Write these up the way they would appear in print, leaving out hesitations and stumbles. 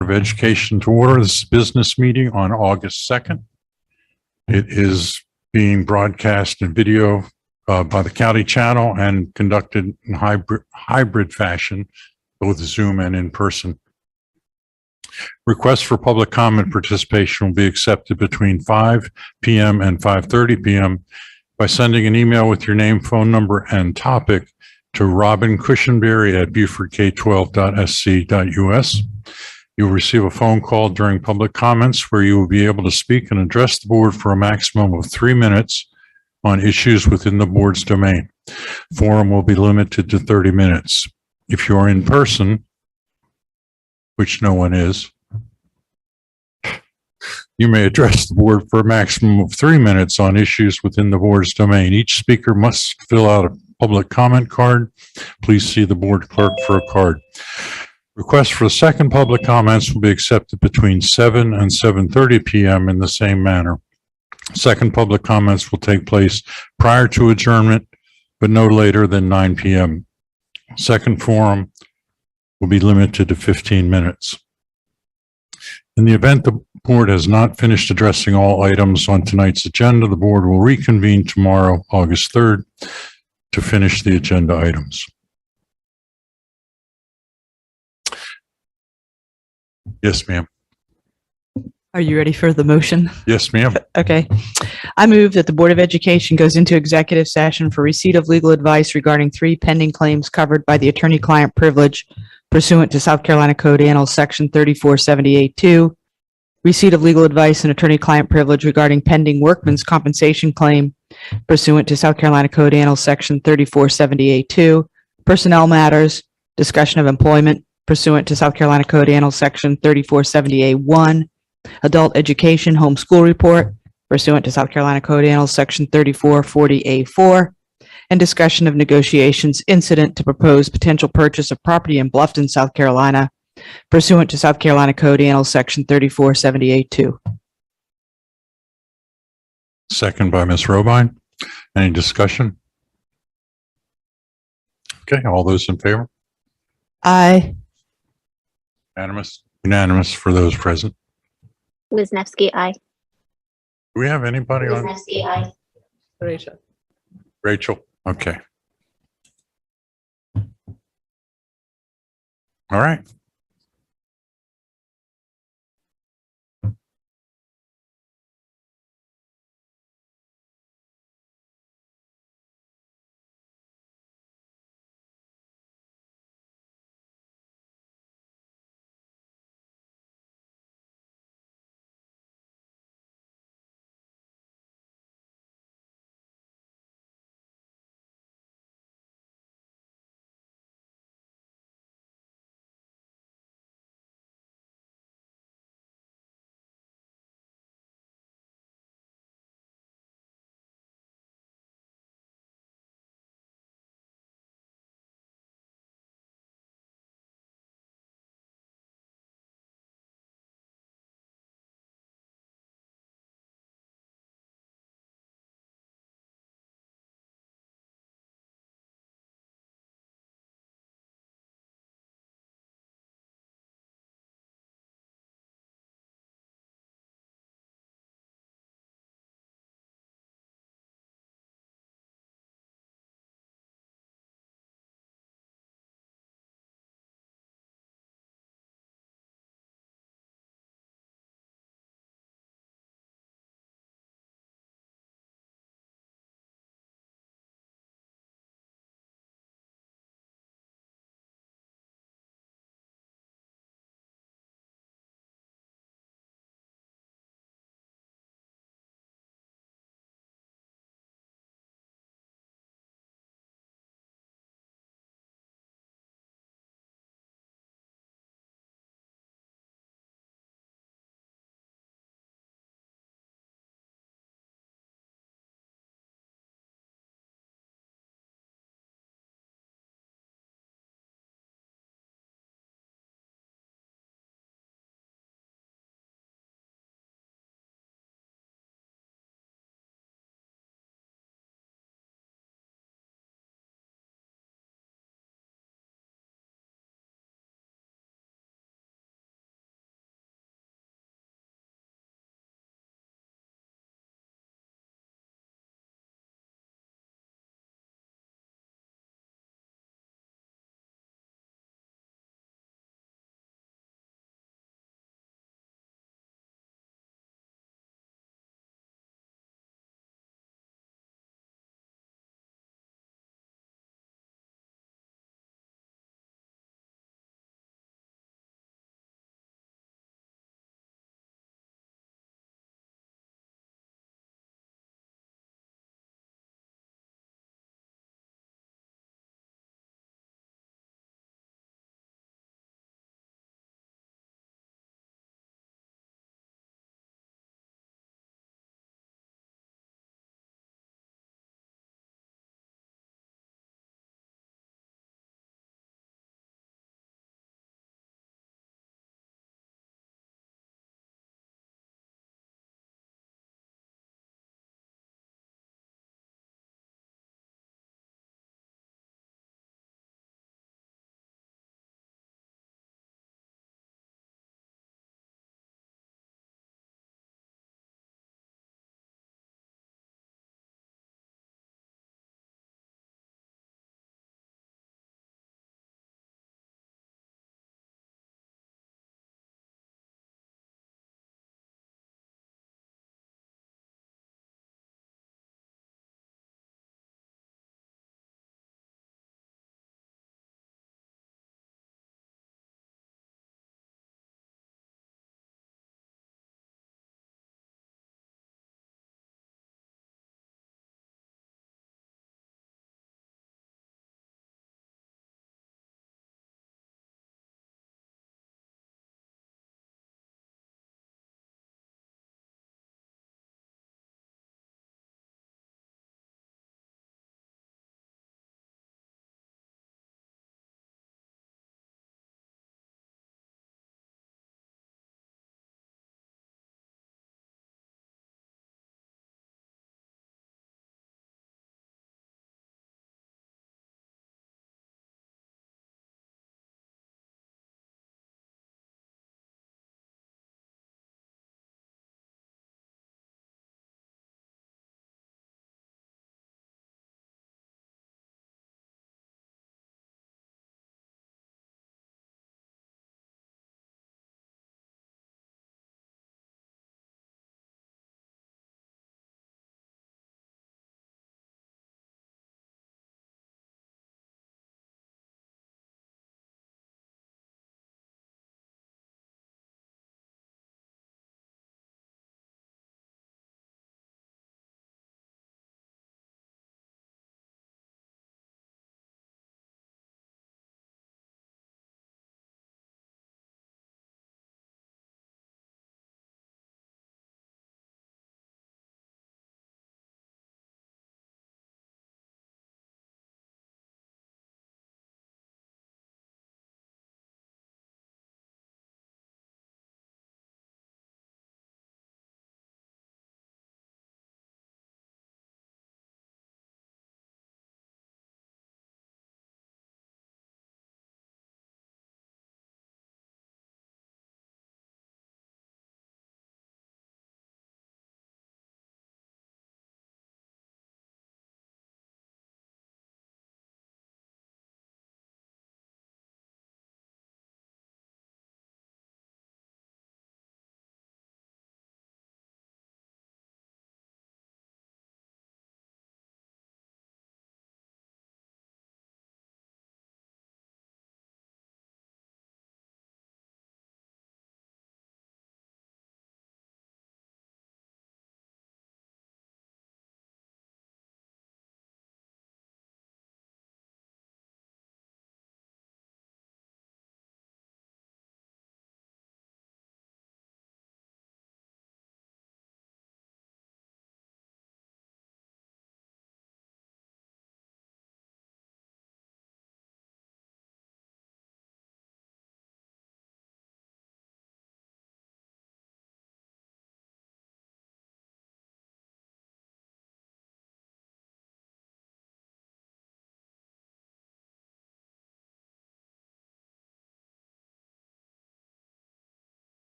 of Education to order this business meeting on August 2nd. It is being broadcast in video by the county channel and conducted in hybrid fashion, both Zoom and in person. Requests for public comment participation will be accepted between 5 p.m. and 5:30 p.m. by sending an email with your name, phone number, and topic to Robin Cushenberry at beaufortk12.sc.us. You'll receive a phone call during public comments where you will be able to speak and address the board for a maximum of 3 minutes on issues within the board's domain. Forum will be limited to 30 minutes. If you are in person, which no one is, you may address the board for a maximum of 3 minutes on issues within the board's domain. Each speaker must fill out a public comment card. Please see the board clerk for a card. Requests for the second public comments will be accepted between 7 and 7:30 p.m. in the same manner. Second public comments will take place prior to adjournment, but no later than 9 p.m. Second forum will be limited to 15 minutes. In the event the board has not finished addressing all items on tonight's agenda, the board will reconvene tomorrow, August 3rd, to finish the agenda items. Yes, ma'am. Are you ready for the motion? Yes, ma'am. Okay. I move that the Board of Education goes into executive session for receipt of legal advice regarding 3 pending claims covered by the attorney-client privilege pursuant to South Carolina Code Annals Section 3478-2, receipt of legal advice and attorney-client privilege regarding pending workman's compensation claim pursuant to South Carolina Code Annals Section 3478-2, personnel matters, discussion of employment pursuant to South Carolina Code Annals Section 3478-1, adult education homeschool report pursuant to South Carolina Code Annals Section 3440A4, and discussion of negotiations incident to propose potential purchase of property in Bluffton, South Carolina pursuant to South Carolina Code Annals Section 3478-2. Second by Ms. Robine. Any discussion? Okay, all those in favor? Aye. Unanimous? Unanimous for those present. Wisniewski, aye. Do we have anybody on? Wisniewski, aye. Rachel. Rachel? Okay. All right.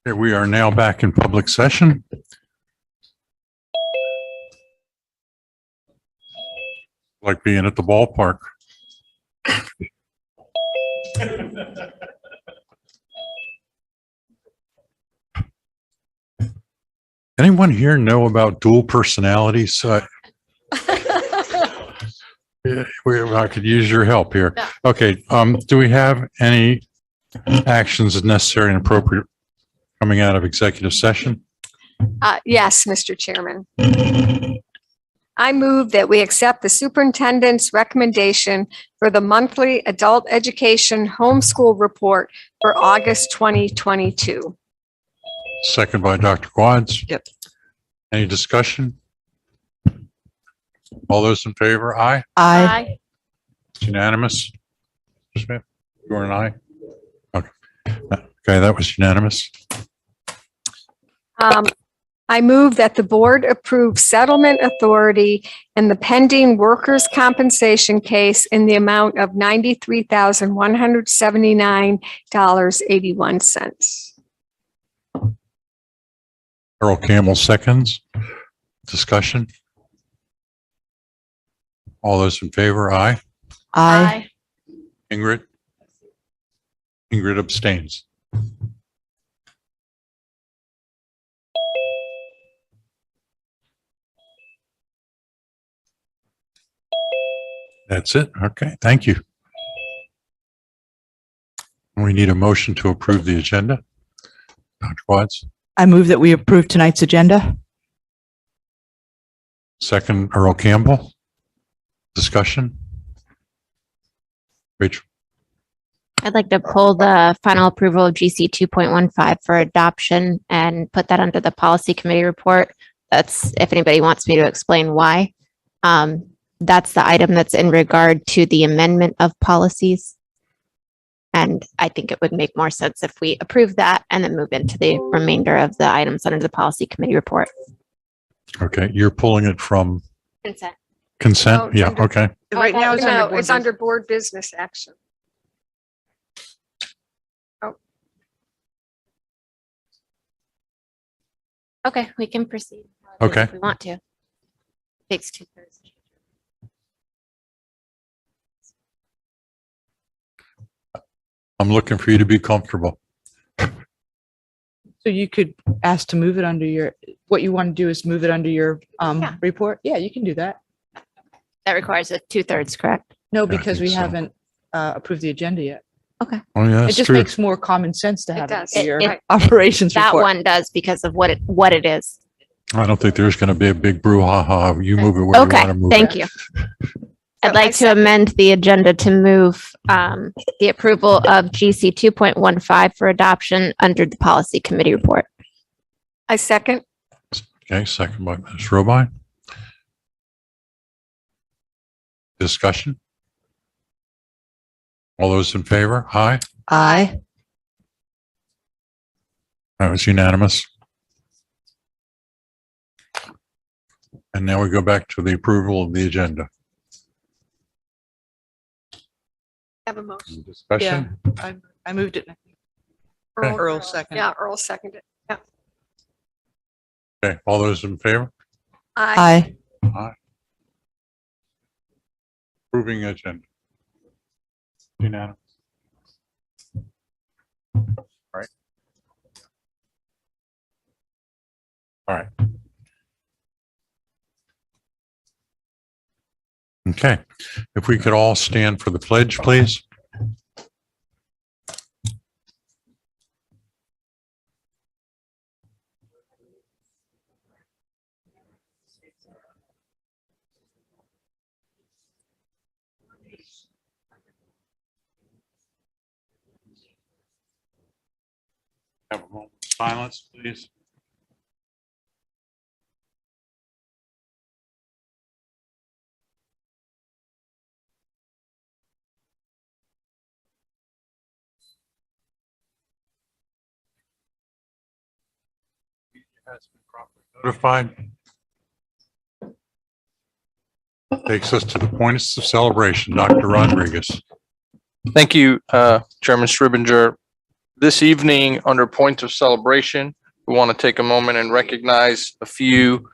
Okay, we are now back in public session. Like being at the ballpark. Anyone here know about dual personalities? Yeah, I could use your help here. Yeah. Okay, do we have any actions necessary and appropriate coming out of executive session? Yes, Mr. Chairman. I move that we accept the superintendent's recommendation for the monthly adult education homeschool report for August 2022. Second by Dr. Quads. Yep. Any discussion? All those in favor? Aye. Aye. It's unanimous. Mr. Smith, you are an aye? Okay. Okay, that was unanimous. I move that the board approve settlement authority in the pending workers' compensation case in the amount of $93,179.81. Earl Campbell seconds. Discussion? All those in favor? Aye. Aye. Ingrid? Ingrid abstains. That's it. Okay, thank you. We need a motion to approve the agenda. Dr. Quads, I move that we approve tonight's agenda. second, Earl Campbell. Discussion? Rachel? I'd like to pull the final approval of GC 2.15 for adoption and put that under the policy committee report. That's if anybody wants me to explain why. That's the item that's in regard to the amendment of policies. And I think it would make more sense if we approve that and then move into the remainder of the items under the policy committee report. Okay, you're pulling it from Consent. consent? No, it's Yeah, under- okay. Right now it's No, under board it's under board business action. Okay, we can proceed. Okay. If we want to. Takes 2/3. I'm looking for you to be comfortable. So you could ask to move it under your, what you want to do is move it under your Yeah. report? Yeah, you can do that. That requires a 2/3, correct? No, I because we think so. haven't approved the agenda yet. Oh, yeah, It that's just true. makes more common sense to It have it does. under your It- operations That report. one does because of what it is. I don't think there's going to be a big brouhaha. You move it where you Okay, want to move it. thank you. I'd So I like to second. amend the agenda to move the approval of GC 2.15 for adoption under the policy committee report. I second. Okay, second by Ms. Robine. Discussion? All those in favor? Aye. Aye. That was unanimous. And now we go back to the approval of the agenda. Have a motion. Discussion? I moved it. Okay. Earl seconded. Yeah, Earl seconded. Yeah. Okay, all those in favor? Aye. Aye. Approving agenda. Unanimous. Right. All right. Okay, if we could all stand for the pledge, please. Have a moment of silence, please. Has been properly notified. Takes us to the points of celebration. Dr. Rodriguez. Thank you, Chairman Stribinger. This evening, under point of celebration, we want to take a moment and recognize a few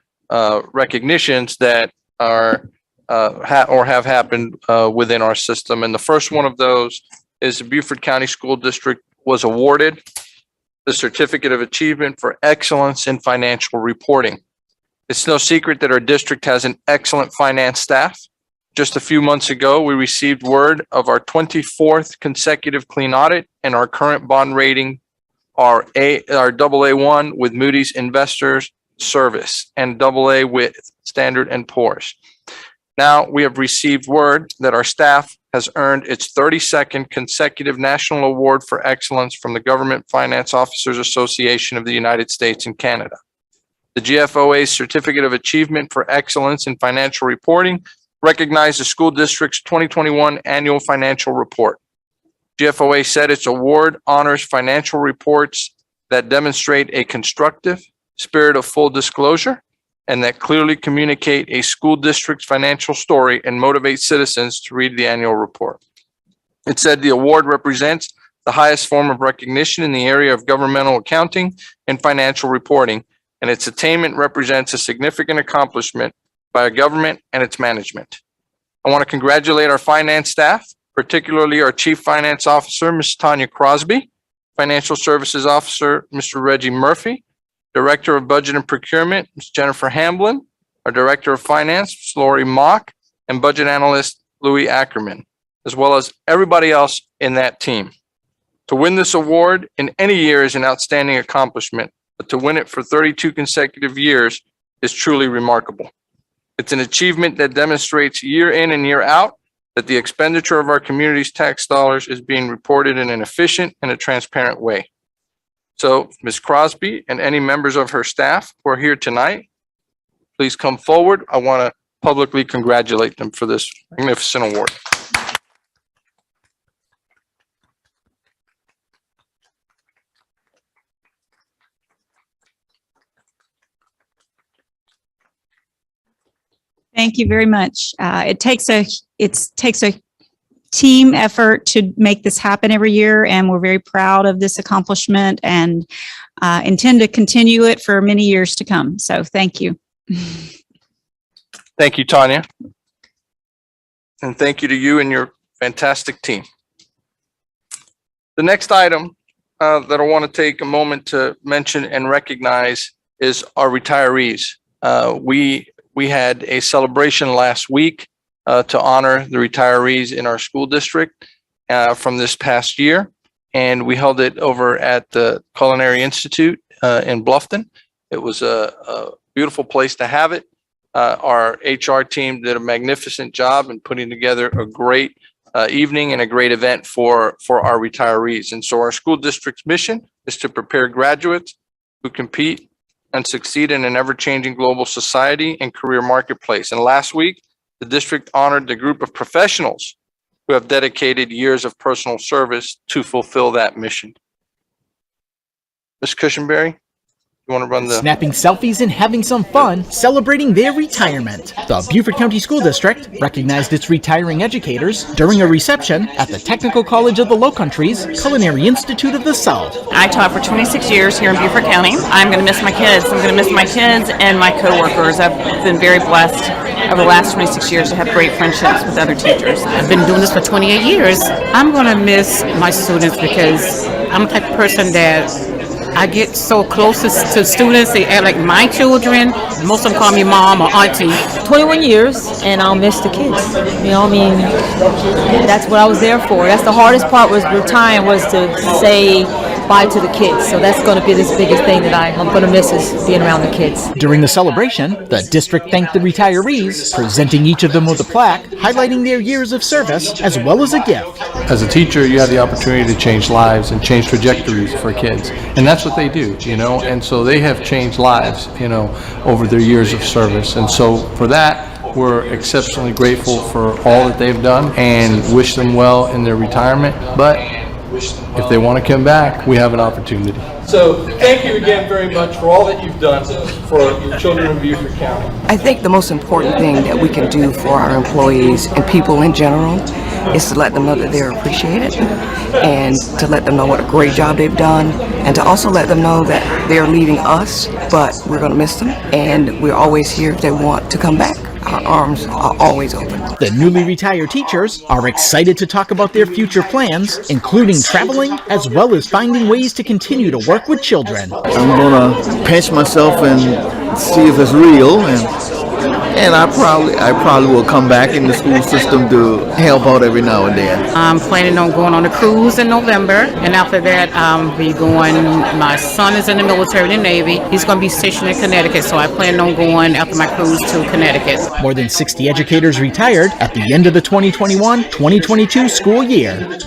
recognitions that are have happened within our system. And the first one of those is the Beaufort County School District was awarded the Certificate of Achievement for Excellence in Financial Reporting. It's no secret that our district has an excellent finance staff. Just a few months ago, we received word of our 24th consecutive clean audit, and our current bond rating are AA1 with Moody's Investors Service and AA with Standard & Poor's. Now we have received word that our staff has earned its 32nd consecutive national award for excellence from the Government Finance Officers Association of the United States and Canada. The GFOA's Certificate of Achievement for Excellence in Financial Reporting recognized the school district's 2021 annual financial report. GFOA said its award honors financial reports that demonstrate a constructive spirit of full disclosure and that clearly communicate a school district's financial story and motivate citizens to read the annual report. It said the award represents the highest form of recognition in the area of governmental accounting and financial reporting, and its attainment represents a significant accomplishment by a government and its management. I want to congratulate our finance staff, particularly our Chief Finance Officer, Ms. Tanya Crosby, Financial Services Officer, Mr. Reggie Murphy, Director of Budget and Procurement, Ms. Jennifer Hamblin, our Director of Finance, Ms. Lori Mock, and Budget Analyst Louis Ackerman, as well as everybody else in that team. To win this award in any year is an outstanding accomplishment, but to win it for 32 consecutive years is truly remarkable. It's an achievement that demonstrates year in and year out that the expenditure of our community's tax dollars is being reported in an efficient and a transparent way. So Ms. Crosby and any members of her staff who are here tonight, please come forward. I want to publicly congratulate them for this magnificent award. Thank you very much. It takes a team effort to make this happen every year, and we're very proud of this accomplishment and intend to continue it for many years to come. So thank you. Thank you, Tanya. And thank you to you and your fantastic team. The next item that I want to take a moment to mention and recognize is our retirees. We had a celebration last week to honor the retirees in our school district from this past year. And we held it over at the Culinary Institute in Bluffton. It was a beautiful place to have it. Our HR team did a magnificent job in putting together a great evening and a great event for our retirees. And so our school district's mission is to prepare graduates who compete and succeed in an ever-changing global society and career marketplace. And last week, the district honored the group of professionals who have dedicated years of personal service to fulfill that mission. Ms. Cushenberry, you want to run the... Snapping selfies and having some fun celebrating their retirement. The Beaufort County School District recognized its retiring educators during a reception at the Technical College of the Low Countries, Culinary Institute of the South. I taught for 26 years here in Beaufort County. I'm going to miss my kids. I'm going to miss my kids and my coworkers. I've been very blessed over the last 26 years to have great friendships with other teachers. I've been doing this for 28 years. I'm going to miss my students because I'm the type of person that I get so close to students. They act like my children. Most of them call me mom or auntie. 21 years, and I'll miss the kids. You know, I mean, that's what I was there for. That's the hardest part, was retiring, was to say bye to the kids. So that's going to be this biggest thing that I'm going to miss, is being around the kids. During the celebration, the district thanked the retirees, presenting each of them with a plaque highlighting their years of service as well as a gift. As a teacher, you have the opportunity to change lives and change trajectories for kids. And that's what they do, you know, and so they have changed lives, you know, over their years of service. And so for that, we're exceptionally grateful for all that they've done and wish them well in their retirement. But If they want to come back, we have an opportunity. So thank you again very much for all that you've done for your children in Beaufort County. I think the most important thing that we can do for our employees and people in general is to let them know that they're appreciated and to let them know what a great job they've done and to also let them know that they're leaving us, but we're going to miss them and we're always here if they want to come back. Our arms are always open. The newly retired teachers are excited to talk about their future plans, including traveling as well as finding ways to continue to work with children. I'm gonna pinch myself and see if it's real, and I probably will come back in the school system to help out every now and then. I'm planning on going on a cruise in November, and after that, be going. My son is in the military, in the Navy. He's going to be stationed in Connecticut, so I plan on going after my cruise to Connecticut. More than 60 educators retired at the end of the 2021-2022 school year.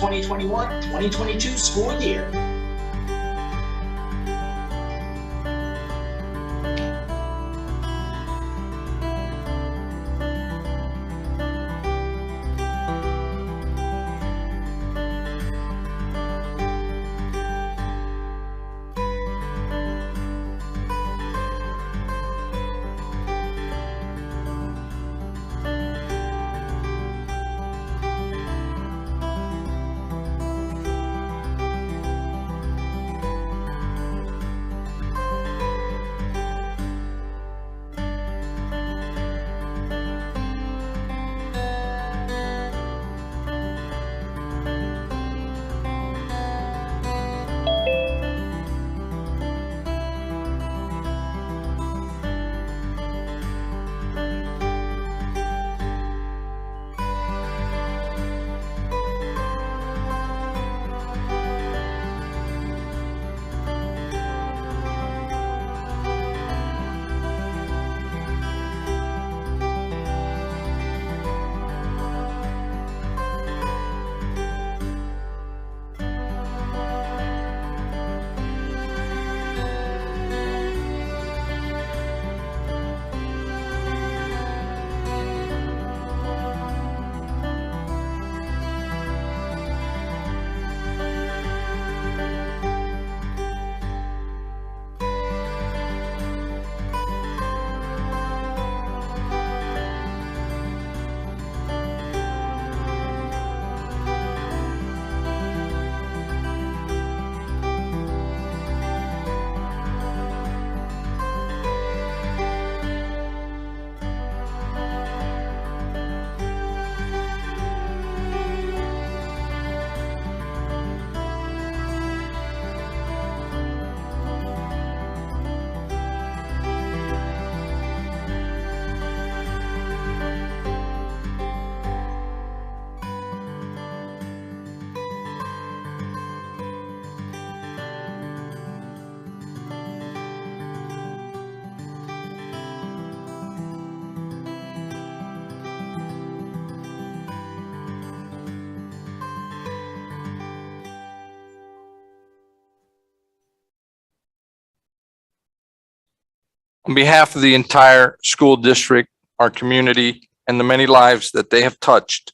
On behalf of the entire school district, our community, and the many lives that they have touched,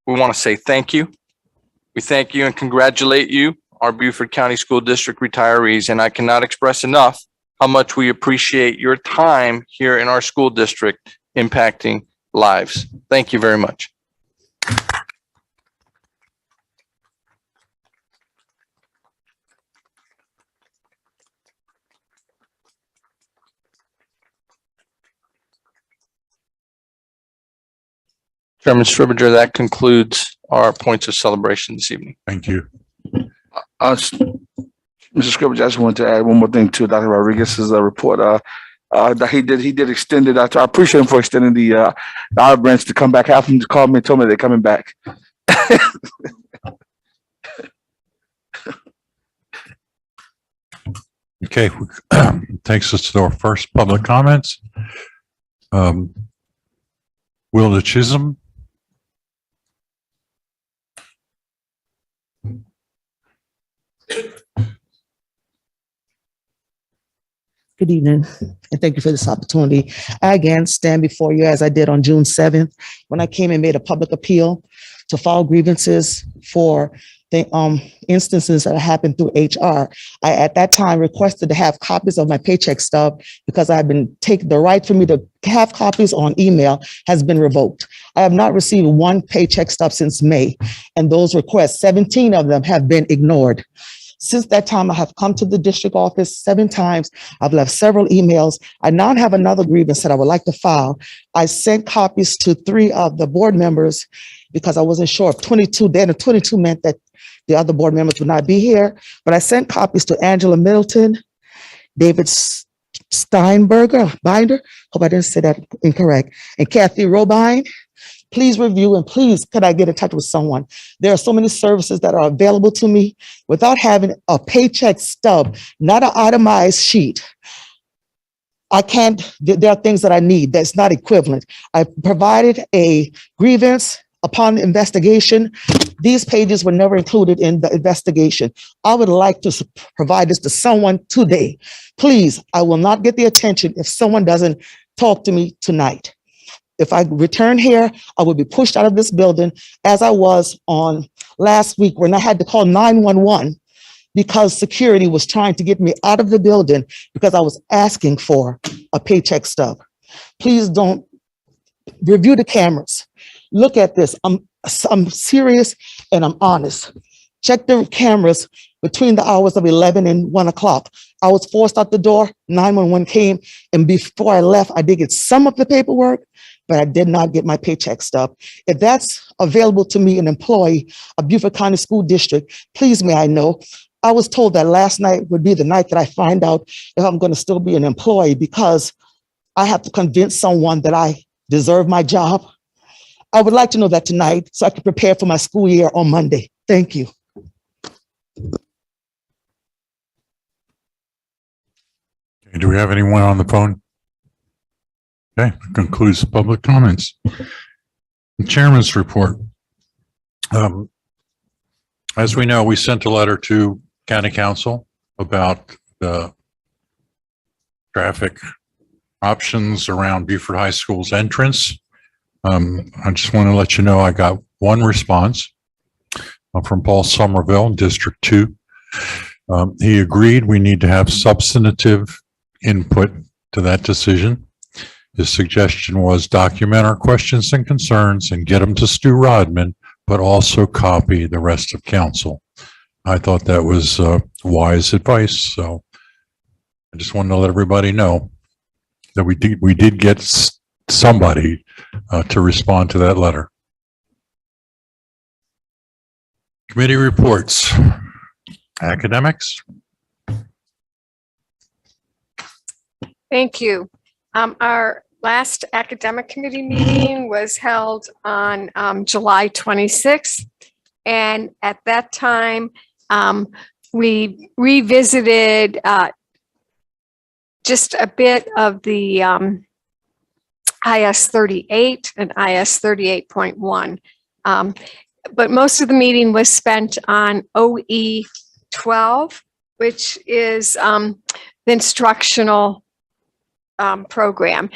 we want to say thank you. We thank you and congratulate you, our Beaufort County School District retirees, and I cannot express enough how much we appreciate your time here in our school district impacting lives. Thank you very much. Chairman Stribinger, that concludes our points of celebration this evening. Thank you. Mr. Scribbage, I just wanted to add one more thing to Dr. Rodriguez's report. That he did extend it. I appreciate him for extending the olive branch to come back. Half of them called me and told me they're coming back. Okay, takes us to our first public comments. Will Chisholm. Good evening, and thank you for this opportunity. I again stand before you as I did on June 7th, when I came and made a public appeal to file grievances for instances that happened through HR. I, at that time, requested to have copies of my paycheck stub because I've been taken, the right for me to have copies on email has been revoked. I have not received one paycheck stub since May, and those requests, 17 of them have been ignored. Since that time, I have come to the district office 7 times. I've left several emails. I now have another grievance that I would like to file. I sent copies to 3 of the board members because I wasn't sure if 22, then 22 meant that the other board members would not be here. But I sent copies to Angela Middleton, David Steinberger, Binder, hope I didn't say that incorrect, and Kathy Robine. Please review and please, could I get in touch with someone? There are so many services that are available to me without having a paycheck stub, not an itemized sheet. I can't, there are things that I need that's not equivalent. I provided a grievance upon investigation. These pages were never included in the investigation. I would like to provide this to someone today. Please, I will not get the attention if someone doesn't talk to me tonight. If I return here, I will be pushed out of this building as I was on last week when I had to call 911 because security was trying to get me out of the building because I was asking for a paycheck stub. Please don't review the cameras. Look at this. I'm serious and I'm honest. Check the cameras between the hours of 11 and 1 o'clock. I was forced out the door. 911 came. And before I left, I did get some of the paperwork, but I did not get my paycheck stub. If that's available to me, an employee of Beaufort County School District, please may I know. I was told that last night would be the night that I find out if I'm going to still be an employee because I have to convince someone that I deserve my job. I would like to know that tonight so I can prepare for my school year on Monday. Thank you. Do we have anyone on the phone? Okay, that concludes the public comments. The chairman's report. As we know, we sent a letter to County Council about the traffic options around Beaufort High School's entrance. I just want to let you know I got one response from Paul Somerville, District 2. He agreed we need to have substantive input to that decision. His suggestion was document our questions and concerns and get them to Stu Rodman, but also copy the rest of council. I thought that was wise advice. So I just wanted to let everybody know that we did get somebody to respond to that letter. Committee reports. Academics. Thank you. Our last academic committee meeting was held on July 26th. And at that time, we revisited just a bit of the IS 38 and IS 38.1. But most of the meeting was spent on OE 12, which is the instructional program.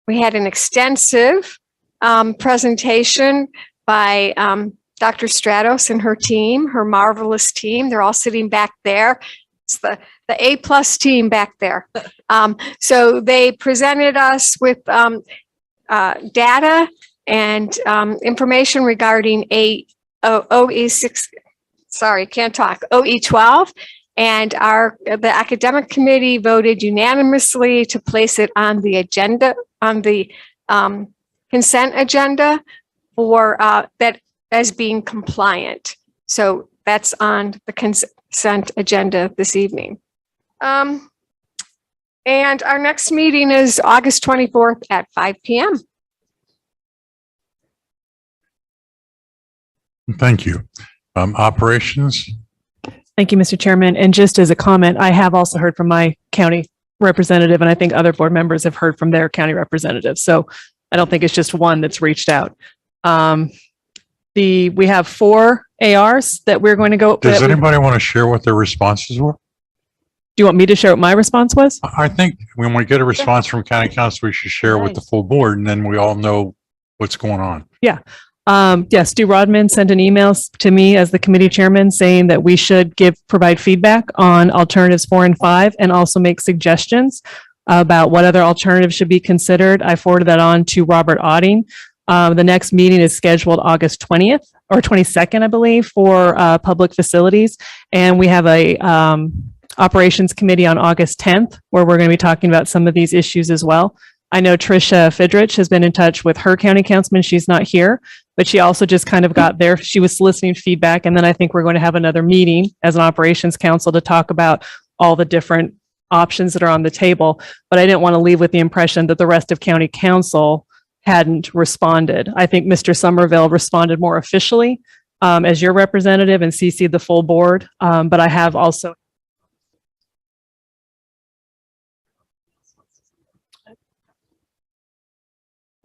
We had an extensive presentation by Dr. Stratos and her team, her marvelous team. They're all sitting back there. It's the A+ team back there. So they presented us with data and information regarding OE6, sorry, can't talk, OE12. And the academic committee voted unanimously to place it on the agenda, on the consent agenda for that as being compliant. So that's on the consent agenda this evening. And our next meeting is August 24th at 5 p.m. Thank you. Operations. Thank you, Mr. Chairman. And just as a comment, I have also heard from my county representative, and I think other board members have heard from their county representatives. So I don't think it's just one that's reached out. We have 4 ARs that we're going to go. Does anybody want to share what their responses were? Do you want me to share what my response was? I think when we get a response from county council, we should share with the full board, and then we all know what's going on. Yeah. Yes, Stu Rodman sent an email to me as the committee chairman saying that we should provide feedback on alternatives 4 and 5 and also make suggestions about what other alternatives should be considered. I forwarded that on to Robert Otting. The next meeting is scheduled August 20th or 22nd, I believe, for public facilities. And we have a operations committee on August 10th, where we're going to be talking about some of these issues as well. I know Tricia Fidrich has been in touch with her county councilman. She's not here, but she also just kind of got there. She was soliciting feedback. And then I think we're going to have another meeting as an operations council to talk about all the different options that are on the table. But I didn't want to leave with the impression that the rest of county council hadn't responded. I think Mr. Somerville responded more officially as your representative and CC'd the full board. But I have also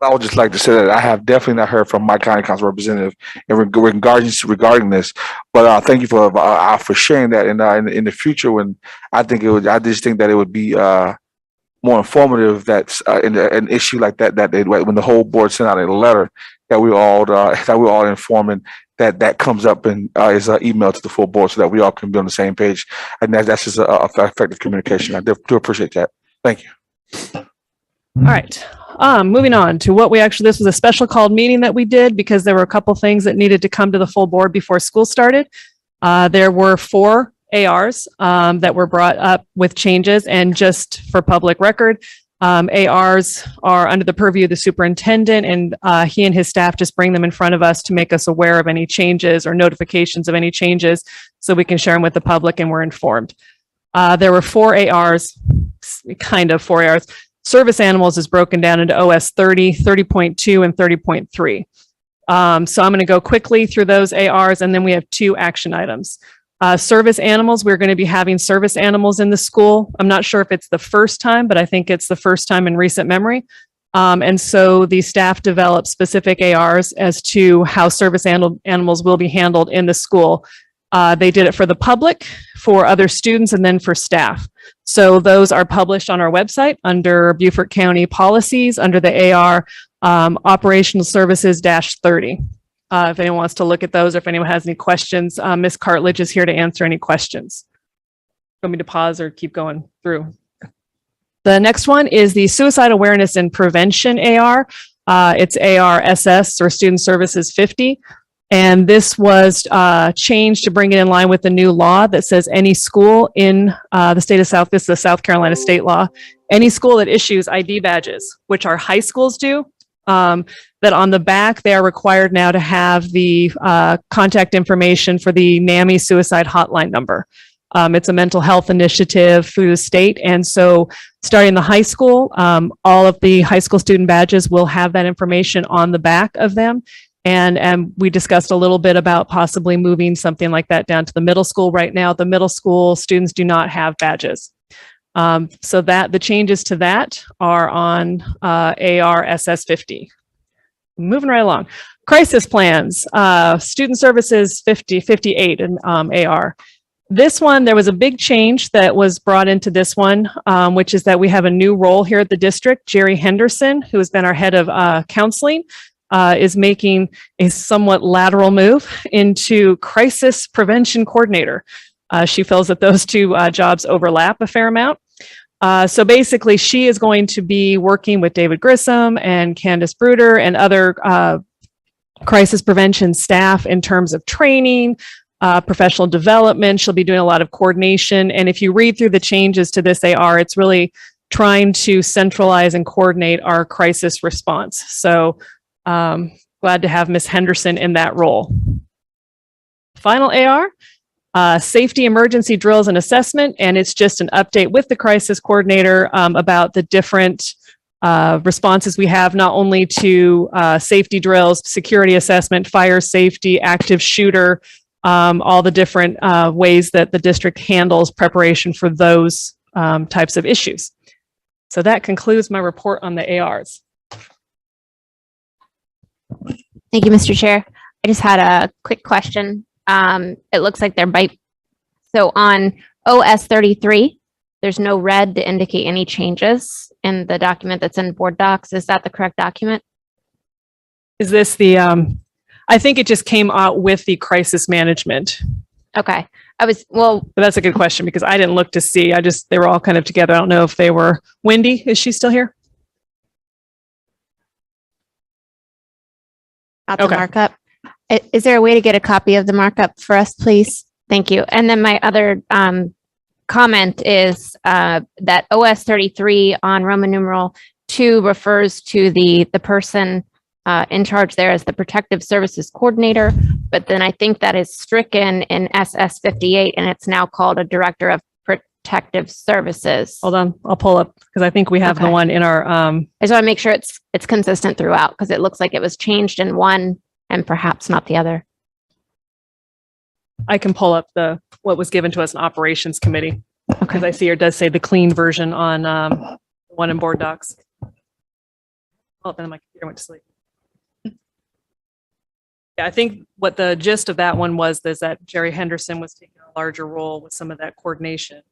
I would just like to say that I have definitely not heard from my county council representative regarding this, but thank you for sharing that. And in the future, when I just think that it would be more informative that in an issue like that, when the whole board sent out a letter that we're all informing that comes up and is an email to the full board so that we all can be on the same page. And that's just a effective communication. I do appreciate that. Thank you. All right. Moving on to this was a special called meeting that we did because there were a couple things that needed to come to the full board before school started. There were 4 ARs that were brought up with changes, and just for public record, ARs are under the purview of the superintendent, and he and his staff just bring them in front of us to make us aware of any changes or notifications of any changes so we can share them with the public and we're informed. There were 4 ARs, kind of 4 ARs. Service animals is broken down into OS 30, 30.2, and 30.3. So I'm going to go quickly through those ARs, and then we have 2 action items. Service animals, we're going to be having service animals in the school. I'm not sure if it's the first time, but I think it's the first time in recent memory. And so the staff developed specific ARs as to how service animals will be handled in the school. They did it for the public, for other students, and then for staff. So those are published on our website under Beaufort County policies under the AR operational services -30. If anyone wants to look at those or if anyone has any questions, Ms. Cartledge is here to answer any questions. Want me to pause or keep going through? The next one is the Suicide Awareness and Prevention AR. It's ARSS or Student Services 50. And this was changed to bring it in line with the new law that says any school in the state of this is the South Carolina state law, any school that issues ID badges, which our high schools do, that on the back, they are required now to have the contact information for the NAMI suicide hotline number. It's a mental health initiative through the state. And so starting the high school, all of the high school student badges will have that information on the back of them. And we discussed a little bit about possibly moving something like that down to the middle school. Right now, the middle school students do not have badges. So that the changes to that are on ARSS 50. Moving right along. Crisis plans, student services 58 and AR. This one, there was a big change that was brought into this one, which is that we have a new role here at the district. Jerry Henderson, who has been our head of counseling, is making a somewhat lateral move into crisis prevention coordinator. She feels that those 2 jobs overlap a fair amount. So basically, she is going to be working with David Grissom and Candace Bruder and other crisis prevention staff in terms of training, professional development. She'll be doing a lot of coordination. And if you read through the changes to this AR, it's really trying to centralize and coordinate our crisis response. So glad to have Ms. Henderson in that role. Final AR, safety emergency drills and assessment, and it's just an update with the crisis coordinator about the different responses we have, not only to safety drills, security assessment, fire safety, active shooter, all the different ways that the district handles preparation for those types of issues. So that concludes my report on the ARs. Thank you, Mr. Chair. I just had a quick question. It looks like so on OS 33, there's no red to indicate any changes in the document that's in board docs. Is that the correct document? Is this the, I think it just came out with the crisis management. Okay. Well, But that's a good question because I didn't look to see. They were all kind of together. I don't know if they were. Wendy, is she still here? Not the markup. Is there a way to get a copy of the markup for us, please? Thank you. And then my other comment is that OS 33 on Roman numeral 2 refers to the person in charge there as the Protective Services Coordinator, but then I think that is stricken in SS 58 and it's now called a Director of Protective Services. Hold on, I'll pull up because I think we have the one in our. I just want to make sure it's consistent throughout because it looks like it was changed in one and perhaps not the other. I can pull up what was given to us in Operations Committee because I see it does say the clean version on one in board docs. Oh, then my computer went to sleep. Yeah, I think what the gist of that one was is that Jerry Henderson was taking a larger role with some of that coordination.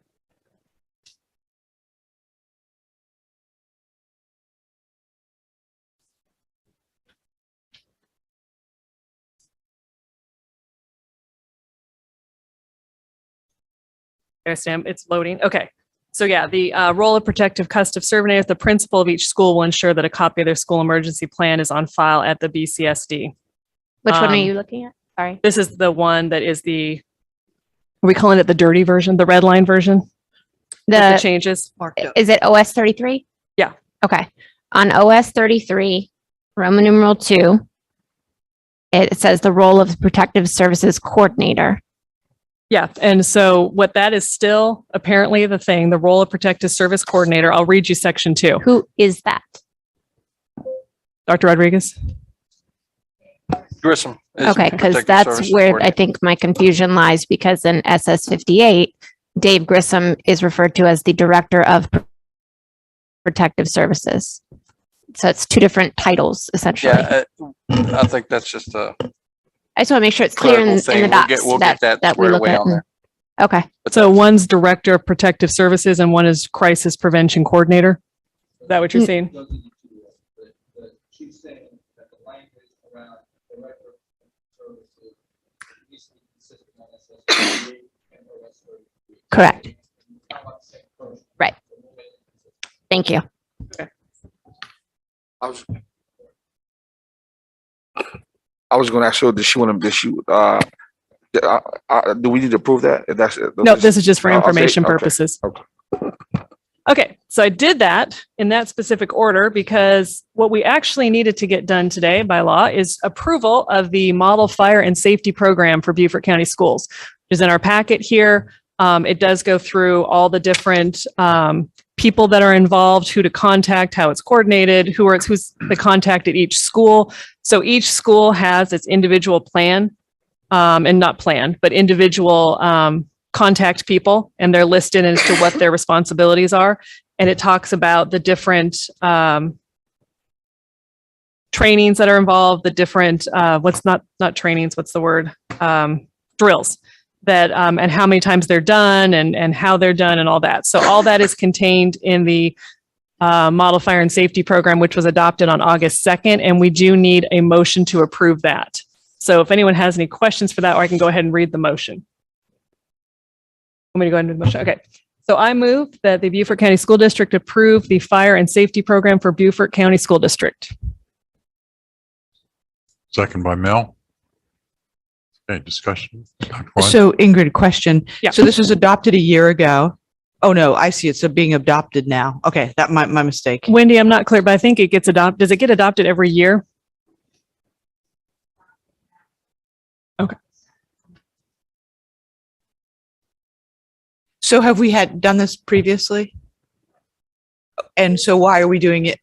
There, Sam, it's loading. Okay. So yeah, the role of protective custody serving as the principal of each school will ensure that a copy of their school emergency plan is on file at the BCSD. Which one are you looking at? Sorry. This is the one that is are we calling it the dirty version, the red line version? With the changes. Is it OS 33? Yeah. Okay. On OS 33, Roman numeral 2, it says the role of Protective Services Coordinator. Yeah. And so what that is still apparently the thing, the role of Protective Service Coordinator. I'll read you section 2. Who is that? Dr. Rodriguez. Grissom. Okay, because that's where I think my confusion lies because in SS 58, Dave Grissom is referred to as the Director of Protective Services. So it's two different titles, essentially. Yeah, I think that's just a. I just want to make sure it's clear in the docs We'll get that that we squared look away at. on there. Okay. So one's Director of Protective Services and one is Crisis Prevention Coordinator. Is that what you're saying? She's saying that the language around Director of Services needs to be consistent on SS 38 and OS 33. Correct. Right. Thank you. I was going to ask her, do we need to approve that? If that's No, this is just for okay, information okay, purposes. okay. Okay, so I did that in that specific order because what we actually needed to get done today by law is approval of the Model Fire and Safety Program for Beaufort County Schools, which is in our packet here. It does go through all the different people that are involved, who to contact, how it's coordinated, who's the contact at each school. So each school has its individual plan, and not plan, but individual contact people, and they're listed as to what their responsibilities are. And it talks about the different trainings that are involved, the different not trainings, what's the word? Drills that and how many times they're done and how they're done and all that. So all that is contained in the Model Fire and Safety Program, which was adopted on August 2nd, and we do need a motion to approve that. So if anyone has any questions for that, or I can go ahead and read the motion. Want me to go ahead and do the motion? Okay. So I move that the Beaufort County School District approve the Fire and Safety Program for Beaufort County School District. Second by Mel. Okay, discussion. Dr. Wise? So Ingrid, question. Yeah. So this was adopted a year ago. Oh, no, I see. It's being adopted now. Okay, that my mistake. Wendy, I'm not clear, but I think it gets adopted. Does it get adopted every year? Okay. So have we had done this previously? And so why are we doing it?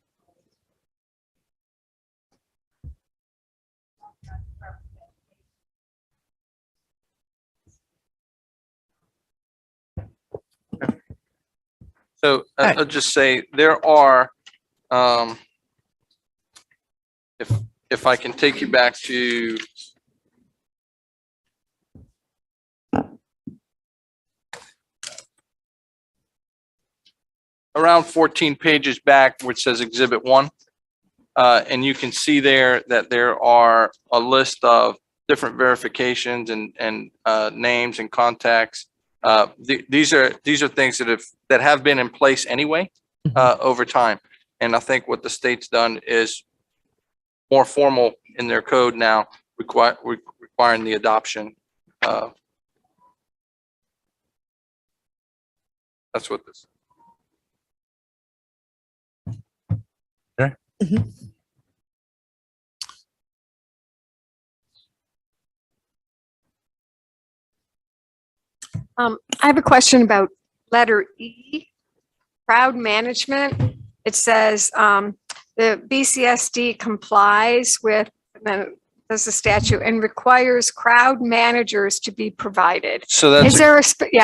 So I'll just say there are, if I can take you back to around 14 pages back, which says Exhibit 1. And you can see there that there are a list of different verifications and names and contacts. These are things that have been in place anyway over time. And I think what the state's done is more formal in their code now, requiring the adoption. That's what this. Okay. I have a question about letter E, crowd management. It says the BCSD complies with, then there's a statute and requires crowd managers to be provided. So that's Is there a,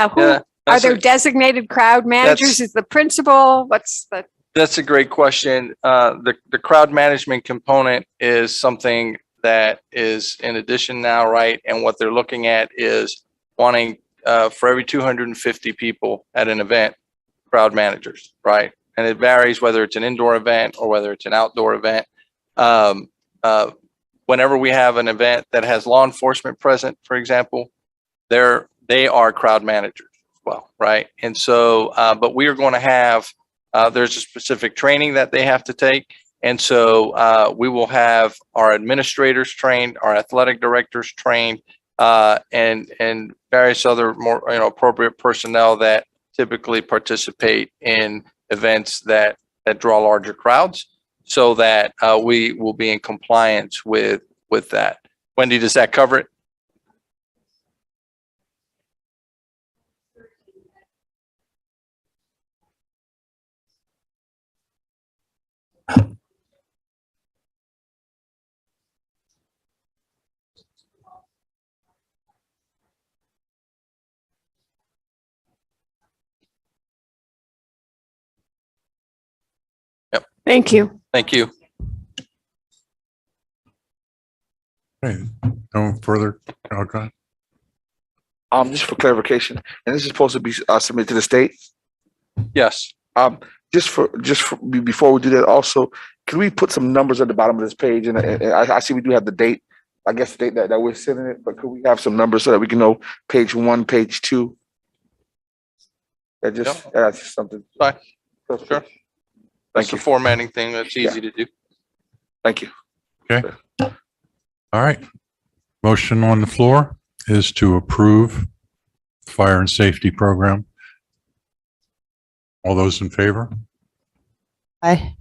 who are there designated crowd managers? Is the principal? What's the? That's a great question. The crowd management component is something that is in addition now, right? And what they're looking at is wanting for every 250 people at an event, crowd managers, right? And it varies whether it's an indoor event or whether it's an outdoor event. Whenever we have an event that has law enforcement present, for example, they are crowd managers as well, right? And so, but we are going to have, there's a specific training that they have to take. And so we will have our administrators trained, our athletic directors trained, and various other more appropriate personnel that typically participate in events that draw larger crowds, so that we will be in compliance with that. Wendy, does that cover it? Yep. Thank you. Thank you. Okay, no further. Okay. Just for clarification, and this is supposed to be submitted to the state. Yes. Before we do that, also, can we put some numbers at the bottom of this page? And I see we do have the date. I guess the date that we're sending it, but could we have some numbers so that we can know page 1, page 2? That just adds something. Fine. Sure. That's a formatting thing that's easy to do. Thank you. Okay. All right. Motion on the floor is to approve the fire and safety program. All those in favor? Aye.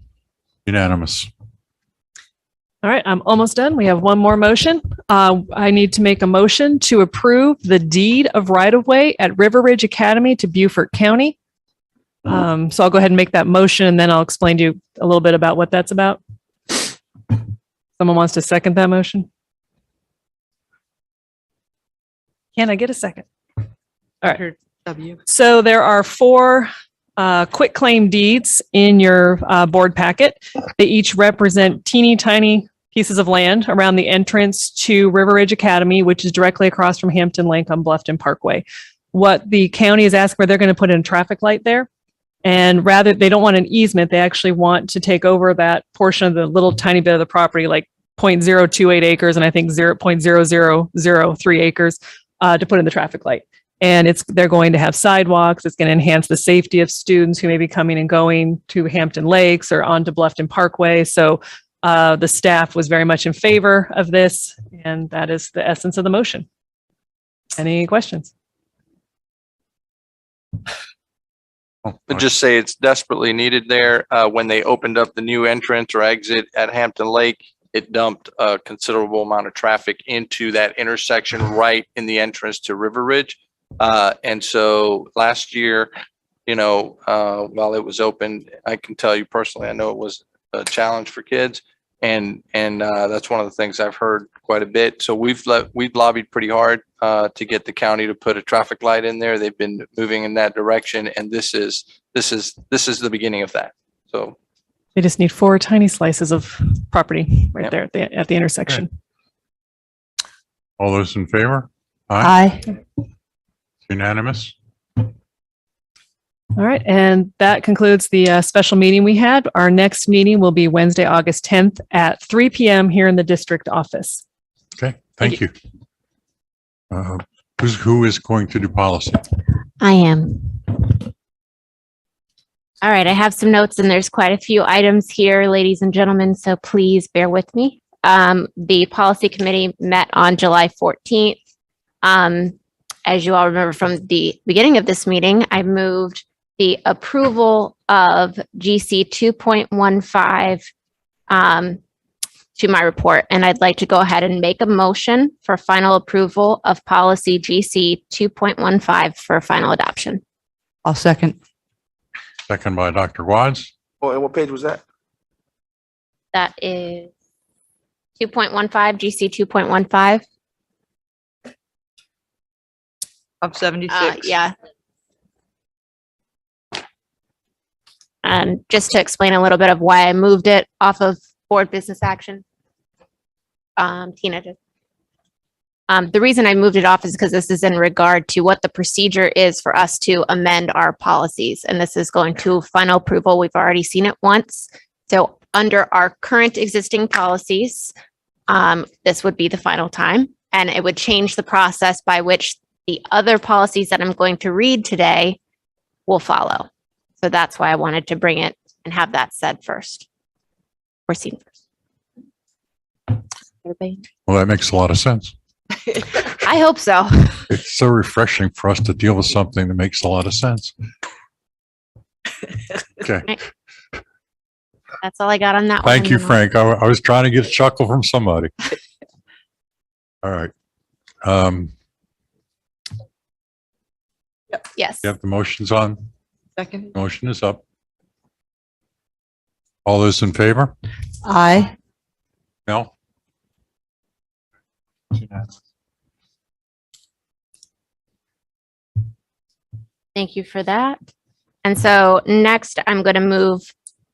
Unanimous. All right, I'm almost done. We have one more motion. I need to make a motion to approve the deed of right-of-way at River Ridge Academy to Beaufort County. So I'll go ahead and make that motion, and then I'll explain to you a little bit about what that's about. Someone wants to second that motion? Can I get a second? All right. So there are 4 quitclaim deeds in your board packet. They each represent teeny tiny pieces of land around the entrance to River Ridge Academy, which is directly across from Hampton Lake on Bluffton Parkway. What the county is asking for, they're going to put in a traffic light there. And rather, they don't want an easement. They actually want to take over that portion of the little tiny bit of the property, like 0.028 acres, and I think 0.0003 acres to put in the traffic light. And they're going to have sidewalks. It's going to enhance the safety of students who may be coming and going to Hampton Lakes or onto Bluffton Parkway. So the staff was very much in favor of this, and that is the essence of the motion. Any questions? But just say it's desperately needed there. When they opened up the new entrance or exit at Hampton Lake, it dumped a considerable amount of traffic into that intersection right in the entrance to River Ridge. And so last year, while it was open, I can tell you personally, I know it was a challenge for kids. And that's one of the things I've heard quite a bit. So we've lobbied pretty hard to get the county to put a traffic light in there. They've been moving in that direction, and this is the beginning of that. So They just need 4 tiny slices of property right there at the intersection. All those in favor? Aye. Unanimous. All right, and that concludes the special meeting we had. Our next meeting will be Wednesday, August 10th at 3 p.m. here in the district office. Okay, thank you. Who is going to do policy? I am. All right, I have some notes and there's quite a few items here, ladies and gentlemen, so please bear with me. The policy committee met on July 14th. As you all remember from the beginning of this meeting, I moved the approval of GC 2.15 to my report, and I'd like to go ahead and make a motion for final approval of policy GC 2.15 for final adoption. I'll second. Second by Dr. Watts. Oh, and what page was that? That is 2.15, GC 2.15. Of 76. Yeah. Just to explain a little bit of why I moved it off of board business action. Tina did. The reason I moved it off is because this is in regard to what the procedure is for us to amend our policies. And this is going to final approval. We've already seen it once. So under our current existing policies, this would be the final time, and it would change the process by which the other policies that I'm going to read today will follow. So that's why I wanted to bring it and have that said first. Or seen first. Everybody? Well, that makes a lot of sense. I hope so. It's so refreshing for us to deal with something that makes a lot of sense. Okay. That's all I got on that one. Thank you, Frank. I was trying to get a chuckle from somebody. All right. Yes. You have the motions on? Second. Motion is up. All those in favor? Aye. No? Thank you for that. And so next, I'm going to move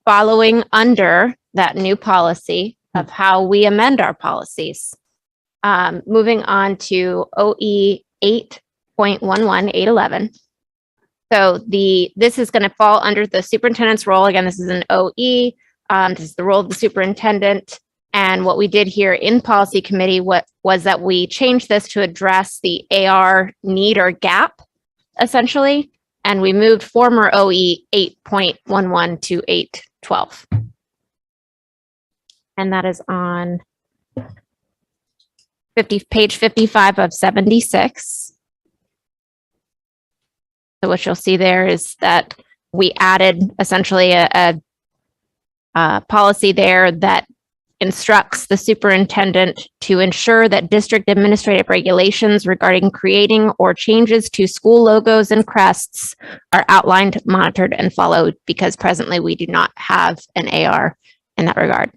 following under that new policy of how we amend our policies. Moving on to OE 8.11, So this is going to fall under the superintendent's role. Again, this is an OE. This is the role of the superintendent. And what we did here in policy committee was that we changed this to address the AR need or gap, essentially. And we moved former OE 8.11 to 8.12. And that is on page 55 of 76. So what you'll see there is that we added essentially a policy there that instructs the superintendent to ensure that district administrative regulations regarding creating or changes to school logos and crests are outlined, monitored, and followed, because presently we do not have an AR in that regard.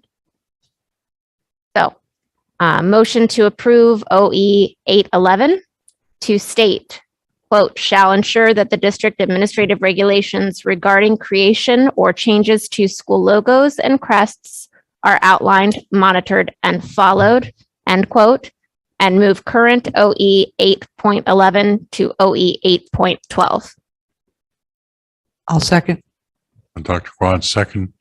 So, motion to approve OE 811 to state, quote, shall ensure that the district administrative regulations regarding creation or changes to school logos and crests are outlined, monitored, and followed, end quote, and move current OE 8.11 to OE 8.12. I'll second. And Dr. Quad, second.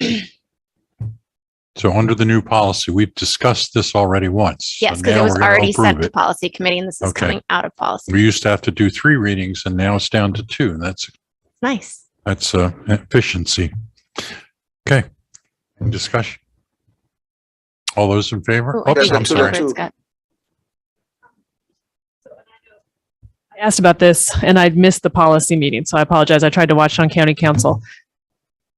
So under the new policy, we've discussed this already once. Yes, So because it now was we're gonna already approve sent to it. policy committee, and this is Okay. coming out of policy. We used to have to do 3 readings, and now it's down to 2. And that's Nice. efficiency. Okay. Any discussion? All those in favor? Oh, I Oops, think I'm sorry. Robert's got- I asked about this and I'd missed the policy meeting, so I apologize. I tried to watch on county council.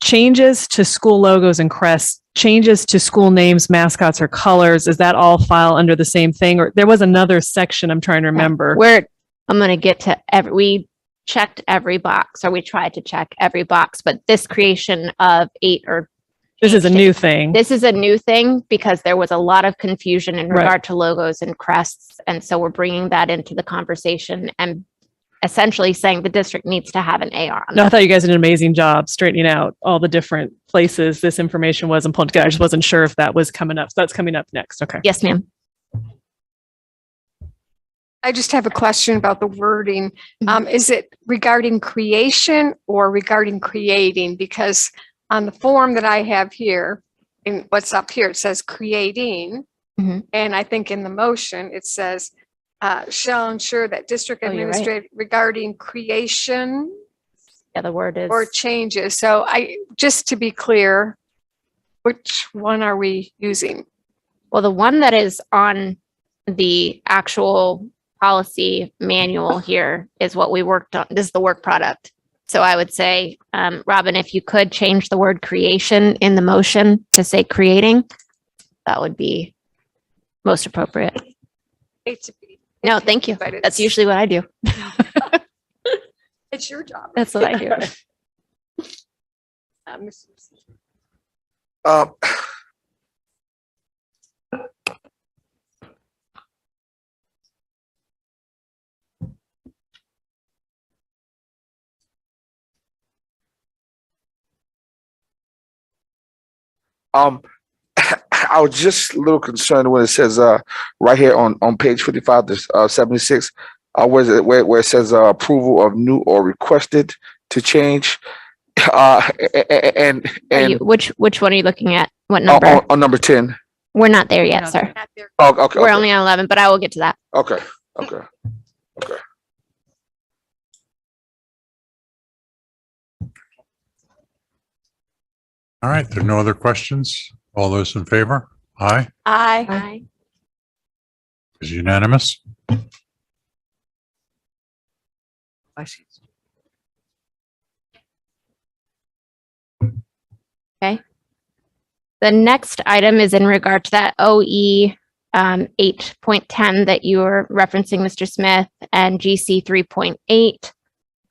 Changes to school logos and crests, changes to school names, mascots, or colors, does that all file under the same thing? Or there was another section I'm trying to remember. I'm going to get to we checked every box, or we tried to check every box, but this creation of 8 or This is a new thing. This is a new thing because there was a lot of confusion in Right. regard to logos and crests. And so we're bringing that into the conversation and essentially saying the district needs to have an AR on No, I that. thought you guys did an amazing job straightening out all the different places this information wasn't pulled together. I just wasn't sure if that was coming up. So that's coming up next. Okay. Yes, ma'am. I just have a question about the wording. Is it regarding creation or regarding creating? Because on the form that I have here, in what's up here, it says creating. Mhm. And I think in the motion, it says, shall ensure that district Oh, you're right. administrative regarding creation Yeah, the word is. or changes. So just to be clear, which one are we using? Well, the one that is on the actual policy manual here is what we worked on. This is the work product. So I would say, Robin, if you could change the word creation in the motion to say creating, that would be most appropriate. Hate to be- No, thank you. but That's it's- usually what I do. It's your job. That's what I do. Mr. I was just a little concerned when it says right here on page 55 to 76, where it says approval of new or requested to change. And Which one are you looking at? What number? on number 10. We're not there yet, sir. Oh, okay. We're only on 11, but I will get to that. Okay. All right, there are no other questions. All those in favor? Aye, Aye. is unanimous. Okay. The next item is in regard to that OE 8.10 that you were referencing, Mr. Smith, and GC 3.8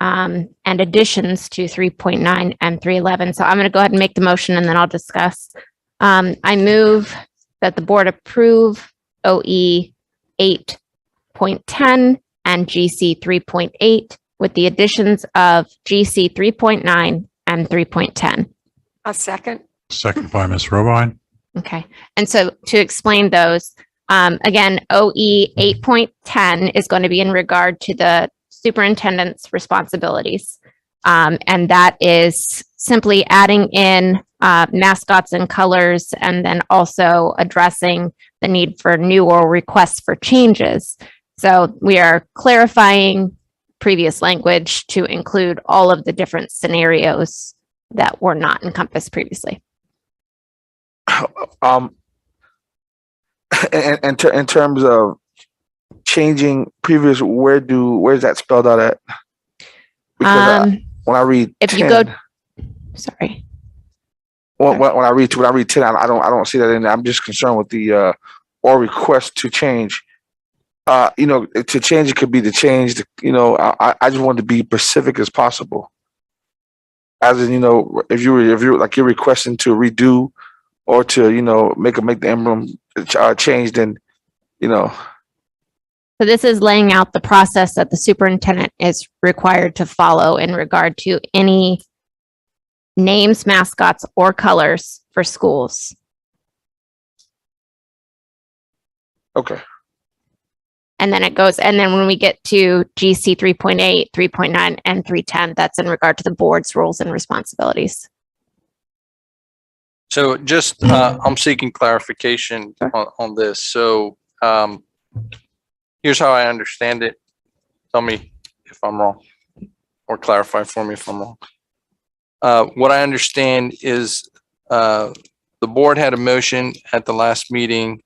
and additions to 3.9 and 311. So I'm going to go ahead and make the motion and then I'll discuss. I move that the board approve OE 8.10 and GC 3.8 with the additions of GC 3.9 and 3.10. A second. Second by Ms. Robine. Okay. And so to explain those, again, OE 8.10 is going to be in regard to the superintendent's responsibilities. And that is simply adding in mascots and colors and then also addressing the need for new or requests for changes. So we are clarifying previous language to include all of the different scenarios that were not encompassed previously. In terms of changing previous, where's that spelled out at? Because when I read if 10, you go, sorry. when I read 10, I don't see that in there. I'm just concerned with the or request to change. To change, it could be to change. I just want to be specific as possible. As in, if you're like you're requesting to redo or to make the emblem change, then So this is laying out the process that the superintendent is required to follow in regard to any names, mascots, or colors for schools. Okay. And then it goes, and then when we get to GC 3.8, 3.9, and 310, that's in regard to the board's roles and responsibilities. So just, I'm seeking clarification on this. So here's how I understand it. Tell me if I'm wrong or clarify for me if I'm wrong. What I understand is the board had a motion at the last meeting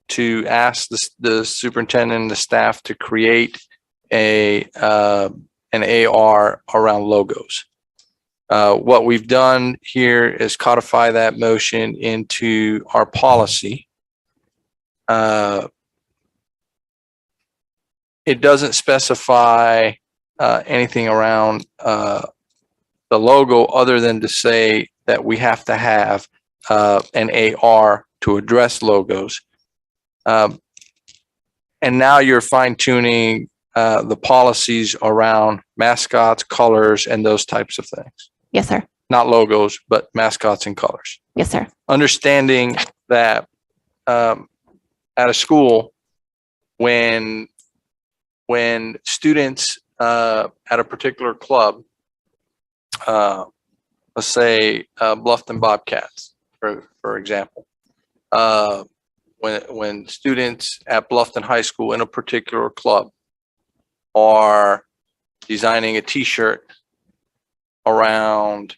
to ask the superintendent and the staff to create an AR around logos. What we've done here is codify that motion into our policy. It doesn't specify anything around the logo other than to say that we have to have an AR to address logos. And now you're fine tuning the policies around mascots, colors, and those types of things. Yes, sir. Not logos, but mascots and colors. Yes, sir. Understanding that at a school, when when students at a particular club, let's say Bluffton Bobcats, for example, when students at Bluffton High School in a particular club are designing a T-shirt around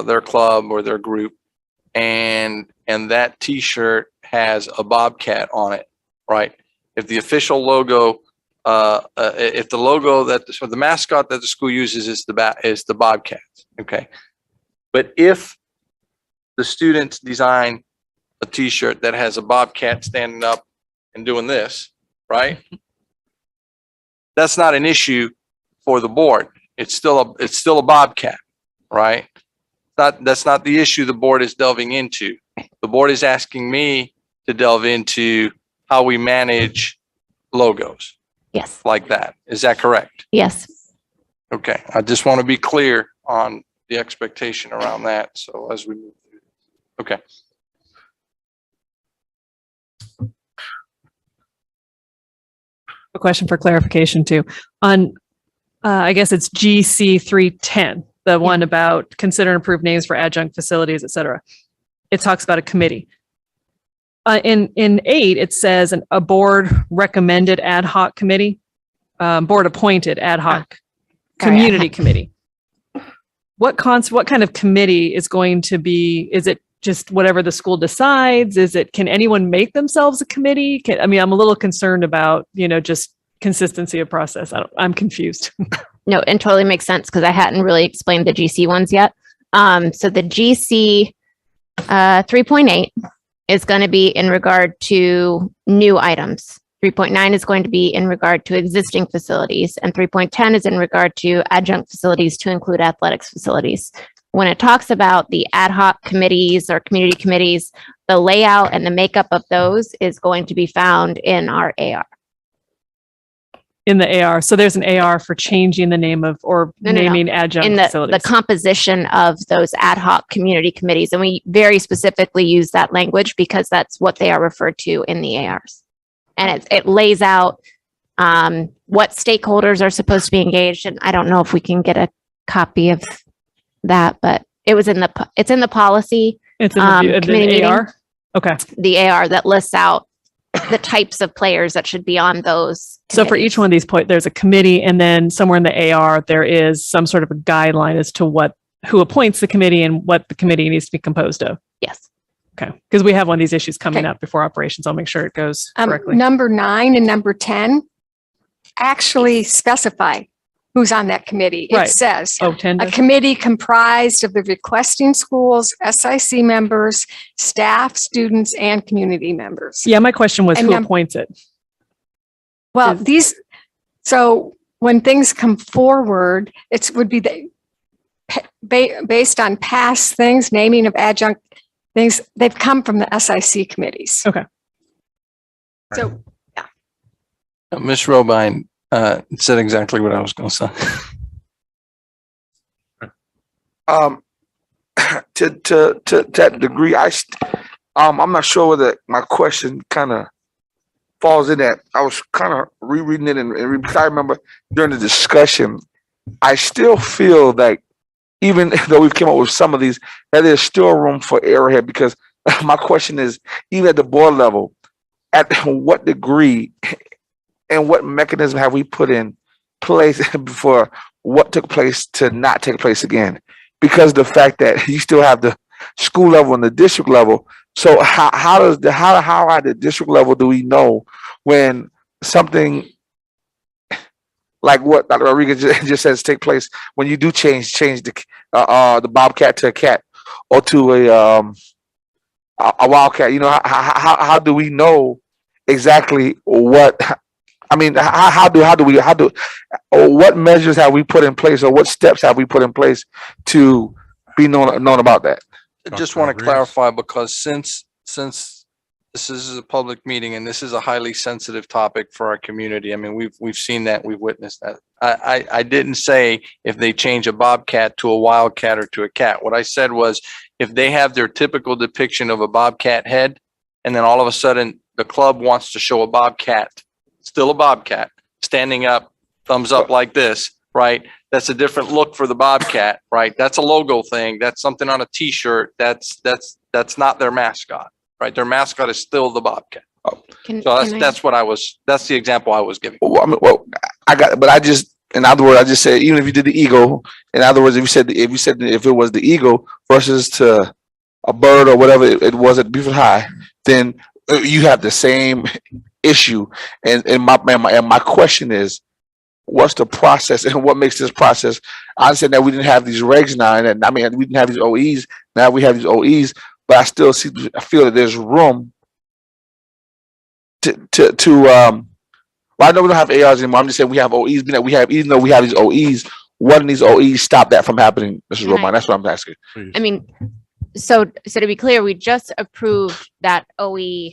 their club or their group, and that T-shirt has a Bobcat on it, right? If the official logo, if the logo so the mascot that the school uses is the Bobcats, okay? But if the students design a T-shirt that has a Bobcat standing up and doing this, right? That's not an issue for the board. It's still a Bobcat, right? That's not the issue the board is delving into. The board is asking me to delve into how we manage logos. Yes. Like that. Is that correct? Yes. Okay. I just want to be clear on the expectation around that. So as we move through. Okay. A question for clarification too. On, I guess it's GC 310, the one about consider and approve names for adjunct facilities, et cetera. It talks about a committee. In 8, it says a board recommended ad hoc committee, board appointed ad hoc community committee. What kind of committee is going to be, is it just whatever the school decides? Can anyone make themselves a committee? I'm a little concerned about, just consistency of process. I'm confused. No, and totally makes sense because I hadn't really explained the GC ones yet. So the GC 3.8 is going to be in regard to new items. 3.9 is going to be in regard to existing facilities, and 3.10 is in regard to adjunct facilities to include athletics facilities. When it talks about the ad hoc committees or community committees, the layout and the makeup of those is going to be found in our AR. In the AR. So there's an AR for changing the name of or naming adjunct in facilities. the composition of those ad hoc community committees. And we very specifically use that language because that's what they are referred to in the ARs. And it lays out what stakeholders are supposed to be engaged. And I don't know if we can get a copy of that, but it's in the policy. It's in the committee AR? meeting. Okay. The AR that lists out the types of players that should be on those. So for each one of these points, there's a committee, and then somewhere in the AR, there is some sort of a guideline as to who appoints the committee and what the committee needs to be composed of. Yes. Okay. Because we have one of these issues coming up before operations. I'll make sure it goes correctly. Number 9 and number 10 actually specify who's on that committee. Right. It says 10 a does? committee comprised of the requesting schools, SIC members, staff, students, and community members. Yeah, my question was And who appoints it? Well, so when things come forward, it would be based on past things, naming of adjunct things. They've come from the SIC committees. Okay. So, Ms. Robine said exactly what I was going to say. To that degree, I'm not sure whether my question kind of falls in that. I was kind of rereading it, and I remember during the discussion, I still feel that even though we've come up with some of these, that there's still room for error here, because my question is, even at the board level, at what degree and what mechanism have we put in place for what took place to not take place again? Because the fact that you still have the school level and the district level. So how at the district level do we know when something like what Dr. Rodriguez just says take place, when you do change the bobcat to a cat or to a wildcat? You know, how do we know exactly what? I mean, what measures have we put in place, or what steps have we put in place to be known about that? I just want to clarify, because since this is a public meeting and this is a highly sensitive topic for our community, I mean, we've seen that, we've witnessed that. I didn't say if they change a bobcat to a wildcat or to a cat. What I said was, if they have their typical depiction of a bobcat head, and then all of a sudden the club wants to show a bobcat, still a bobcat, standing up, thumbs up like this, right? That's a different look for the Bobcat, right? That's a logo thing. That's something on a t-shirt. That's not their mascot, right? Their mascot is still the Bobcat. So that's the example I was giving. Well, in other words, I just said, even if you did the eagle, in other words, if it was the eagle versus to a bird or whatever it was at Beaufort High, then you have the same issue. And my question is, what's the process and what makes this process? I understand that we didn't have these regs now, and I mean, we didn't have these OEs. Now we have these OEs, but I feel that there's room well, I know we don't have ARs anymore. I'm just saying we have OEs. Even though we have these OEs, what in these OEs stop that from happening, Mrs. Roman? That's what I'm asking. Please. I mean, so to be clear, we just approved that OE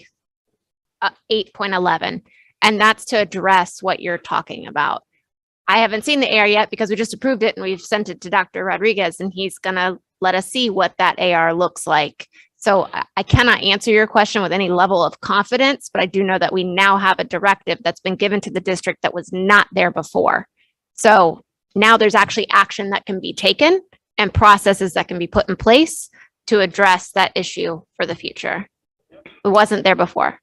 8.11, and that's to address what you're talking about. I haven't seen the AR yet because we just approved it and we've sent it to Dr. Rodriguez, and he's gonna let us see what that AR looks like. So I cannot answer your question with any level of confidence, but I do know that we now have a directive that's been given to the district that was not there before. So now there's actually action that can be taken and processes that can be put in place to address that issue for the future. It wasn't there before.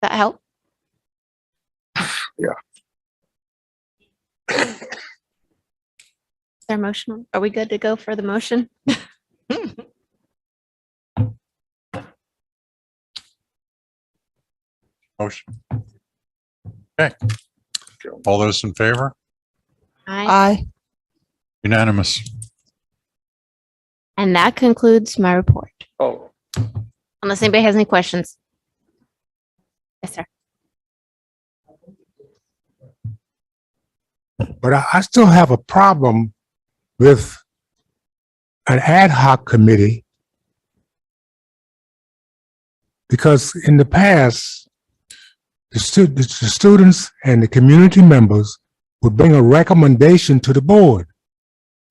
That help? Yeah. Is there a motion? Are we good to go for the motion? Motion. Okay. All those in favor? Aye. Unanimous. And that concludes my report. Oh, Unless anybody has any questions. Yes, sir. But I still have a problem with an ad hoc committee, because in the past, the students and the community members would bring a recommendation to the board.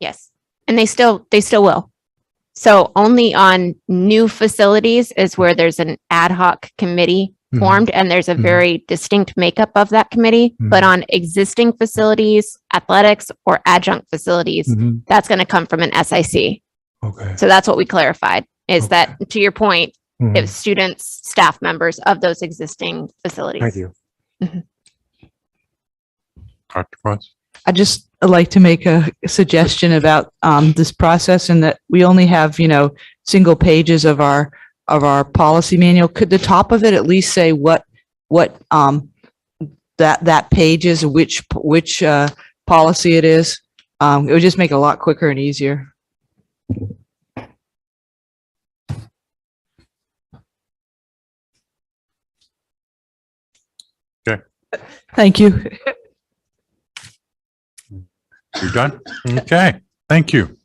Yes. And they still will. So only on new facilities is where there's an ad hoc committee formed, and there's a very distinct makeup of that committee. But on existing facilities, athletics or adjunct facilities, that's going to come from an SIC. Okay. So that's what we clarified, is that, to your point, if students, staff members of those existing facilities. Thank you. Dr. Cross? I'd just like to make a suggestion about this process, and that we only have, single pages of our policy manual. Could the top of it at least say what that page is, which policy it is? It would just make it a lot quicker and easier. Okay. Thank you. You're done? Okay, thank you.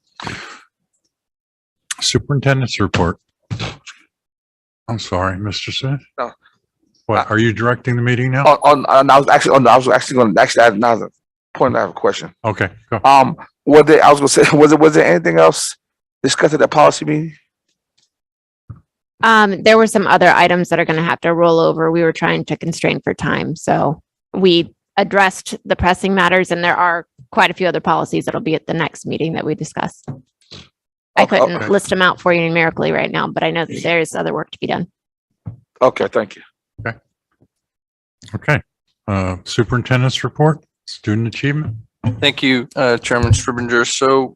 Superintendent's report. I'm sorry, Mr. Smith. No. What, are you directing the meeting now? I was actually going to add another point. I have a question. Okay, go. I was going to say, was there anything else discussed at that policy meeting? There were some other items that are going to have to roll over. We were trying to constrain for time. So we addressed the pressing matters, and there are quite a few other policies that'll be at the next meeting that we discussed. I couldn't list them out for you numerically right now, but I know that there's other work to be done. Okay, thank you. Okay. Superintendent's report, student achievement. Thank you, Chairman Stribinger. So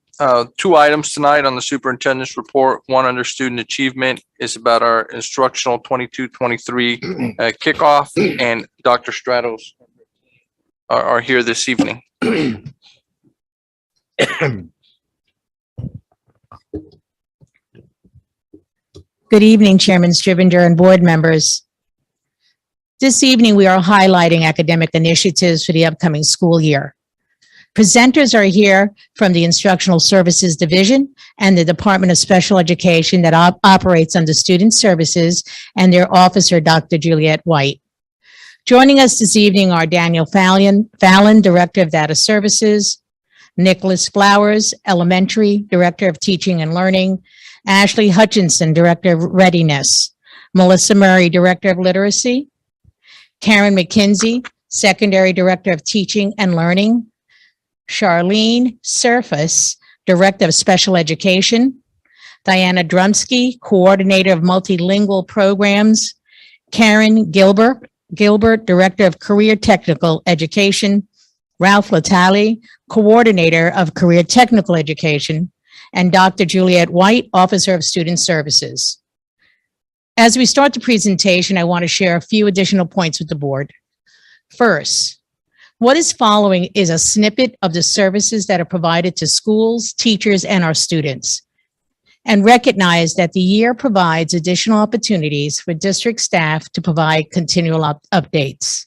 two items tonight on the superintendent's report. One under student achievement is about our instructional 22-23 kickoff, and Dr. Stratos are here this evening. Good evening, Chairman Stribinger and board members. This evening, we are highlighting academic initiatives for the upcoming school year. Presenters are here from the Instructional Services Division and the Department of Special Education that operates under Student Services, and their officer, Dr. Juliet White. Joining us this evening are Daniel Fallon, Director of Data Services, Nicholas Flowers, Elementary Director of Teaching and Learning, Ashley Hutchinson, Director of Readiness, Melissa Murray, Director of Literacy, Karen McKinsey, Secondary Director of Teaching and Learning, Charlene Surface, Director of Special Education, Diana Drumski, Coordinator of Multilingual Programs, Karen Gilbert, Director of Career Technical Education, Ralph Latali, Coordinator of Career Technical Education, and Dr. Juliette White, Officer of Student Services. As we start the presentation, I want to share a few additional points with the board. First, what is following is a snippet of the services that are provided to schools, teachers, and our students, and recognize that the year provides additional opportunities for district staff to provide continual updates.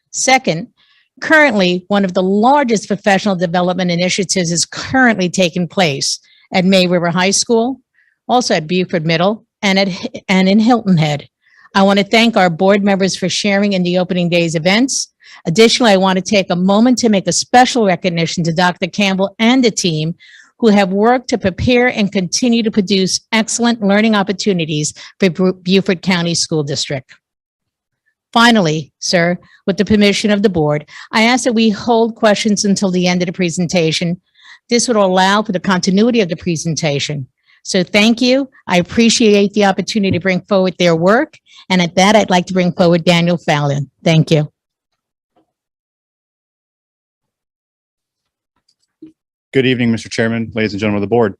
Second, currently, one of the largest professional development initiatives is currently taking place at May River High School, also at Beaufort Middle, and in Hilton Head. I want to thank our board members for sharing in the opening day's events. Additionally, I want to take a moment to make a special recognition to Dr. Campbell and the team who have worked to prepare and continue to produce excellent learning opportunities for Beaufort County School District. Finally, sir, with the permission of the board, I ask that we hold questions until the end of the presentation. This would allow for the continuity of the presentation. So thank you. I appreciate the opportunity to bring forward their work. And at that, I'd like to bring forward Daniel Fallon. Thank you. Good evening, Mr. Chairman, ladies and gentlemen of the board.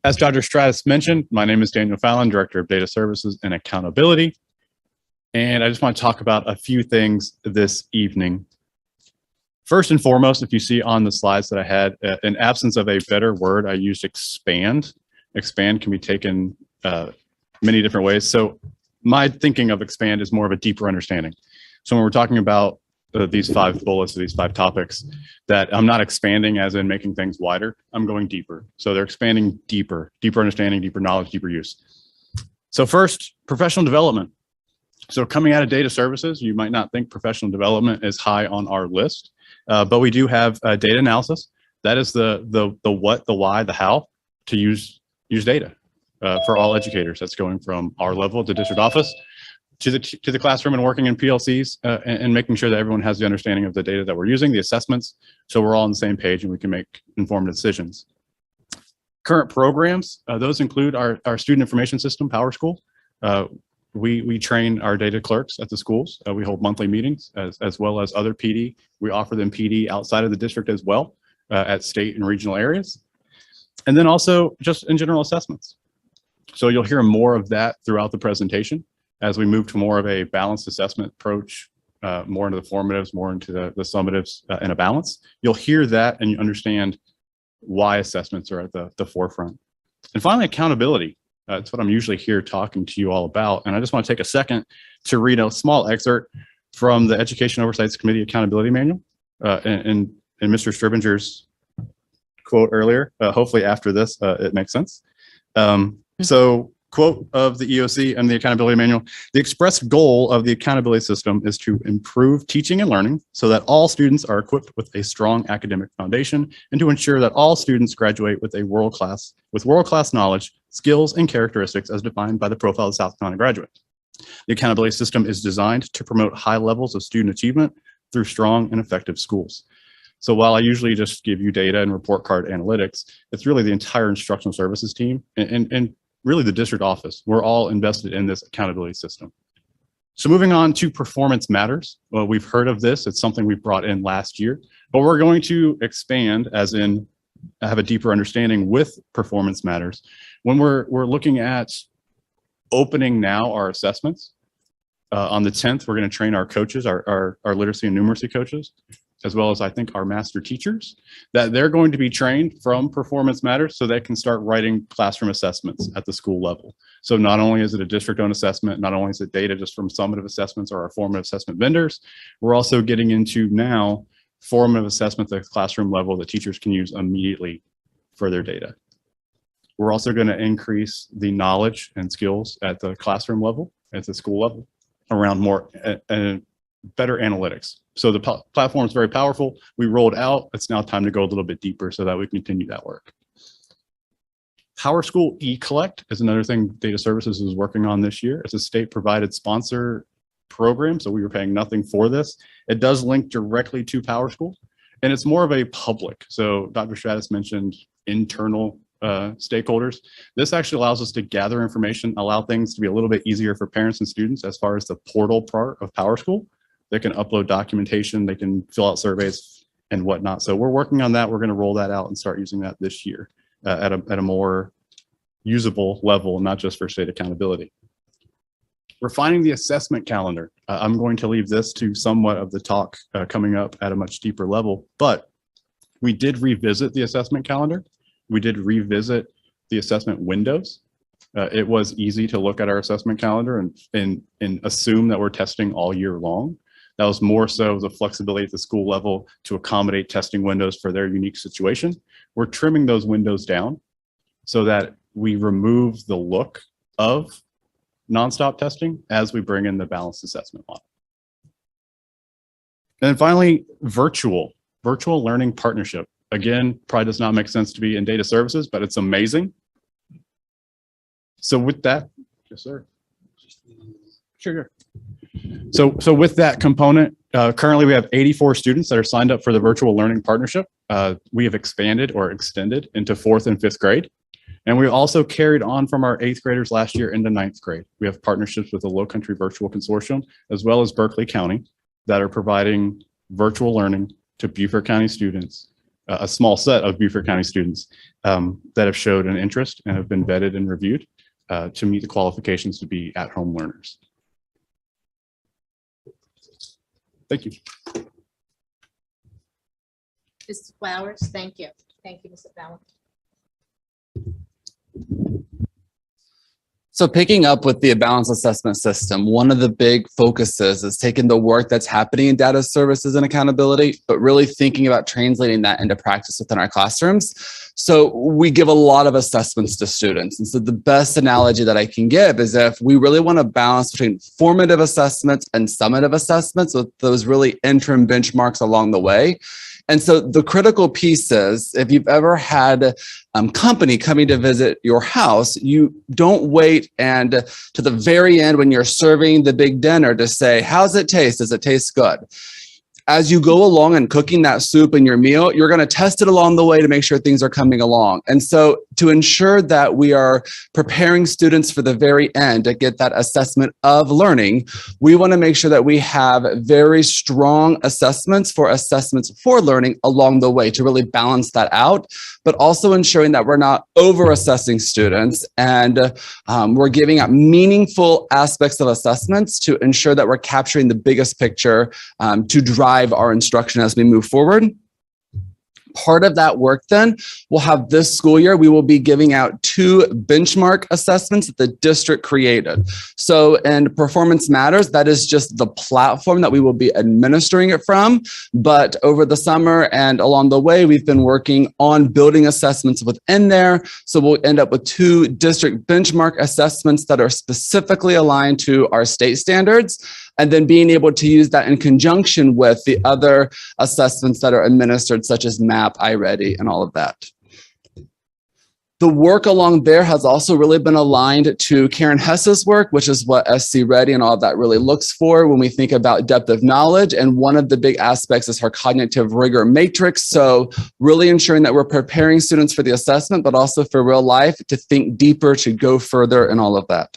As Dr. Stratus mentioned, my name is Daniel Fallon, Director of Data Services and Accountability. And I just want to talk about a few things this evening. First and foremost, if you see on the slides that I had, in absence of a better word, I used expand. Expand can be taken many different ways. So my thinking of expand is more of a deeper understanding. So when we're talking about these 5 bullets, these 5 topics, that I'm not expanding as in making things wider, I'm going deeper. So they're expanding deeper understanding, deeper knowledge, deeper use. So first, professional development. So coming out of data services, you might not think professional development is high on our list, but we do have data analysis. That is the what, the why, the how to use data for all educators. That's going from our level at the district office to the classroom and working in PLCs and making sure that everyone has the understanding of the data that we're using, the assessments, so we're all on the same page and we can make informed decisions. Current programs, those include our student information system, Powerschool. We train our data clerks at the schools. We hold monthly meetings as well as other PD. We offer them PD outside of the district as well at state and regional areas. And then also just in general assessments. So you'll hear more of that throughout the presentation as we move to more of a balanced assessment approach, more into the formatives, more into the summatives in a balance. You'll hear that and you understand why assessments are at the forefront. And finally, accountability. That's what I'm usually here talking to you all about. And I just want to take a second to read a small excerpt from the Education Oversight Committee Accountability Manual and Mr. Stribinger's quote earlier. Hopefully after this, it makes sense. So quote of the EOC and the Accountability Manual, the express goal of the accountability system is to improve teaching and learning so that all students are equipped with a strong academic foundation and to ensure that all students graduate with world-class knowledge, skills, and characteristics as defined by the profile of the South Carolina graduate. The accountability system is designed to promote high levels of student achievement through strong and effective schools. So while I usually just give you data and report card analytics, it's really the entire instructional services team and really the district office. We're all invested in this accountability system. So moving on to performance matters. Well, we've heard of this. It's something we brought in last year, but we're going to expand as in have a deeper understanding with performance matters. When we're looking at opening now our assessments, on the 10th, we're going to train our coaches, our literacy and numeracy coaches, as well as I think our master teachers, that they're going to be trained from Performance Matters so they can start writing classroom assessments at the school level. So not only is it a district-owned assessment, not only is it data just from summative assessments or our formative assessment vendors, we're also getting into now formative assessments at the classroom level that teachers can use immediately for their data. We're also going to increase the knowledge and skills at the classroom level, at the school level, around more better analytics. So the platform is very powerful. We rolled out. It's now time to go a little bit deeper so that we continue that work. Powerschool E-Collect is another thing Data Services is working on this year. It's a state-provided sponsor program, so we were paying nothing for this. It does link directly to Powerschool, and it's more of a public. So Dr. Stratus mentioned internal stakeholders. This actually allows us to gather information, allow things to be a little bit easier for parents and students as far as the portal part of Powerschool. They can upload documentation, they can fill out surveys and whatnot. So we're working on that. We're going to roll that out and start using that this year at a more usable level, not just for state accountability. Refining the assessment calendar. I'm going to leave this to somewhat of the talk coming up at a much deeper level, but we did revisit the assessment calendar. We did revisit the assessment windows. It was easy to look at our assessment calendar and assume that we're testing all year long. That was more so the flexibility at the school level to accommodate testing windows for their unique situation. We're trimming those windows down so that we remove the look of nonstop testing as we bring in the balanced assessment model. And then finally, virtual learning partnership. Again, probably does not make sense to be in data services, but it's amazing. So with that, yes, sir. Sure. So with that component, currently we have 84 students that are signed up for the virtual learning partnership. We have expanded or extended into 4th and 5th grade. And we also carried on from our 8th graders last year into 9th grade. We have partnerships with the Low Country Virtual Consortium, as well as Berkeley County, that are providing virtual learning to Beaufort County students, a small set of Beaufort County students that have showed an interest and have been vetted and reviewed to meet the qualifications to be at-home learners. Thank you. Mrs. Flowers, thank you. Thank you, Mr. Fallon. So picking up with the balanced assessment system, one of the big focuses is taking the work that's happening in data services and accountability, but really thinking about translating that into practice within our classrooms. So we give a lot of assessments to students. And so the best analogy that I can give is if we really want to balance between formative assessments and summative assessments with those really interim benchmarks along the way. And so the critical piece is, if you've ever had company coming to visit your house, you don't wait and to the very end when you're serving the big dinner to say, how's it taste? Does it taste good? As you go along and cooking that soup and your meal, you're going to test it along the way to make sure things are coming along. And so to ensure that we are preparing students for the very end to get that assessment of learning, we want to make sure that we have very strong assessments for learning along the way to really balance that out, but also ensuring that we're not over-assessing students and we're giving out meaningful aspects of assessments to ensure that we're capturing the biggest picture to drive our instruction as we move forward. Part of that work then, we'll have this school year, we will be giving out 2 benchmark assessments that the district created. So in Performance Matters, that is just the platform that we will be administering it from. But over the summer and along the way, we've been working on building assessments within there. So we'll end up with 2 district benchmark assessments that are specifically aligned to our state standards, and then being able to use that in conjunction with the other assessments that are administered, such as MAP, iReady, and all of that. The work along there has also really been aligned to Karen Hess's work, which is what SC Ready and all of that really looks for when we think about depth of knowledge. And one of the big aspects is her cognitive rigor matrix. So really ensuring that we're preparing students for the assessment, but also for real life to think deeper, to go further, and all of that.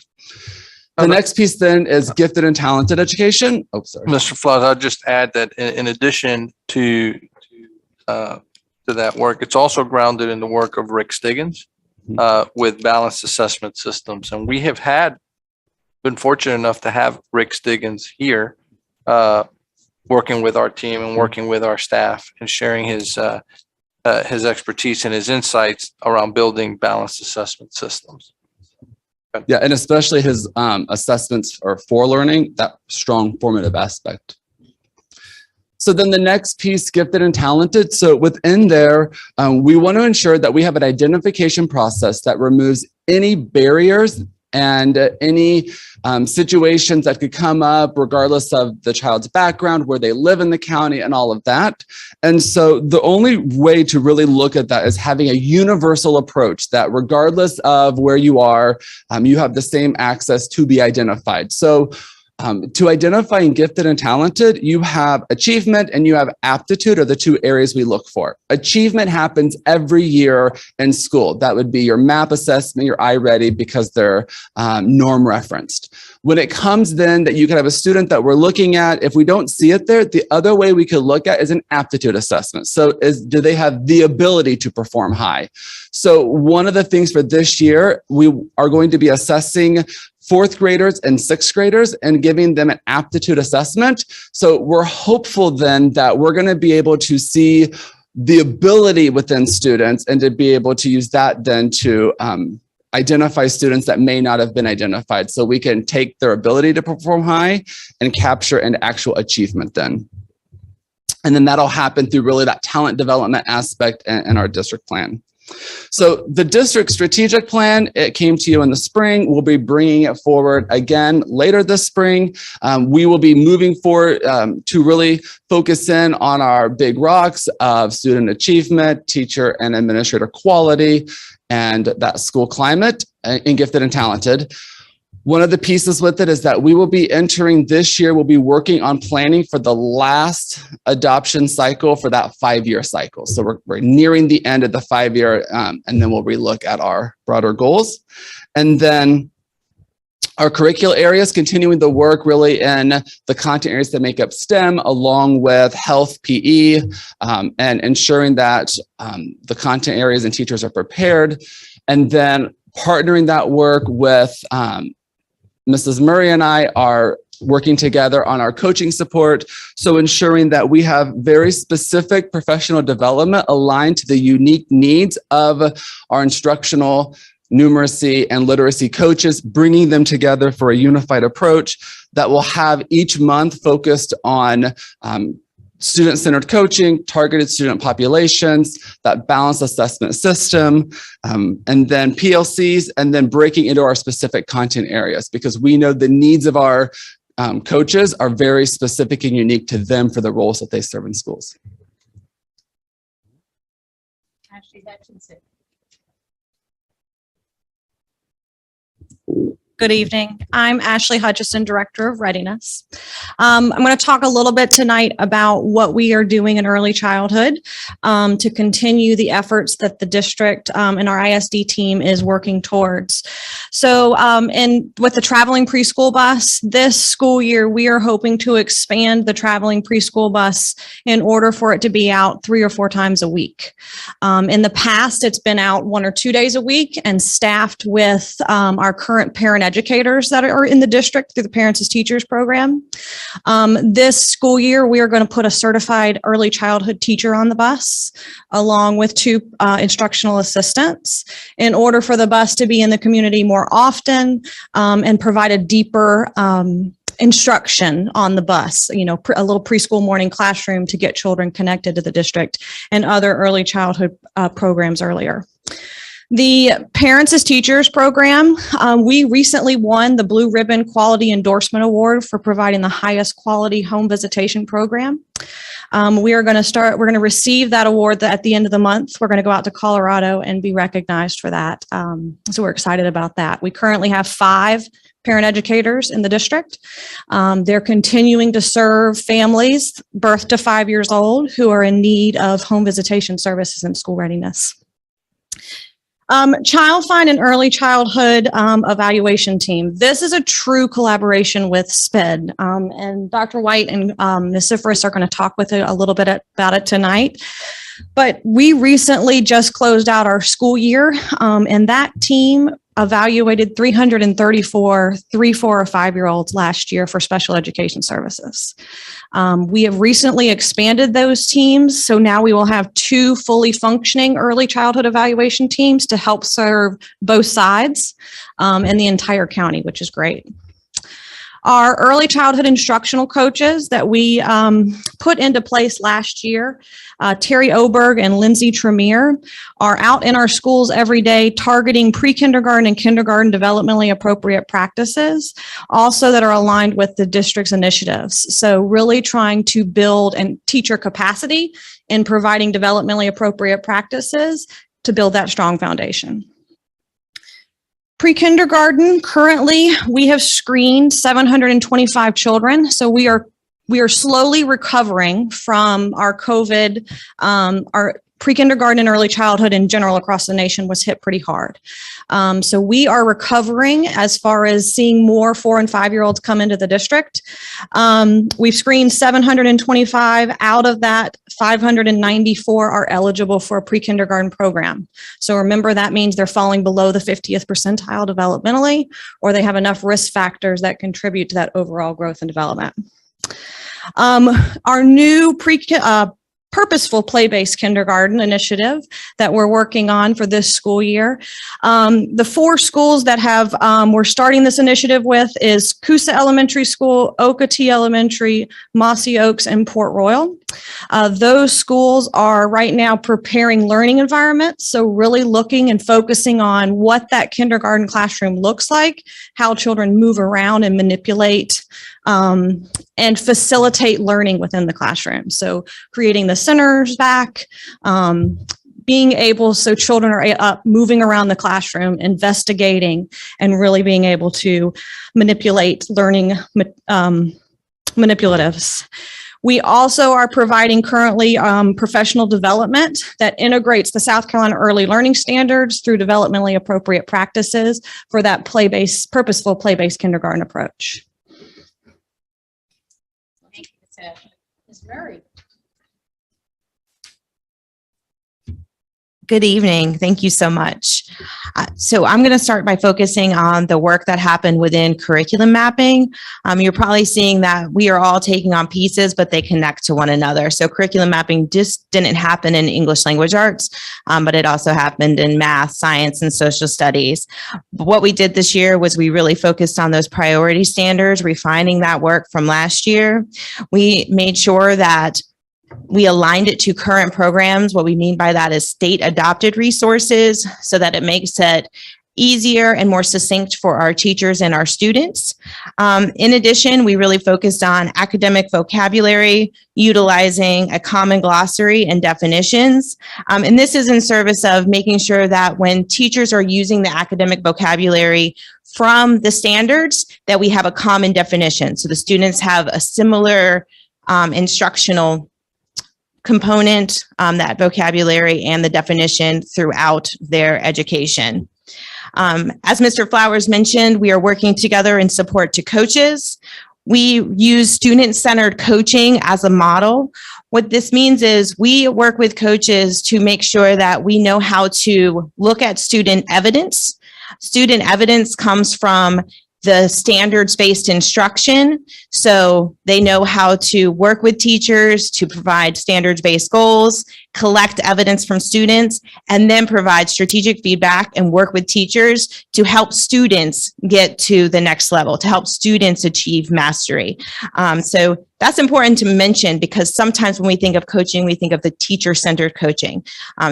The next piece then is gifted and talented education. Oh, sorry. Mr. Flowers, I'll just add that in addition to that work, it's also grounded in the work of Rick Stiggins with balanced assessment systems. And we have been fortunate enough to have Rick Stiggins here working with our team and working with our staff and sharing his expertise and his insights around building balanced assessment systems. Yeah, and especially his assessments for learning, that strong formative aspect. So then the next piece, gifted and talented. So within there, we want to ensure that we have an identification process that removes any barriers and any situations that could come up regardless of the child's background, where they live in the county, and all of that. And so the only way to really look at that is having a universal approach that regardless of where you are, you have the same access to be identified. So To identifying gifted and talented, you have achievement and you have aptitude are the two areas we look for. Achievement happens every year in school. That would be your MAP assessment, your iReady, because they're norm referenced. When it comes then that you could have a student that we're looking at, if we don't see it there, the other way we could look at is an aptitude assessment. So do they have the ability to perform high? So one of the things for this year, we are going to be assessing fourth graders and sixth graders and giving them an aptitude assessment. So we're hopeful then that we're going to be able to see the ability within students and to be able to use that then to identify students that may not have been identified. So we can take their ability to perform high and capture an actual achievement then. And then that'll happen through really that talent development aspect in our district plan. So the district strategic plan, it came to you in the spring. We'll be bringing it forward again later this spring. We will be moving forward to really focus in on our big rocks of student achievement, teacher and administrator quality, and that school climate in gifted and talented. One of the pieces with it is that we will be entering this year, we'll be working on planning for the last adoption cycle for that 5-year cycle. So we're nearing the end of the 5-year, and then we'll relook at our broader goals. And then our curricular areas, continuing the work really in the content areas that make up STEM, along with health, PE, and ensuring that the content areas and teachers are prepared. And then partnering that work with Mrs. Murray and I are working together on our coaching support. So ensuring that we have very specific professional development aligned to the unique needs of our instructional numeracy and literacy coaches, bringing them together for a unified approach that will have each month focused on student-centered coaching, targeted student populations, that balanced assessment system, and then PLCs, and then breaking into our specific content areas, because we know the needs of our coaches are very specific and unique to them for the roles that they serve in schools. Good evening. I'm Ashley Hutchison, Director of Readiness. I'm going to talk a little bit tonight about what we are doing in early childhood to continue the efforts that the district and our ISD team is working towards. So with the traveling preschool bus, this school year, we are hoping to expand the traveling preschool bus in order for it to be out 3 or 4 times a week. In the past, it's been out 1 or 2 days a week and staffed with our current parent educators that are in the district through the Parents as Teachers program. This school year, we are going to put a certified early childhood teacher on the bus, along with 2 instructional assistants, in order for the bus to be in the community more often and provide a deeper instruction on the bus, you know, a little preschool morning classroom to get children connected to the district and other early childhood programs earlier. The Parents as Teachers program, we recently won the Blue Ribbon Quality Endorsement Award for providing the highest quality home visitation program. We're going to receive that award at the end of the month. We're going to go out to Colorado and be recognized for that. So we're excited about that. We currently have 5 parent educators in the district. They're continuing to serve families birth to 5 years old who are in need of home visitation services and school readiness. Child Find and Early Childhood Evaluation Team. This is a true collaboration with SPED, and Dr. White and Ms. Sifris are going to talk with it a little bit about it tonight. But we recently just closed out our school year, and that team evaluated 334 3, 4, or 5-year-olds last year for special education services. We have recently expanded those teams, so now we will have 2 fully functioning early childhood evaluation teams to help serve both sides and the entire county, which is great. Our early childhood instructional coaches that we put into place last year, Terry Oberg and Lindsay Tremere, are out in our schools every day targeting pre-kindergarten and kindergarten developmentally appropriate practices, also that are aligned with the district's initiatives. So really trying to build and teacher capacity in providing developmentally appropriate practices to build that strong foundation. Pre-kindergarten, currently, we have screened 725 children. So we are slowly recovering from our COVID. Our pre-kindergarten and early childhood in general across the nation was hit pretty hard. So we are recovering as far as seeing more 4 and 5-year-olds come into the district. We've screened 725. Out of that, 594 are eligible for a pre-kindergarten program. So remember, that means they're falling below the 50th percentile developmentally, or they have enough risk factors that contribute to that overall growth and development. Our new purposeful play-based kindergarten initiative that we're working on for this school year. The 4 schools that have we're starting this initiative with is Coosa Elementary School, Okatee Elementary, Mossy Oaks, and Port Royal. Those schools are right now preparing learning environments, so really looking and focusing on what that kindergarten classroom looks like, how children move around and manipulate and facilitate learning within the classroom. So creating the centers back, being able, so children are moving around the classroom, investigating, and really being able to manipulate learning manipulatives. We also are providing currently professional development that integrates the South Carolina Early Learning Standards through developmentally appropriate practices for that play-based, purposeful play-based kindergarten approach. Ms. Murray. Good evening. Thank you so much. So I'm going to start by focusing on the work that happened within curriculum mapping. You're probably seeing that we are all taking on pieces, but they connect to one another. So curriculum mapping just didn't happen in English language arts, but it also happened in math, science, and social studies. What we did this year was we really focused on those priority standards, refining that work from last year. We made sure that we aligned it to current programs. What we mean by that is state adopted resources so that it makes it easier and more succinct for our teachers and our students. In addition, we really focused on academic vocabulary, utilizing a common glossary and definitions. And this is in service of making sure that when teachers are using the academic vocabulary from the standards, that we have a common definition. So the students have a similar instructional component, that vocabulary and the definition throughout their education. As Mr. Flowers mentioned, we are working together in support to coaches. We use student-centered coaching as a model. What this means is we work with coaches to make sure that we know how to look at student evidence. Student evidence comes from the standards-based instruction. So they know how to work with teachers to provide standards-based goals, collect evidence from students, and then provide strategic feedback and work with teachers to help students get to the next level, to help students achieve mastery. So that's important to mention because sometimes when we think of coaching, we think of the teacher-centered coaching.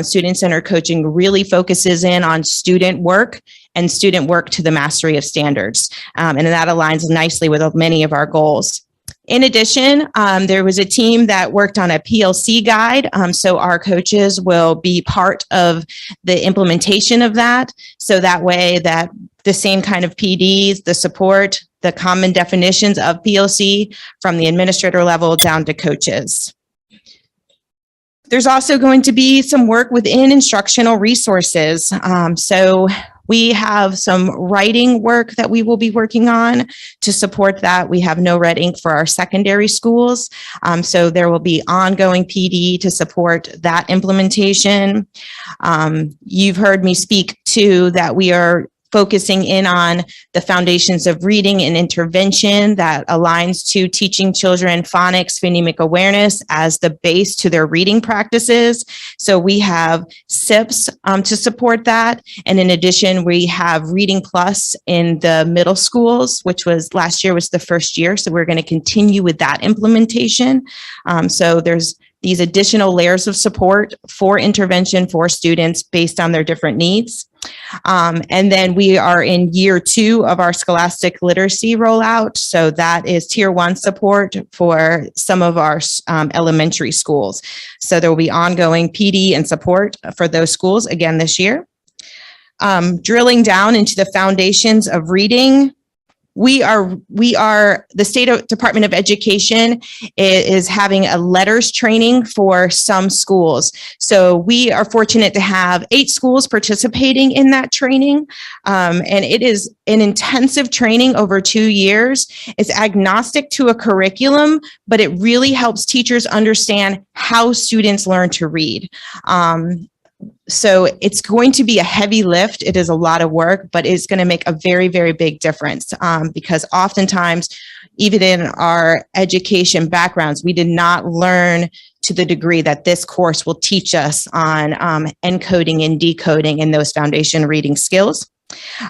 Student-centered coaching really focuses in on student work and student work to the mastery of standards. And that aligns nicely with many of our goals. In addition, there was a team that worked on a PLC guide. So our coaches will be part of the implementation of that. So that way that the same kind of PDs, the support, the common definitions of PLC from the administrator level down to coaches. There's also going to be some work within instructional resources. So we have some writing work that we will be working on to support that. We have no red ink for our secondary schools. So there will be ongoing PD to support that implementation. You've heard me speak to that we are focusing in on the foundations of reading and intervention that aligns to teaching children phonics, phonemic awareness as the base to their reading practices. So we have SIPs to support that. And in addition, we have Reading Plus in the middle schools, which was last year was the first year. So we're going to continue with that implementation. So there's these additional layers of support for intervention for students based on their different needs. And then we are in year 2 of our scholastic literacy rollout. So that is tier 1 support for some of our elementary schools. So there will be ongoing PD and support for those schools again this year. Drilling down into the foundations of reading, the State Department of Education is having a letters training for some schools. So we are fortunate to have 8 schools participating in that training. And it is an intensive training over 2 years. It's agnostic to a curriculum, but it really helps teachers understand how students learn to read. So it's going to be a heavy lift. It is a lot of work, but it's going to make a very, very big difference because oftentimes, even in our education backgrounds, we did not learn to the degree that this course will teach us on encoding and decoding and those foundation reading skills.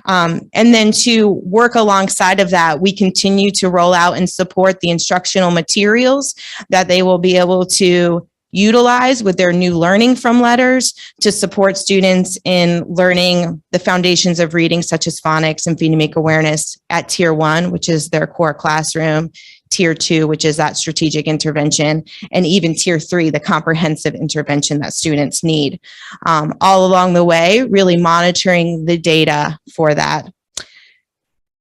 And then to work alongside of that, we continue to roll out and support the instructional materials that they will be able to utilize with their new learning from letters to support students in learning the foundations of reading, such as phonics and phonemic awareness at Tier 1, which is their core classroom, Tier 2, which is that strategic intervention, and even Tier 3, the comprehensive intervention that students need. All along the way, really monitoring the data for that.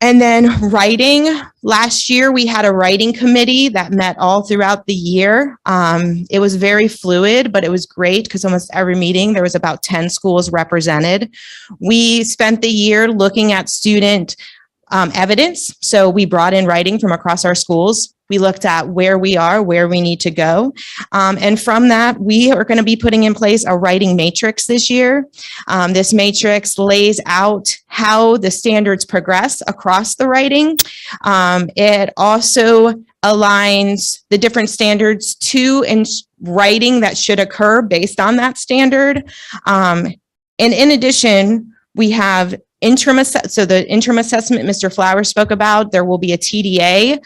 And then writing, last year we had a writing committee that met all throughout the year. It was very fluid, but it was great because almost every meeting there was about 10 schools represented. We spent the year looking at student evidence. So we brought in writing from across our schools. We looked at where we are, where we need to go. And from that, we are going to be putting in place a writing matrix this year. This matrix lays out how the standards progress across the writing. It also aligns the different standards to writing that should occur based on that standard. And in addition, we have so the interim assessment Mr. Flowers spoke about, there will be a TDA,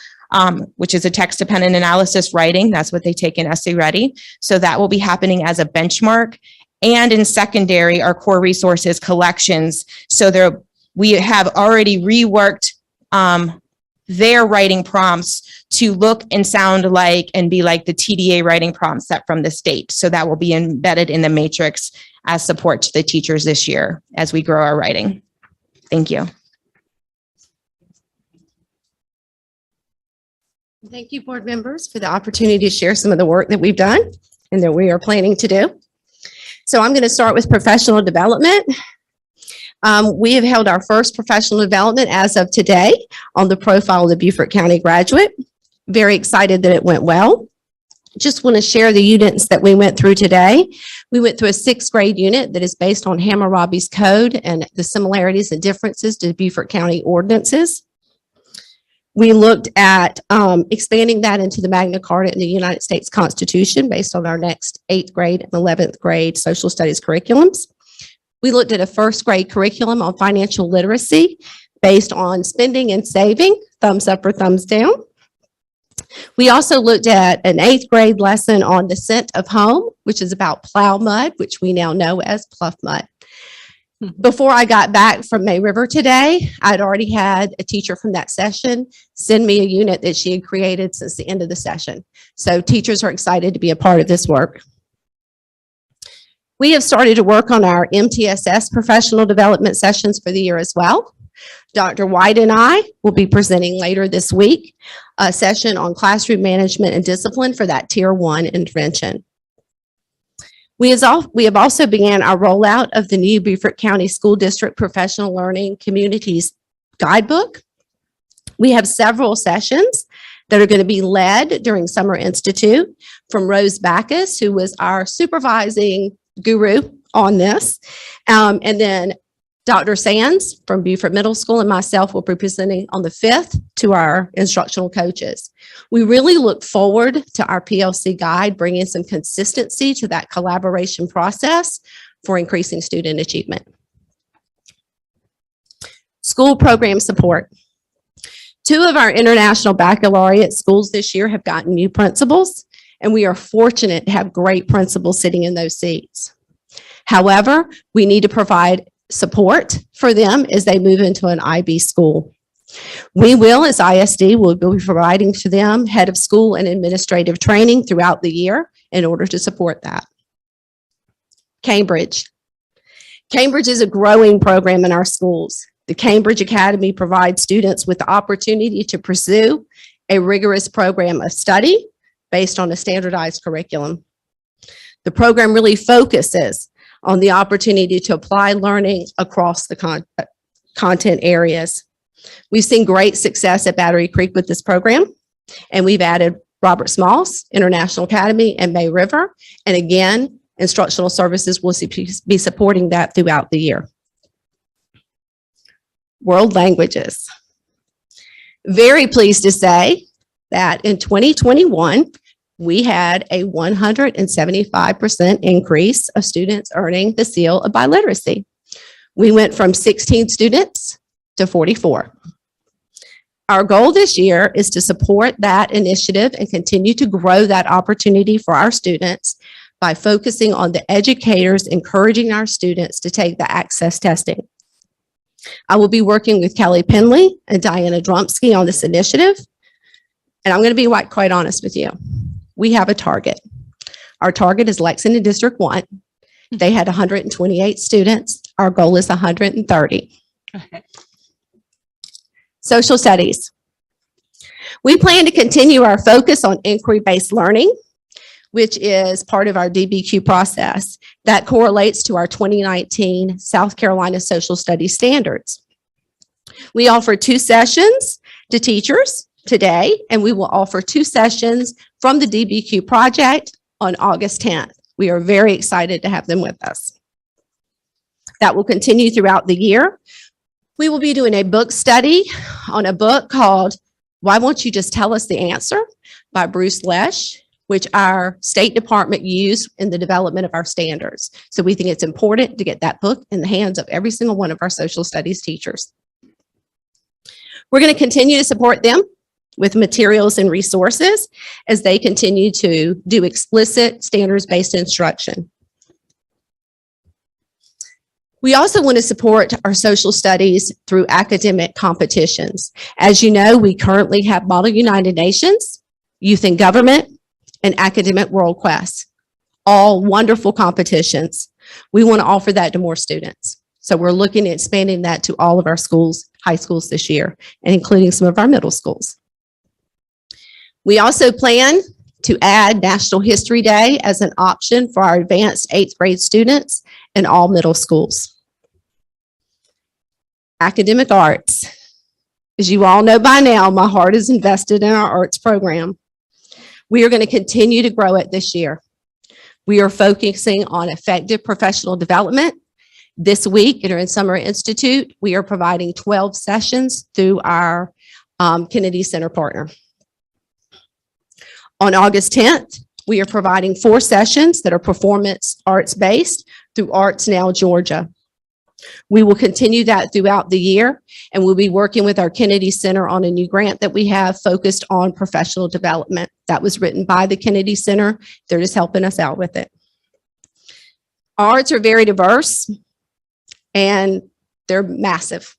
which is a text-dependent analysis writing. That's what they take in Essay Ready. So that will be happening as a benchmark. And in secondary, our core resources collections. So we have already reworked their writing prompts to look and sound like and be like the TDA writing prompts set from the state. So that will be embedded in the matrix as support to the teachers this year as we grow our writing. Thank you. Thank you, board members, for the opportunity to share some of the work that we've done and that we are planning to do. So I'm going to start with professional development. We have held our first professional development as of today on the profile of the Beaufort County graduate. Very excited that it went well. Just want to share the units that we went through today. We went through a 6th grade unit that is based on Hammurabi's code and the similarities and differences to Beaufort County ordinances. We looked at expanding that into the Magna Carta and the United States Constitution based on our next 8th grade and 11th grade social studies curriculums. We looked at a 1st grade curriculum on financial literacy based on spending and saving, thumbs up or thumbs down. We also looked at an 8th grade lesson on the scent of home, which is about plow mud, which we now know as pluff mud. Before I got back from May River today, I'd already had a teacher from that session send me a unit that she had created since the end of the session. So teachers are excited to be a part of this work. We have started to work on our MTSS professional development sessions for the year as well. Dr. White and I will be presenting later this week a session on classroom management and discipline for that Tier 1 intervention. We have also began our rollout of the new Beaufort County School District Professional Learning Communities Guidebook. We have several sessions that are going to be led during Summer Institute from Rose Backus, who was our supervising guru on this. And then Dr. Sands from Beaufort Middle School and myself will be presenting on the 5th to our instructional coaches. We really look forward to our PLC guide bringing some consistency to that collaboration process for increasing student achievement. School program support. 2 of our international baccalaureate schools this year have gotten new principals, and we are fortunate to have great principals sitting in those seats. However, we need to provide support for them as they move into an IB school. We will, as ISD, will be providing to them head of school and administrative training throughout the year in order to support that. Cambridge. Cambridge is a growing program in our schools. The Cambridge Academy provides students with the opportunity to pursue a rigorous program of study based on a standardized curriculum. The program really focuses on the opportunity to apply learning across the content areas. We've seen great success at Battery Creek with this program, and we've added Robert Smalls International Academy and May River. And again, Instructional Services will be supporting that throughout the year. World languages. Very pleased to say that in 2021, we had a 175% increase of students earning the seal of biliteracy. We went from 16 students to 44. Our goal this year is to support that initiative and continue to grow that opportunity for our students by focusing on the educators encouraging our students to take the access testing. I will be working with Kelly Penley and Diana Drumski on this initiative. And I'm going to be quite honest with you. We have a target. Our target is Lexington District 1. They had 128 students. Our goal is 130. Social studies. We plan to continue our focus on inquiry-based learning, which is part of our DBQ process that correlates to our 2019 South Carolina Social Studies standards. We offer 2 sessions to teachers today, and we will offer 2 sessions from the DBQ project on August 10th. We are very excited to have them with us. That will continue throughout the year. We will be doing a book study on a book called Why Won't You Just Tell Us the Answer by Bruce Lesh, which our State Department used in the development of our standards. So we think it's important to get that book in the hands of every single one of our social studies teachers. We're going to continue to support them with materials and resources as they continue to do explicit standards-based instruction. We also want to support our social studies through academic competitions. As you know, we currently have Model United Nations, Youth in Government, and Academic World Quest, all wonderful competitions. We want to offer that to more students. So we're looking at expanding that to all of our schools, high schools this year, and including some of our middle schools. We also plan to add National History Day as an option for our advanced 8th grade students in all middle schools. Academic arts. As you all know by now, my heart is invested in our arts program. We are going to continue to grow it this year. We are focusing on effective professional development. This week at our Summer Institute, we are providing 12 sessions through our Kennedy Center partner. On August 10th, we are providing 4 sessions that are performance arts based through Arts Now Georgia. We will continue that throughout the year, and we'll be working with our Kennedy Center on a new grant that we have focused on professional development. That was written by the Kennedy Center. They're just helping us out with it. Arts are very diverse, and they're massive.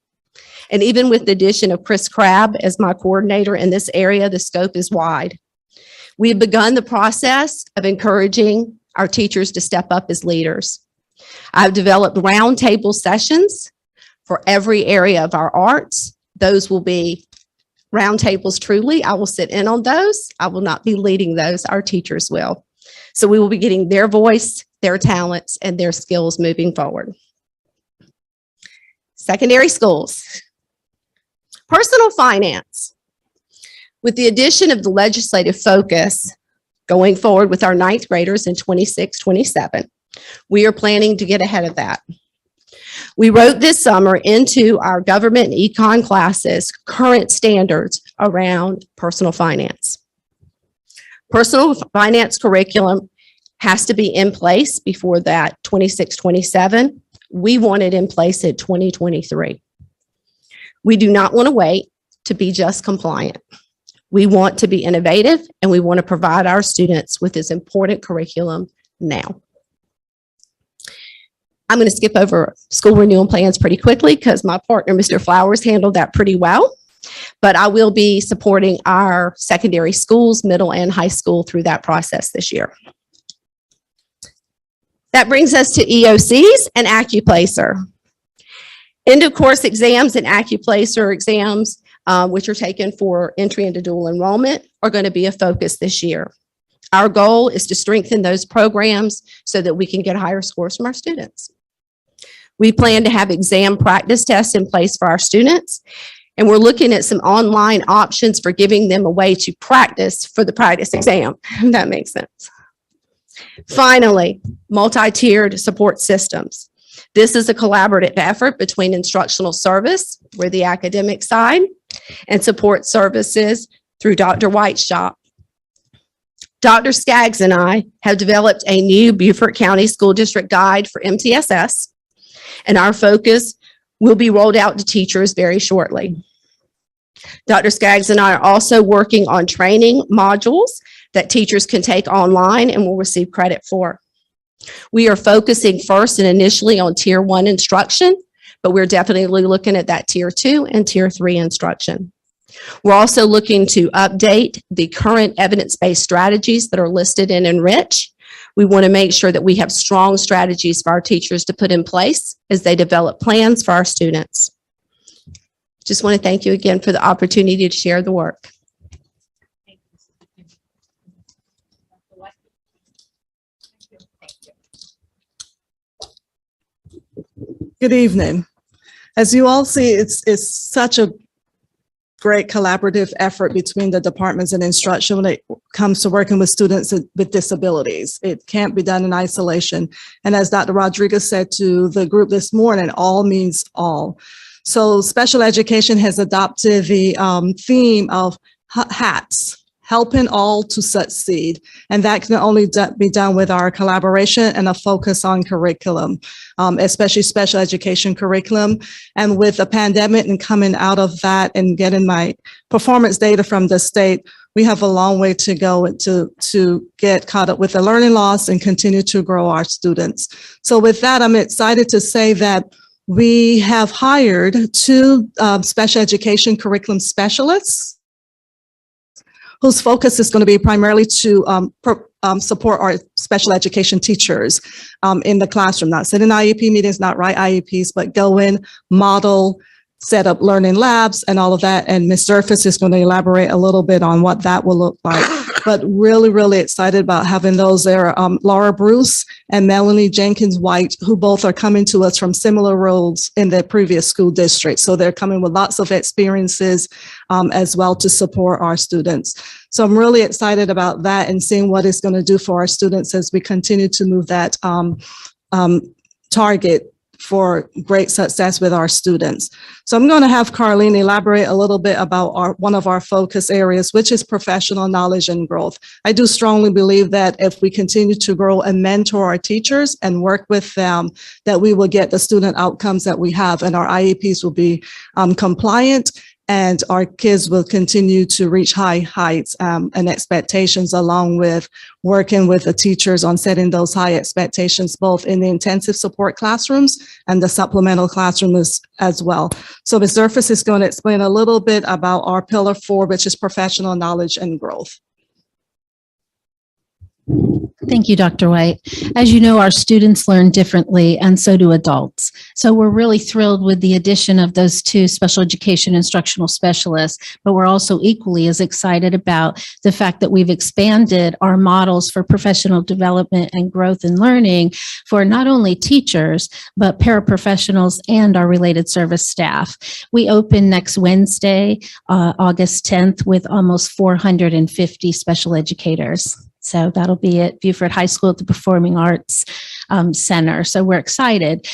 And even with the addition of Chris Crabb as my coordinator in this area, the scope is wide. We have begun the process of encouraging our teachers to step up as leaders. I've developed roundtable sessions for every area of our arts. Those will be roundtables truly. I will sit in on those. I will not be leading those. Our teachers will. So we will be getting their voice, their talents, and their skills moving forward. Secondary schools. Personal finance. With the addition of the legislative focus going forward with our 9th graders in 26, 27, we are planning to get ahead of that. We wrote this summer into our government and econ classes current standards around personal finance. Personal finance curriculum has to be in place before that 26, 27. We want it in place at 2023. We do not want to wait to be just compliant. We want to be innovative, and we want to provide our students with this important curriculum now. I'm going to skip over school renewal plans pretty quickly because my partner, Mr. Flowers, handled that pretty well. But I will be supporting our secondary schools, middle and high school through that process this year. That brings us to EOCs and Accuplacer. End of course exams and Accuplacer exams, which are taken for entry into dual enrollment, are going to be a focus this year. Our goal is to strengthen those programs so that we can get higher scores from our students. We plan to have exam practice tests in place for our students, and we're looking at some online options for giving them a way to practice for the practice exam, if that makes sense. Finally, multi-tiered support systems. This is a collaborative effort between instructional service, we're the academic side, and support services through Dr. White's shop. Dr. Skaggs and I have developed a new Beaufort County School District Guide for MTSS, and our focus will be rolled out to teachers very shortly. Dr. Skaggs and I are also working on training modules that teachers can take online and will receive credit for. We are focusing first and initially on Tier 1 instruction, but we're definitely looking at that Tier 2 and Tier 3 instruction. We're also looking to update the current evidence-based strategies that are listed in Enrich. We want to make sure that we have strong strategies for our teachers to put in place as they develop plans for our students. Just want to thank you again for the opportunity to share the work. Good evening. As you all see, it's such a great collaborative effort between the departments and instruction when it comes to working with students with disabilities. It can't be done in isolation. And as Dr. Rodriguez said to the group this morning, all means all. So special education has adopted the theme of HATS, helping all to succeed. And that can only be done with our collaboration and a focus on curriculum, especially special education curriculum. And with the pandemic and coming out of that and getting my performance data from the state, we have a long way to go to get caught up with the learning loss and continue to grow our students. So with that, I'm excited to say that we have hired 2 special education curriculum specialists whose focus is going to be primarily to support our special education teachers in the classroom, not sit in IEP meetings, not write IEPs, but go in, model, set up learning labs and all of that. And Ms. Surface is going to elaborate a little bit on what that will look like. But really, really excited about having those there. Laura Bruce and Melanie Jenkins-White, who both are coming to us from similar roles in their previous school district. So they're coming with lots of experiences as well to support our students. So I'm really excited about that and seeing what it's going to do for our students as we continue to move that target for great success with our students. So I'm going to have Carlene elaborate a little bit about one of our focus areas, which is professional knowledge and growth. I do strongly believe that if we continue to grow and mentor our teachers and work with them, that we will get the student outcomes that we have, and our IEPs will be compliant, and our kids will continue to reach high heights and expectations, along with working with the teachers on setting those high expectations, both in the intensive support classrooms and the supplemental classrooms as well. So Ms. Surface is going to explain a little bit about our pillar 4, which is professional knowledge and growth. Thank you, Dr. White. As you know, our students learn differently, and so do adults. So we're really thrilled with the addition of those 2 special education instructional specialists, but we're also equally as excited about the fact that we've expanded our models for professional development and growth and learning for not only teachers, but paraprofessionals and our related service staff. We open next Wednesday, August 10th, with almost 450 special educators. So that'll be at Beaufort High School at the Performing Arts Center. So we're excited.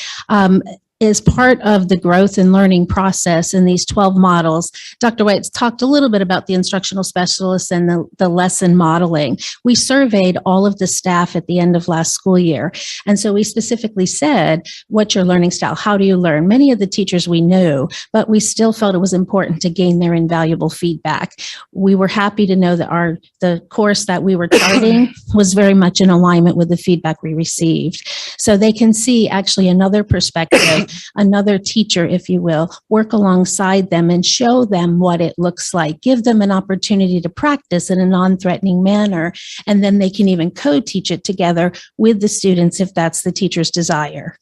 As part of the growth and learning process in these 12 models, Dr. White's talked a little bit about the instructional specialists and the lesson modeling. We surveyed all of the staff at the end of last school year. And so we specifically said, what's your learning style? How do you learn? Many of the teachers we knew, but we still felt it was important to gain their invaluable feedback. We were happy to know that the course that we were charting was very much in alignment with the feedback we received. So they can see actually another perspective another teacher, if you will, work alongside them and show them what it looks like, give them an opportunity to practice in a non-threatening manner, and then they can even co-teach it together with the students if that's the teacher's desire.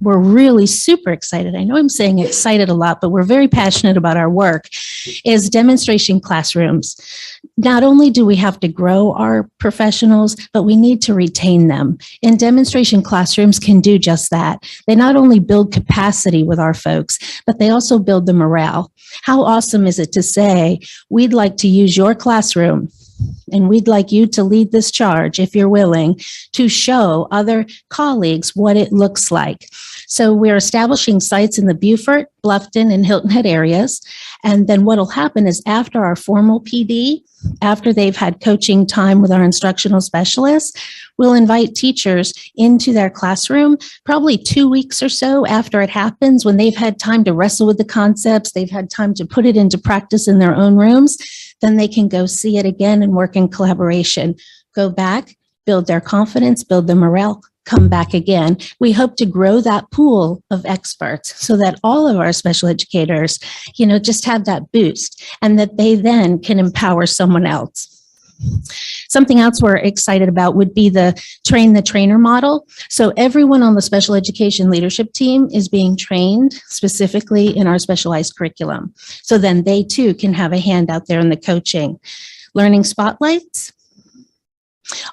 We're really super excited. I know I'm saying excited a lot, but we're very passionate about our work, is demonstration classrooms. Not only do we have to grow our professionals, but we need to retain them. And demonstration classrooms can do just that. They not only build capacity with our folks, but they also build the morale. How awesome is it to say, we'd like to use your classroom and we'd like you to lead this charge, if you're willing, to show other colleagues what it looks like. So we're establishing sites in the Beaufort, Bluffton, and Hilton Head areas. And then what'll happen is after our formal PD, after they've had coaching time with our instructional specialists, we'll invite teachers into their classroom probably 2 weeks or so after it happens, when they've had time to wrestle with the concepts, they've had time to put it into practice in their own rooms. Then they can go see it again and work in collaboration. Go back, build their confidence, build their morale, come back again. We hope to grow that pool of experts so that all of our special educators, just have that boost and that they then can empower someone else. Something else we're excited about would be the train the trainer model. So everyone on the special education leadership team is being trained specifically in our specialized curriculum. So then they too can have a hand out there in the coaching. Learning spotlights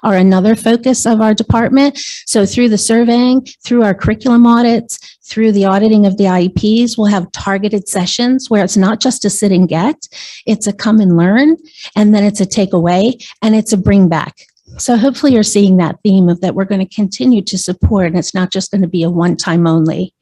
are another focus of our department. So through the surveying, through our curriculum audits, through the auditing of the IEPs, we'll have targeted sessions where it's not just a sit and get, it's a come and learn, and then it's a take away, and it's a bring back. So hopefully you're seeing that theme of that we're going to continue to support, and it's not just going to be a one-time only.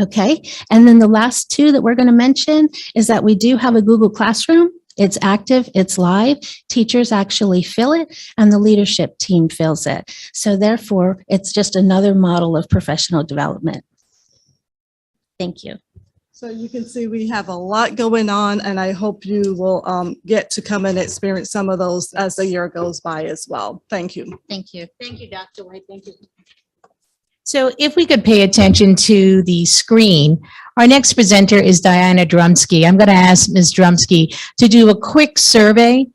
Okay, and then the last two that we're going to mention is that we do have a Google Classroom. It's active, it's live, teachers actually fill it, and the leadership team fills it. So therefore, it's just another model of professional development. Thank you. So you can see we have a lot going on, and I hope you will get to come and experience some of those as the year goes by as well. Thank you. Thank you. Thank you, Dr. White. Thank you. So if we could pay attention to the screen, our next presenter is Diana Drumski. I'm going to ask Ms. Drumski to do a quick survey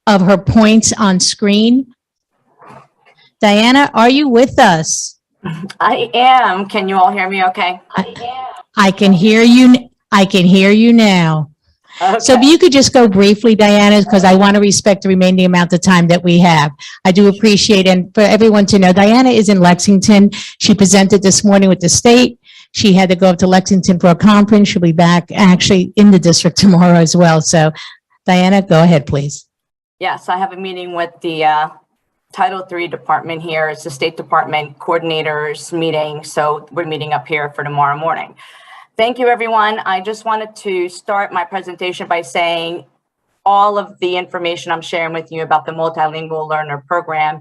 of her points on screen. Diana, are you with us? I am. Can you all hear me okay? I can hear you. I can hear you now. Okay. So if you could just go briefly, Diana, because I want to respect the remaining amount of time that we have. I do appreciate, and for everyone to know, Diana is in Lexington. She presented this morning with the state. She had to go up to Lexington for a conference. She'll be back actually in the district tomorrow as well. So Diana, go ahead, please. Yes, I have a meeting with the Title III department here. It's the State Department coordinators meeting. So we're meeting up here for tomorrow morning. Thank you, everyone. I just wanted to start my presentation by saying all of the information I'm sharing with you about the Multilingual Learner Program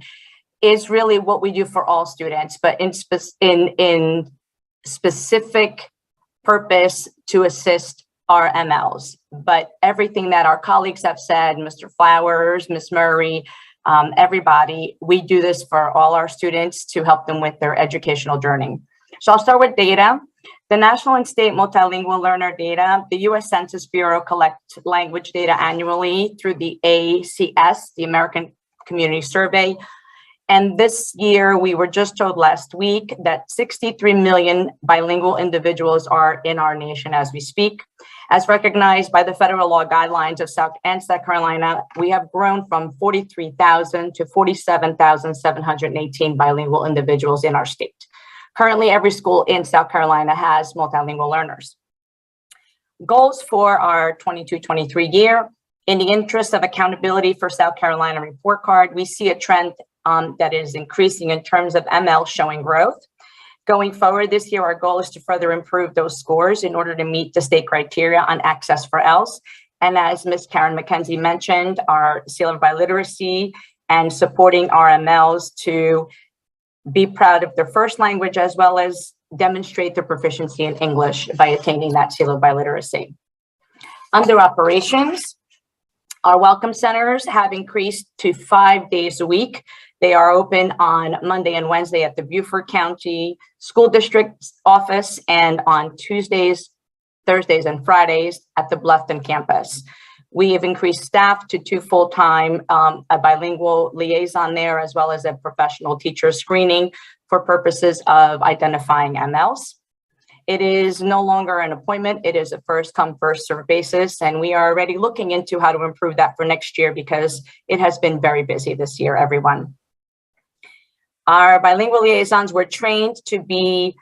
is really what we do for all students, but in specific purpose to assist our MLs. But everything that our colleagues have said, Mr. Flowers, Ms. Murray, everybody, we do this for all our students to help them with their educational journey. So I'll start with data. The national and state multilingual learner data, the U.S. Census Bureau collects language data annually through the ACS, the American Community Survey. And this year, we were just told last week that 63 million bilingual individuals are in our nation as we speak. As recognized by the federal law guidelines of South Carolina, we have grown from 43,000 to 47,718 bilingual individuals in our state. Currently, every school in South Carolina has multilingual learners. Goals for our 22-23 year. In the interest of accountability for South Carolina report card, we see a trend that is increasing in terms of ML showing growth. Going forward this year, our goal is to further improve those scores in order to meet the state criteria on access for ELS. And as Ms. Karen McKenzie mentioned, our seal of biliteracy and supporting our MLs to be proud of their first language, as well as demonstrate their proficiency in English by attaining that seal of biliteracy. Under operations, our welcome centers have increased to 5 days a week. They are open on Monday and Wednesday at the Beaufort County School District office and on Tuesdays, Thursdays, and Fridays at the Bluffton campus. We have increased staff to 2 full-time, a bilingual liaison there, as well as a professional teacher screening for purposes of identifying MLs. It is no longer an appointment. It is a first come, first served basis. And we are already looking into how to improve that for next year because it has been very busy this year, everyone. Our bilingual liaisons were trained to be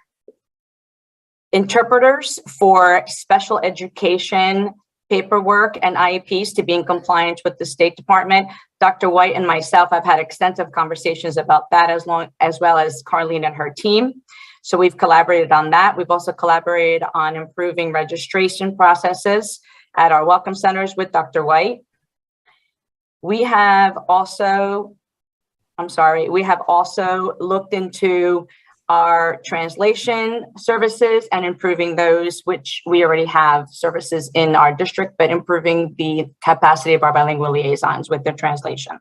interpreters for special education paperwork and IEPs to be in compliance with the State Department. Dr. White and myself have had extensive conversations about that as well as Carlene and her team. So we've collaborated on that. We've also collaborated on improving registration processes at our welcome centers with Dr. White. We have also looked into our translation services and improving those, which we already have services in our district, but improving the capacity of our bilingual liaisons with their translation.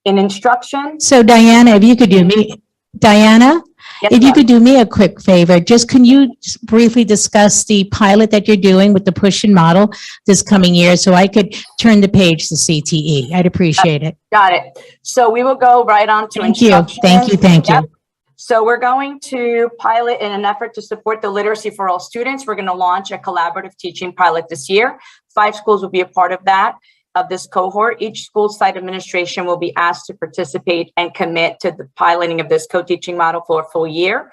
In instruction. So Diana, if you could do me, Diana, Yes, if you ma'am. could do me a quick favor, just can you just briefly discuss the pilot that you're doing with the push-in model this coming year so I could turn the page to CTE? I'd appreciate it. Got it. So we will go right on to Thank you. instruction. Thank you. Thank you. Yep. So we're going to pilot in an effort to support the literacy for all students. We're going to launch a collaborative teaching pilot this year. 5 schools will be a part of that, of this cohort. Each school site administration will be asked to participate and commit to the piloting of this co-teaching model for a full year.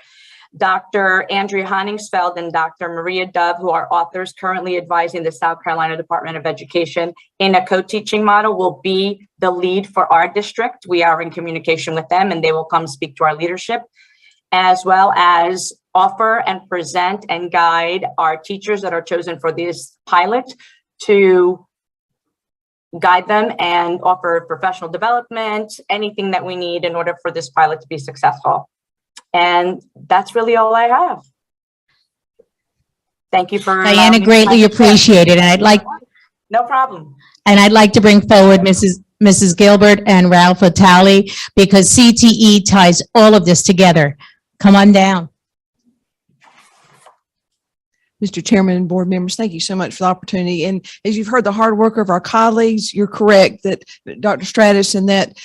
Dr. Andrea Honningsfeld and Dr. Maria Dove, who are authors currently advising the South Carolina Department of Education in a co-teaching model, will be the lead for our district. We are in communication with them and they will come speak to our leadership, as well as offer and present and guide our teachers that are chosen for this pilot to guide them and offer professional development, anything that we need in order for this pilot to be successful. And that's really all I have. Thank you for Diana, greatly appreciated. And no problem. And I'd like to bring forward Mrs. Gilbert and Ralph Vitale because CTE ties all of this together. Come on down. Mr. Chairman and board members, thank you so much for the opportunity. And as you've heard the hard work of our colleagues, you're correct that Dr. Stratus and that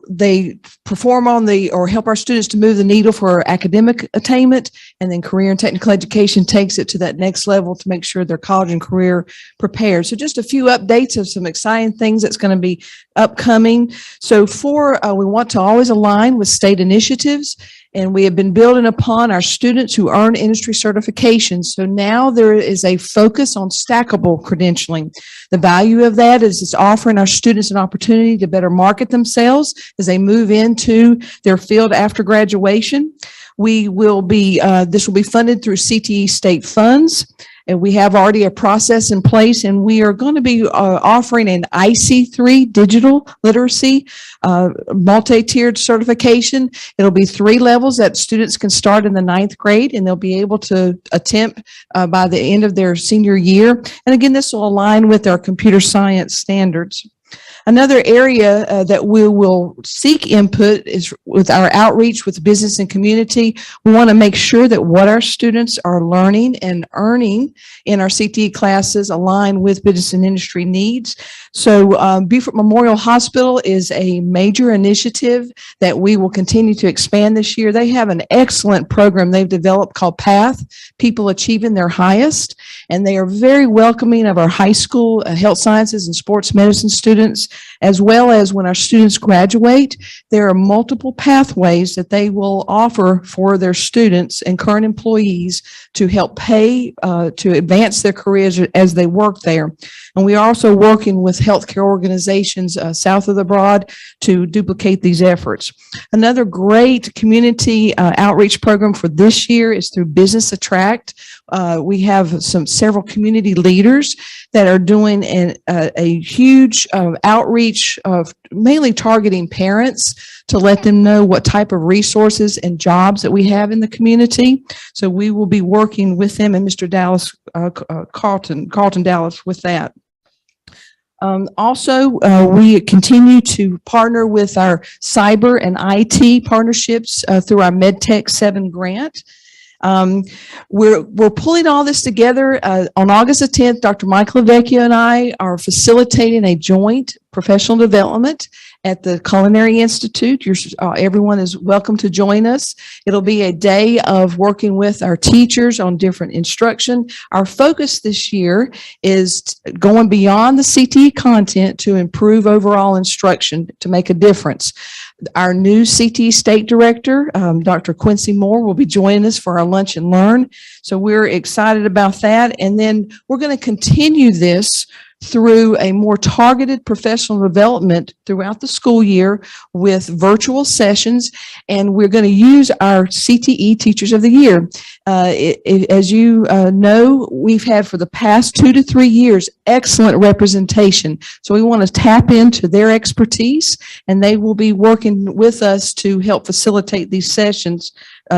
they perform on or help our students to move the needle for academic attainment, and then career and technical education takes it to that next level to make sure they're college and career prepared. So just a few updates of some exciting things that's going to be upcoming. So we want to always align with state initiatives. And we have been building upon our students who earn industry certifications. So now there is a focus on stackable credentialing. The value of that is it's offering our students an opportunity to better market themselves as they move into their field after graduation. We will be, this will be funded through CTE state funds. And we have already a process in place, and we are going to be offering an IC3 digital literacy multi-tiered certification. It'll be 3 levels that students can start in the 9th grade, and they'll be able to attempt by the end of their senior year. And again, this will align with our computer science standards. Another area that we will seek input is with our outreach with business and community. We want to make sure that what our students are learning and earning in our CTE classes align with business and industry needs. So Beaufort Memorial Hospital is a major initiative that we will continue to expand this year. They have an excellent program they've developed called PATH, People Achieving Their Highest, and they are very welcoming of our high school health sciences and sports medicine students, as well as when our students graduate. There are multiple pathways that they will offer for their students and current employees to help pay to advance their careers as they work there. And we are also working with healthcare organizations south of the Broad to duplicate these efforts. Another great community outreach program for this year is through Business Attract. We have several community leaders that are doing a huge outreach of mainly targeting parents to let them know what type of resources and jobs that we have in the community. So we will be working with them and Mr. Dallas, Carlton Dallas with that. Also, we continue to partner with our cyber and IT partnerships through our MedTech 7 grant. We're pulling all this together. On August the 10th, Dr. Michael Lavecchio and I are facilitating a joint professional development at the Culinary Institute. Everyone is welcome to join us. It'll be a day of working with our teachers on different instruction. Our focus this year is going beyond the CTE content to improve overall instruction to make a difference. Our new CTE State Director, Dr. Quincy Moore, will be joining us for our Lunch and Learn. So we're excited about that. And then we're going to continue this through a more targeted professional development throughout the school year with virtual sessions. And we're going to use our CTE Teachers of the Year. As you know, we've had for the past 2 to 3 years excellent representation. So we want to tap into their expertise, and they will be working with us to help facilitate these sessions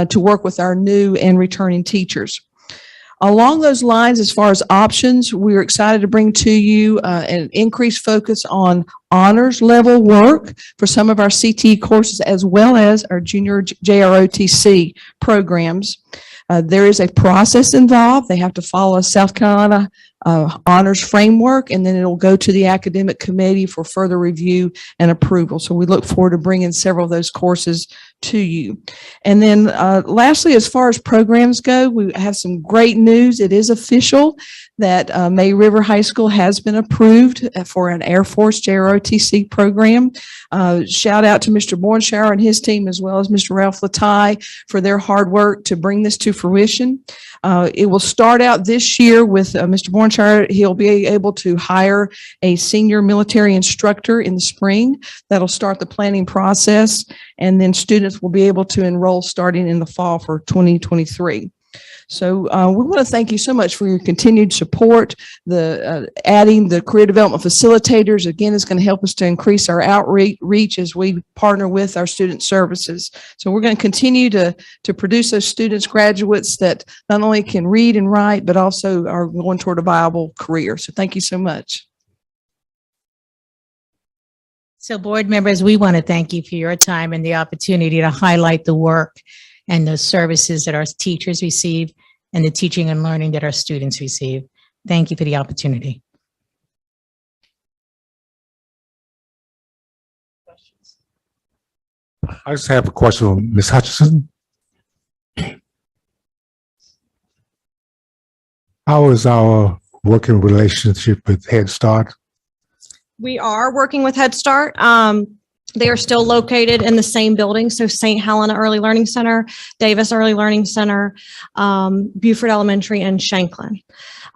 to work with our new and returning teachers. Along those lines, as far as options, we're excited to bring to you an increased focus on honors level work for some of our CTE courses, as well as our junior JROTC programs. There is a process involved. They have to follow a South Carolina honors framework, and then it'll go to the academic committee for further review and approval. So we look forward to bringing several of those courses to you. And then lastly, as far as programs go, we have some great news. It is official that May River High School has been approved for an Air Force JROTC program. Shout out to Mr. Bornshire and his team, as well as Mr. Ralph Latai, for their hard work to bring this to fruition. It will start out this year with Mr. Bornshire. He'll be able to hire a senior military instructor in the spring. That'll start the planning process, and then students will be able to enroll starting in the fall for 2023. So we want to thank you so much for your continued support. Adding the career development facilitators, again, is going to help us to increase our outreach as we partner with our student services. So we're going to continue to produce those students, graduates that not only can read and write, but also are going toward a viable career. So thank you so much. So board members, we want to thank you for your time and the opportunity to highlight the work and the services that our teachers receive and the teaching and learning that our students receive. Thank you for the opportunity. I just have a question for Ms. Hutchinson. How is our working relationship with Head Start? We are working with Head Start. They are still located in the same building. So St. Helena Early Learning Center, Davis Early Learning Center, Beaufort Elementary, and Shanklin.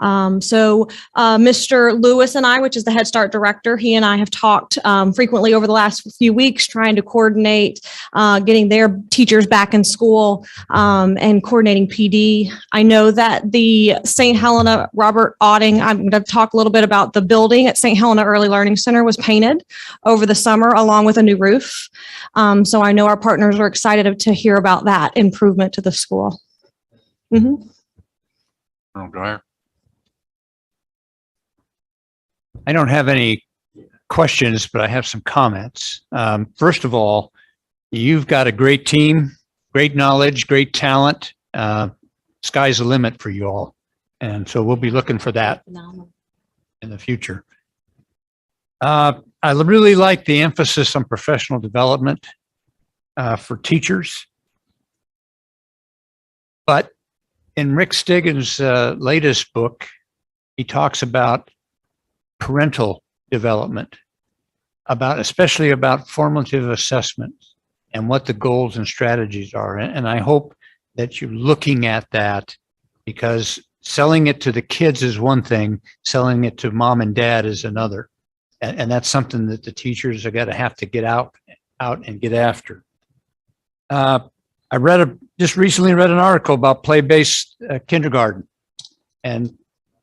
Mr. Lewis and I, which is the Head Start director, he and I have talked frequently over the last few weeks, trying to coordinate getting their teachers back in school and coordinating PD. I know that the St. Helena Robert Otting, I'm going to talk a little bit about the building at St. Helena Early Learning Center, was painted over the summer along with a new roof. So I know our partners are excited to hear about that improvement to the school. Mm-hmm. I don't have any questions, but I have some comments. First of all, you've got a great team, great knowledge, great talent. Sky's the limit for you all. And so we'll be looking for that in the future. I really like the emphasis on professional development for teachers. But in Rick Stiggins' latest book, he talks about parental development, especially about formative assessments and what the goals and strategies are. And I hope that you're looking at that, because selling it to the kids is one thing, selling it to mom and dad is another. And that's something that the teachers are going to have to get out and get after. I just recently read an article about play-based kindergarten, and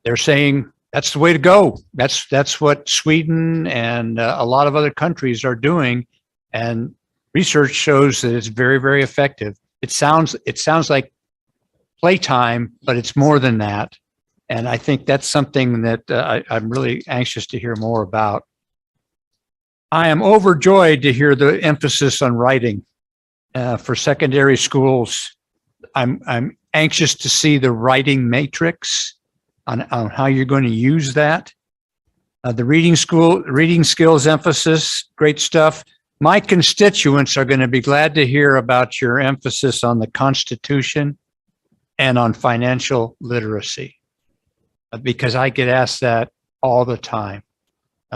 they're saying that's the way to go. That's what Sweden and a lot of other countries are doing, and research shows that it's very, very effective. It sounds like playtime, but it's more than that. And I think that's something that I'm really anxious to hear more about. I am overjoyed to hear the emphasis on writing for secondary schools. I'm anxious to see the writing matrix on how you're going to use that. The reading skills emphasis, great stuff. My constituents are going to be glad to hear about your emphasis on the Constitution and on financial literacy, because I get asked that all the time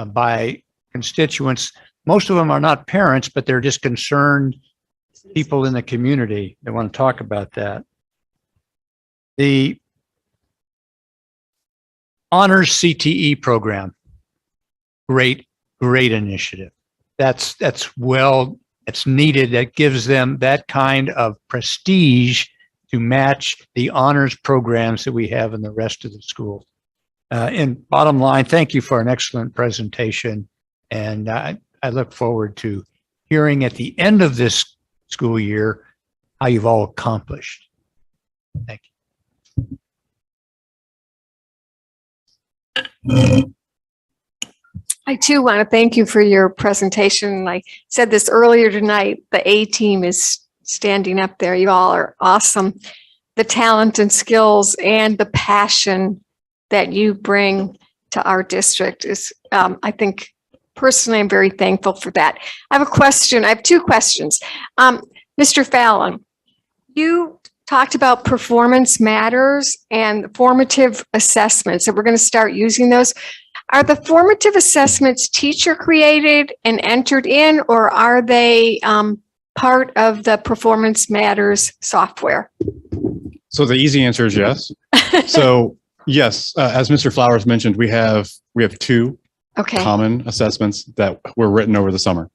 by constituents. Most of them are not parents, but they're just concerned people in the community that want to talk about that. The Honors CTE program, great initiative. That's needed. That gives them that kind of prestige to match the honors programs that we have in the rest of the school. And bottom line, thank you for an excellent presentation. And I look forward to hearing at the end of this school year how you've all accomplished. Thank you. I too want to thank you for your presentation. I said this earlier tonight, the A team is standing up there. You all are awesome. The talent and skills and the passion that you bring to our district is, I think, personally, I'm very thankful for that. I have a question. I have two questions. Mr. Fallon, you talked about performance matters and formative assessments, and we're going to start using those. Are the formative assessments teacher created and entered in, or are they part of the performance matters software? So the easy answer is yes. So yes, as Mr. Flowers mentioned, we have two common assessments that were written over the summer.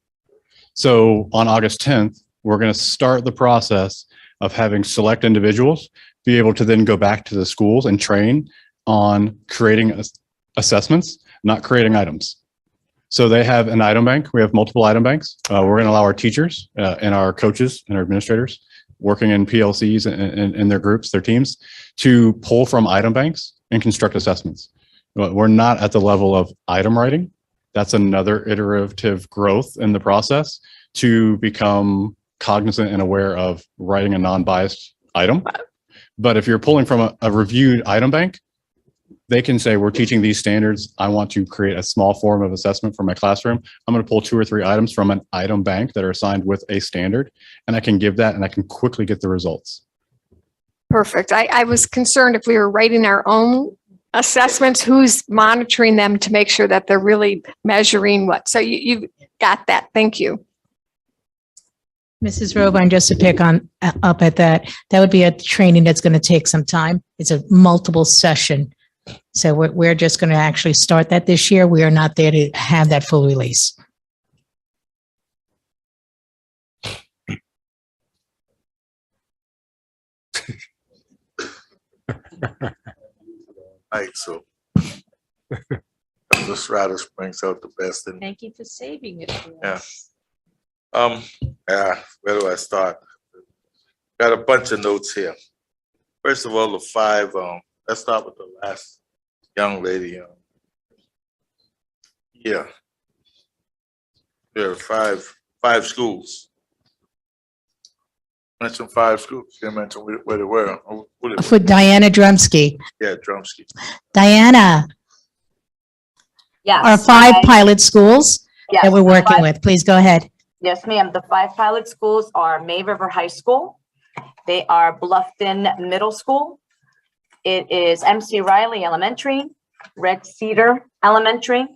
So on August 10th, we're going to start the process of having select individuals be able to then go back to the schools and train on creating assessments, not creating items. So they have an item bank. We have multiple item banks. We're going to allow our teachers and our coaches and our administrators working in PLCs and their groups, their teams, to pull from item banks and construct assessments. We're not at the level of item writing. That's another iterative growth in the process to become cognizant and aware of writing a non-biased item. But if you're pulling from a reviewed item bank, they can say, we're teaching these standards. I want to create a small form of assessment for my classroom. I'm going to pull 2 or 3 items from an item bank that are assigned with a standard, and I can give that and I can quickly get the results. Perfect. I was concerned if we were writing our own assessments, who's monitoring them to make sure that they're really measuring what. So you got that. Thank you. Mrs. Robine, just to pick up at that would be a training that's going to take some time. It's a multiple session. So we're just going to actually start that this year. We are not there to have that full release. Right, so this radish brings out the best in. Thank you for saving it for us. Yeah. Where do I start? Got a bunch of notes here. First of all, the 5. Let's start with the last young lady. Yeah. There are 5 schools. Mention 5 schools. You mention where they were. For Diana Drumski. Yeah, Drumski. Diana. Yes. Our 5 pilot schools that we're working with. Please go ahead. Yes, ma'am. The 5 pilot schools are May River High School. They are Bluffton Middle School. It is MC Riley Elementary, Red Cedar Elementary.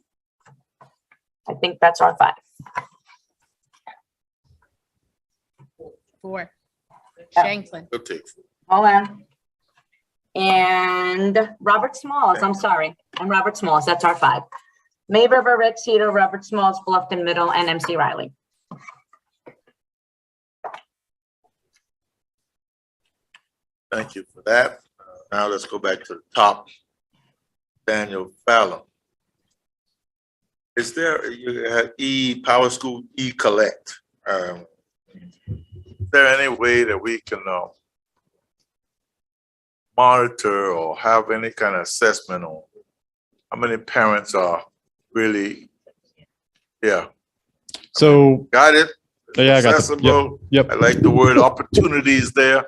I think that's our 5. 4. Shanklin. Hold on. And Robert Smalls, I'm sorry. And Robert Smalls, that's our 5. May River, Red Cedar, Robert Smalls, Bluffton Middle, and MC Riley. Thank you for that. Now let's go back to the top. Daniel Fallon. Is there, you had Powerschool E-Collect. Is there any way that we can monitor or have any kind of assessment on how many parents are really, So, got it? yeah, I got it. Accessible. Yep. I like the word opportunities there.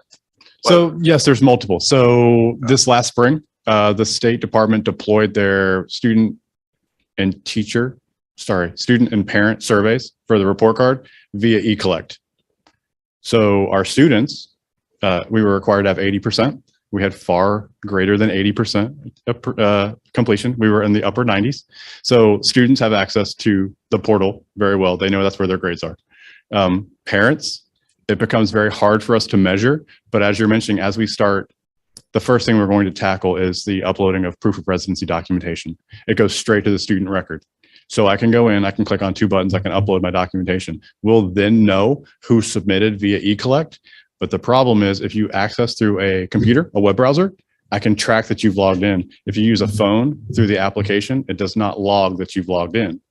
So yes, there's multiple. So this last spring, the State Department deployed their student and parent surveys for the report card via E-Collect. So our students, we were required to have 80%. We had far greater than 80% completion. We were in the upper 90s. So students have access to the portal very well. They know that's where their grades are. Parents, it becomes very hard for us to measure, but as you're mentioning, as we start, the first thing we're going to tackle is the uploading of proof of residency documentation. It goes straight to the student record. So I can go in, I can click on 2 buttons, I can upload my documentation. We'll then know who submitted via E-Collect. But the problem is if you access through a computer, a web browser, I can track that you've logged in. If you use a phone through the application, it does not log that you've logged in.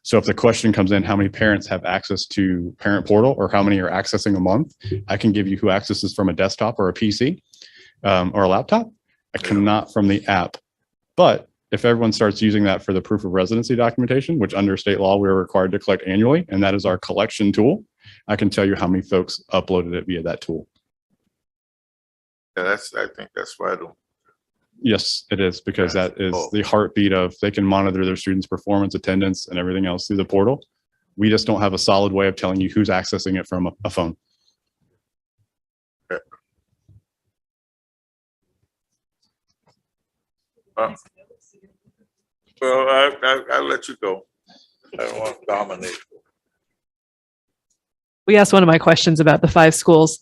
So if the question comes in, how many parents have access to parent portal or how many are accessing a month, I can give you who accesses from a desktop or a PC or a laptop. I cannot from the app. But if everyone starts using that for the proof of residency documentation, which under state law, we're required to collect annually, and that is our collection tool, I can tell you how many folks uploaded it via that tool. Yeah, I think that's vital. Yes, it is, because that is the heartbeat of, they can monitor their students' performance, attendance, and everything else through the portal. We just don't have a solid way of telling you who's accessing it from a phone. Well, I'll let you go. I don't want to dominate. We asked one of my questions about the 5 schools.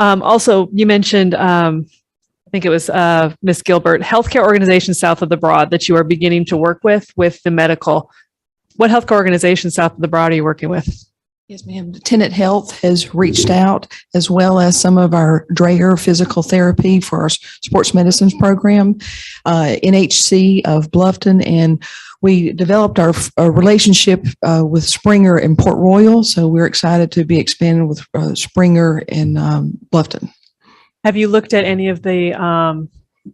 Also, you mentioned, I think it was Ms. Gilbert, healthcare organizations south of the Broad that you are beginning to work with the medical. What healthcare organizations south of the Broad are you working with? Yes, ma'am. Tenet Health has reached out, as well as some of our Dreher physical therapy for our sports medicines program, NHC of Bluffton, and we developed our relationship with Springer and Port Royal. So we're excited to be expanding with Springer and Bluffton. Have you looked at any of the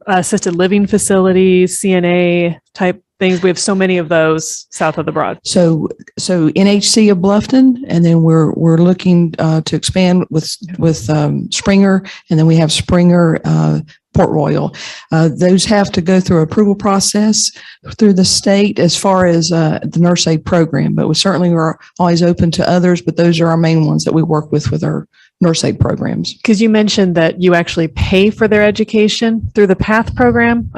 assisted living facilities, CNA type things? We have so many of those south of the Broad. So NHC of Bluffton, and then we're looking to expand with Springer, and then we have Springer Port Royal. Those have to go through approval process through the state as far as the nurse aid program, but we certainly are always open to others, but those are our main ones that we work with our nurse aid programs. Because you mentioned that you actually pay for their education through the PATH program.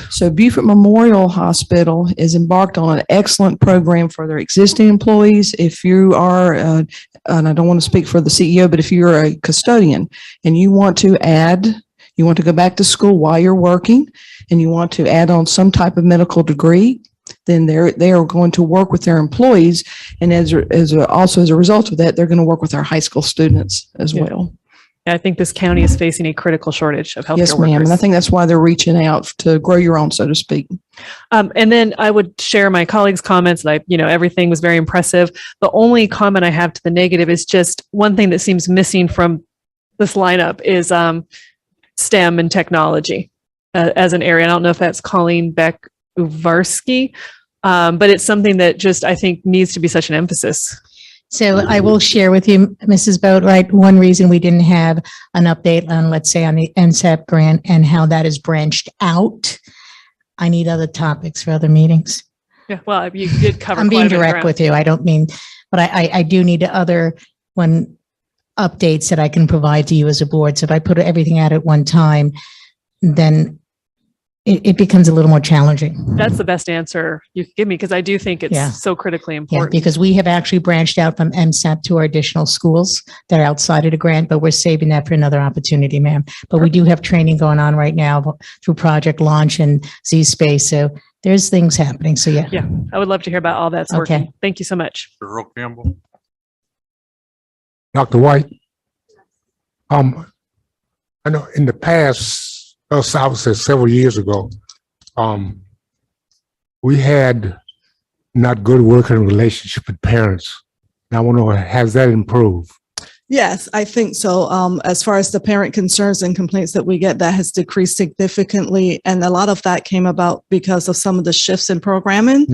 So Beaufort Memorial Hospital is embarked on an excellent program for their existing employees. If you are, and I don't want to speak for the CEO, but if you're a custodian and you want to go back to school while you're working and you want to add on some type of medical degree, then they are going to work with their employees. And also as a result of that, they're going to work with our high school students as well. I think this county is facing a critical shortage of healthcare Yes, ma'am. workers. And I think that's why they're reaching out to grow your own, so to speak. And then I would share my colleagues' comments that everything was very impressive. The only comment I have to the negative is just one thing that seems missing from this lineup is STEM and technology as an area. I don't know if that's Colleen Beck-Uvarsky, but it's something that just, I think, needs to be such an emphasis. So I will share with you, Mrs. Boatwright, one reason we didn't have an update on, let's say, on the NSEP grant and how that is branched out. I need other topics for other meetings. Yeah, well, you did cover. I'm being direct with you. I don't mean, but I do need other updates that I can provide to you as a board. So if I put everything out at one time, then it becomes a little more challenging. That's the best answer you can give me, because I do think it's so critically Yeah, important. because we have actually branched out from MSAP to our additional schools that are outside of the grant, but we're saving that for another opportunity, ma'am. But we do have training going on right now through Project Launch and Z-Space. So there's things happening. So yeah. Yeah, I would love to hear about all that's working. Okay. Thank you so much. Earl Campbell. Dr. White, I know in the past, I would say several years ago, we had not good working relationship with parents. Now I want to know, has that improved? Yes, I think so. As far as the parent concerns and complaints that we get, that has decreased significantly. And a lot of that came about because of some of the shifts in programming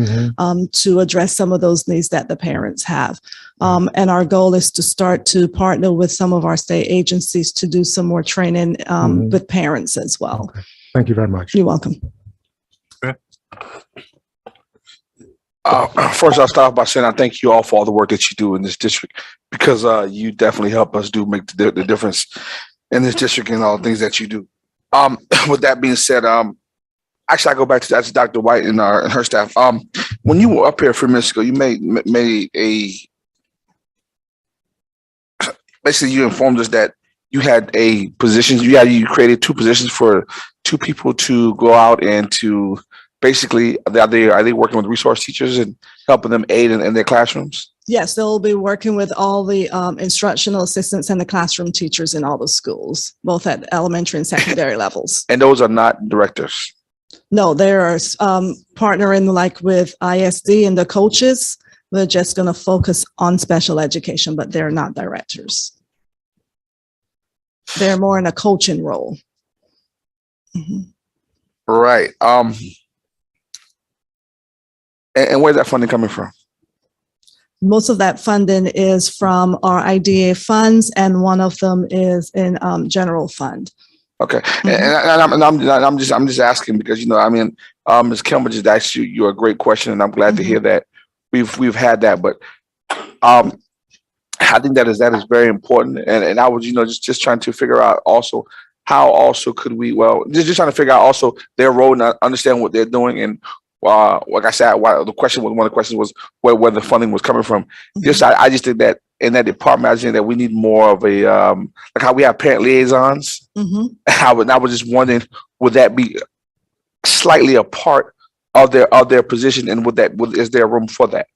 to address some of those needs that the parents have. And our goal is to start to partner with some of our state agencies to do some more training with parents as well. Okay. Thank you very much. You're welcome. First, I'll start off by saying I thank you all for all the work that you do in this district, because you definitely help us make the difference in this district and all the things that you do. With that being said, actually, I go back to that's Dr. White and her staff. When you were up here a few minutes ago, you made a basically you informed us that you had a position. You created 2 positions for 2 people to go out and to. Basically, are they working with resource teachers and helping them aid in their classrooms? Yes, they'll be working with all the instructional assistants and the classroom teachers in all the schools, both at elementary and secondary levels. And those are not directors? No, they're partnering like with ISD and the coaches. We're just going to focus on special education, but they're not directors. They're more in a coaching role. Right. And where's that funding coming from? Most of that funding is from our IDA funds, and one of them is in general fund. Okay, and I'm just asking because Ms. Kimball just asked you a great question, and I'm glad to hear that we've had that. But I think that is very important, and I was just trying to figure out also how also could we just trying to figure out also their role and understand what they're doing. And like I said, one of the questions was where the funding was coming from. I just think that in that department, I think that we need more of a like how we have parent liaisons. I was just wondering, would that be slightly a part of their position, and is there room for that?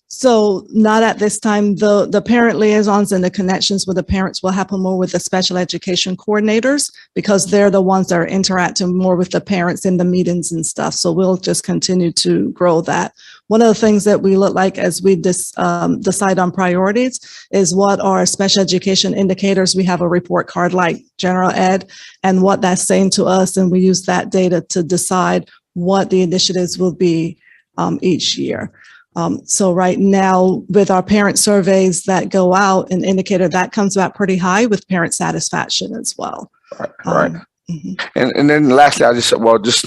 So not at this time. The parent liaisons and the connections with the parents will happen more with the special education coordinators, because they're the ones that are interacting more with the parents in the meetings and stuff. So we'll just continue to grow that. One of the things that we look like as we decide on priorities is what are special education indicators. We have a report card like general ed and what that's saying to us. And we use that data to decide what the initiatives will be each year. So right now with our parent surveys that go out, an indicator that comes back pretty high with parent satisfaction as well. Right. And then lastly, I just said, just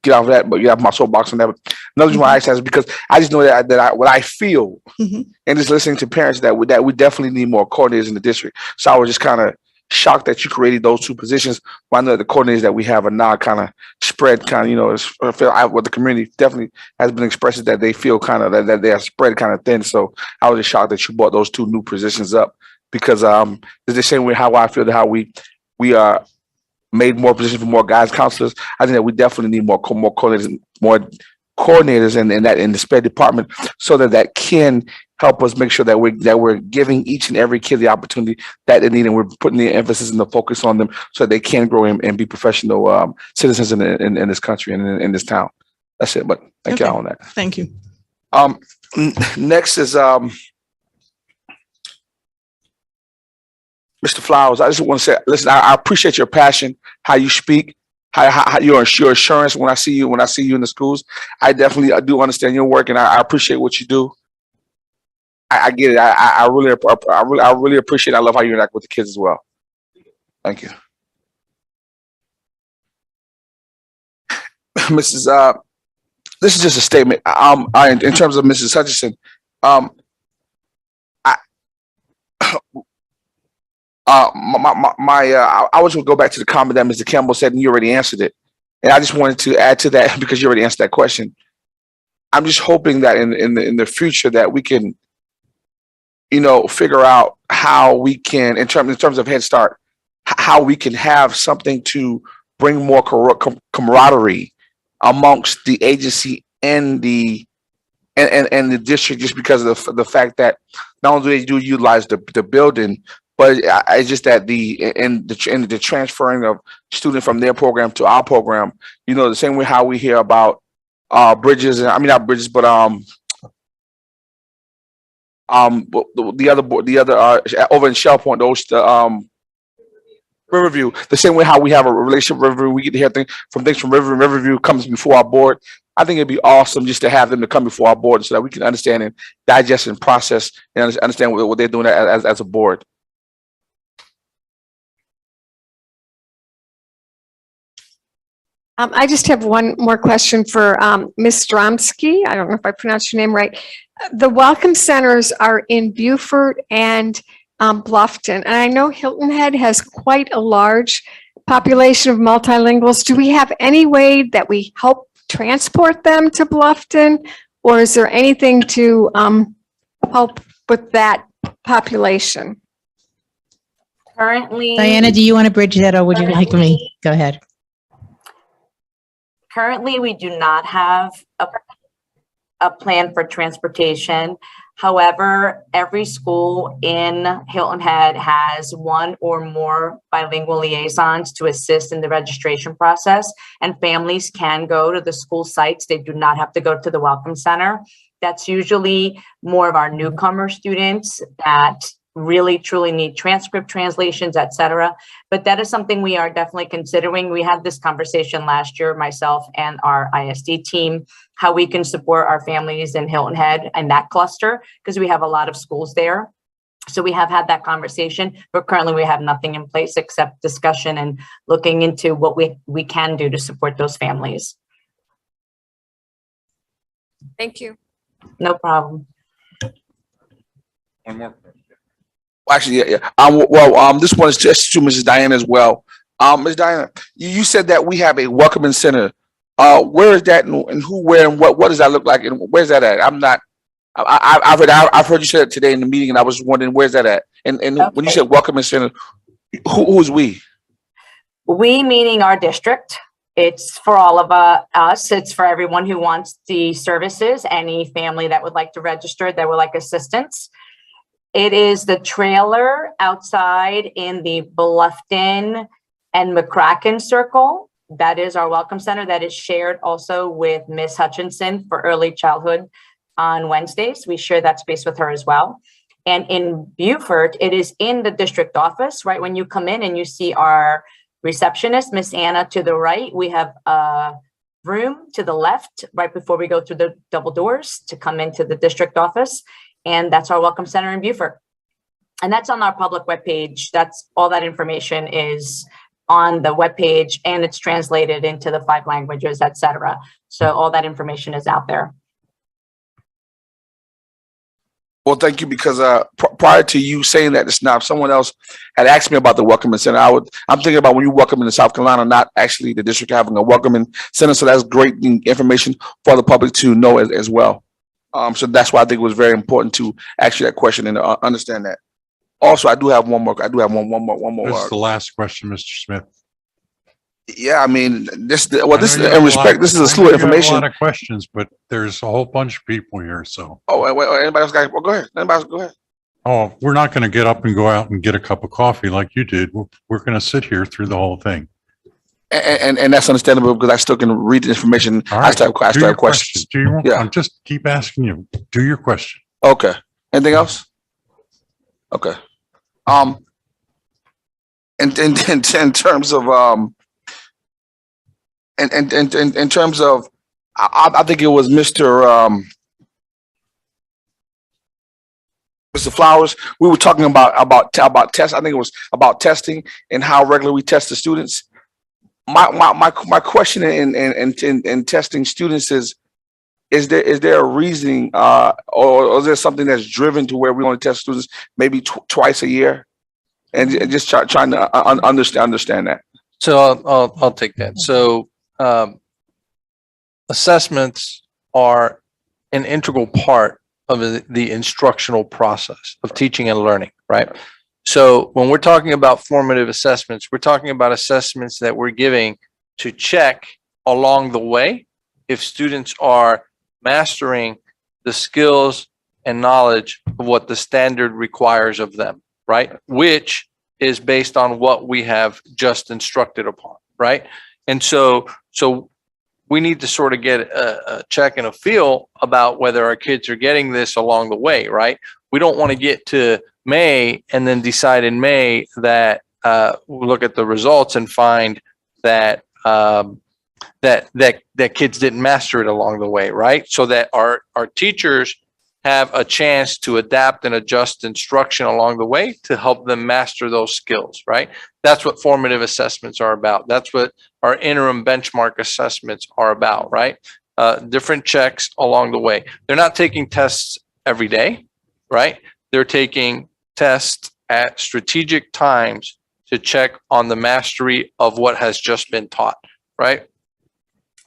get off of that, but you have my soapbox on that. But another reason why I asked that is because I just know that what I feel and just listening to parents that we definitely need more coordinators in the district. So I was just kind of shocked that you created those 2 positions. While I know the coordinators that we have are now kind of spread, what the community definitely has been expressing that they feel kind of that they are spread kind of thin. So I was just shocked that you brought those 2 new positions up, because it's the same way how I feel that how we made more positions for more guidance counselors. I think that we definitely need more coordinators in the SPED department, so that can help us make sure that we're giving each and every kid the opportunity that they need, and we're putting the emphasis and the focus on them so that they can grow and be professional citizens in this country and in this town. That's it. But thank you on that. Thank you. Next is Mr. Flowers. I just want to say, listen, I appreciate your passion, how you speak, how your assurance when I see you in the schools. I definitely do understand your work, and I appreciate what you do. I get it. I really appreciate it. I love how you interact with the kids as well. Thank you. Mrs. This is just a statement. In terms of Mrs. Hutchinson, I was going to go back to the comment that Mr. Campbell said, and you already answered it. And I just wanted to add to that because you already answered that question. I'm just hoping that in the future that we can, figure out how we can, in terms of Head Start, how we can have something to bring more camaraderie amongst the agency and the district, just because of the fact that not only do they do utilize the building, but it's just that the transferring of students from their program to our program, the same way how we hear about bridges, and not bridges, but the other board, over in Shell Point, those, Riverview, the same way how we have a relationship with Riverview, we get to hear things from Riverview comes before our board. I think it'd be awesome just to have them to come before our board so that we can understand and digest and process and understand what they're doing as a board. I just have one more question for Ms. Drumski. I don't know if I pronounced your name right. The Welcome Centers are in Beaufort and Bluffton, and I know Hilton Head has quite a large population of multilinguals. Do we have any way that we help transport them to Bluffton, or is there anything to help with that population? Currently. Diana, do you want to bridge that or would you like me? Go ahead. Currently, we do not have a plan for transportation. However, every school in Hilton Head has one or more bilingual liaisons to assist in the registration process, and families can go to the school sites. They do not have to go to the Welcome Center. That's usually more of our newcomer students that really truly need transcript translations, etc. But that is something we are definitely considering. We had this conversation last year, myself and our ISD team, how we can support our families in Hilton Head and that cluster, because we have a lot of schools there. So we have had that conversation, but currently we have nothing in place except discussion and looking into what we can do to support those families. Thank you. No problem. One more. Actually, yeah. This one is just to Mrs. Diana as well. Ms. Diana, you said that we have a welcoming center. Where is that, and who, where, and what does that look like, and where's that at? I've heard you say it today in the meeting, and I was wondering where's that at. And okay. When you said welcoming center, who is we? We meaning our district. It's for all of us. It's for everyone who wants the services. Any family that would like to register, that would like assistance. It is the trailer outside in the Bluffton and McCracken circle. That is our welcome center that is shared also with Ms. Hutchinson for early childhood on Wednesdays. We share that space with her as well. And in Beaufort, it is in the district office, right? When you come in and you see our receptionist, Miss Anna, to the right, we have a room to the left, right before we go through the double doors to come into the district office. And that's our welcome center in Beaufort. And that's on our public webpage. That's all that information is on the webpage, and it's translated into the 5 languages, etc. So all that information is out there. Well, thank you, because prior to you saying that just now, if someone else had asked me about the welcoming center, I'm thinking about when you welcome into South Carolina, not actually the district having a welcoming center. So that's great information for the public to know as well. So that's why I think it was very important to ask you that question and understand that. Also, I do have one more. One more. This is the last question, Mr. Smith. Yeah, I mean, this is in respect. This is a slew of information. A lot of questions, but there's a whole bunch of people here. So. Oh, wait, anybody else got? Well, go ahead. Anybody else, go ahead. Oh, we're not going to get up and go out and get a cup of coffee like you did. We're going to sit here through the whole thing. And that's understandable, because I still can read the information. All right. I still have questions. I'll just keep asking you. Do your question. Okay. Anything else? Okay. In terms of in terms of, I think it was Mr. Flowers. We were talking about tests. I think it was about testing and how regularly we test the students. My question in testing students is there a reasoning or is there something that's driven to where we only test students maybe twice a year, and just trying to understand that? So I'll take that. So assessments are an integral part of the instructional process of teaching and learning, right? So when we're talking about formative assessments, we're talking about assessments that we're giving to check along the way if students are mastering the skills and knowledge of what the standard requires of them, right? Which is based on what we have just instructed upon, right? And so we need to sort of get a check and a feel about whether our kids are getting this along the way, right? We don't want to get to May and then decide in May that we'll look at the results and find that that kids didn't master it along the way, right? So that our teachers have a chance to adapt and adjust instruction along the way to help them master those skills, right? That's what formative assessments are about. That's what our interim benchmark assessments are about, right? Different checks along the way. They're not taking tests every day, right? They're taking tests at strategic times to check on the mastery of what has just been taught, right?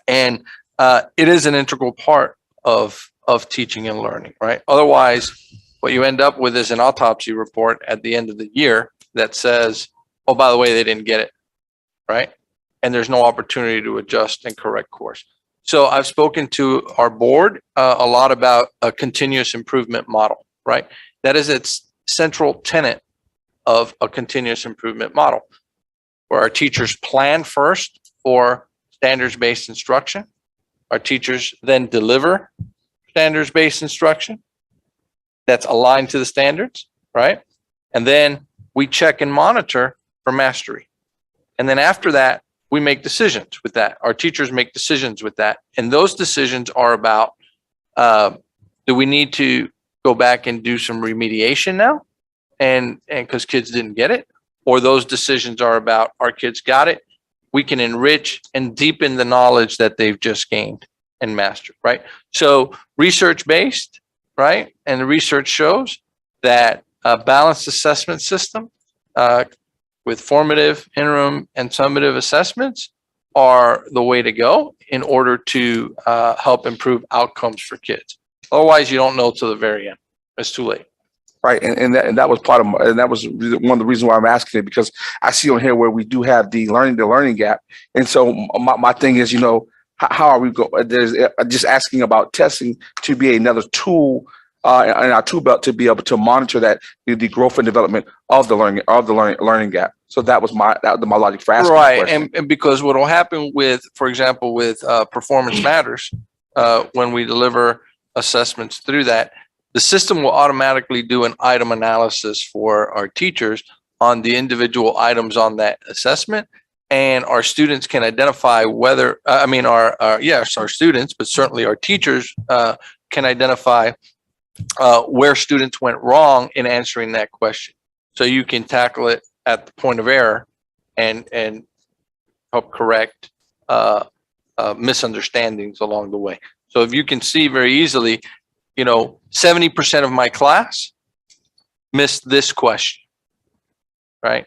And it is an integral part of teaching and learning, right? Otherwise, what you end up with is an autopsy report at the end of the year that says, oh, by the way, they didn't get it, right? And there's no opportunity to adjust and correct course. So I've spoken to our board a lot about a continuous improvement model, right? That is its central tenet of a continuous improvement model, where our teachers plan first for standards-based instruction. Our teachers then deliver standards-based instruction that's aligned to the standards, right? And then we check and monitor for mastery. And then after that, we make decisions with that. Our teachers make decisions with that. And those decisions are about, do we need to go back and do some remediation now? And because kids didn't get it? Or those decisions are about, our kids got it. We can enrich and deepen the knowledge that they've just gained and mastered, right? So research-based, right? And the research shows that a balanced assessment system with formative, interim, and summative assessments are the way to go in order to help improve outcomes for kids. Otherwise, you don't know till the very end. It's too late. Right, and that was part of and that was one of the reasons why I'm asking it, because I see on here where we do have the learning gap, and so my thing is, how are we going? There's just asking about testing to be another tool in our tool belt to be able to monitor that the growth and development of the learning gap. So that was my logic for asking. Right, and because what will happen with, for example, with performance matters, when we deliver assessments through that, the system will automatically do an item analysis for our teachers on the individual items on that assessment. And our students can identify whether, our students, but certainly our teachers can identify where students went wrong in answering that question. So you can tackle it at the point of error and help correct misunderstandings along the way. So if you can see very easily, 70% of my class missed this question, right?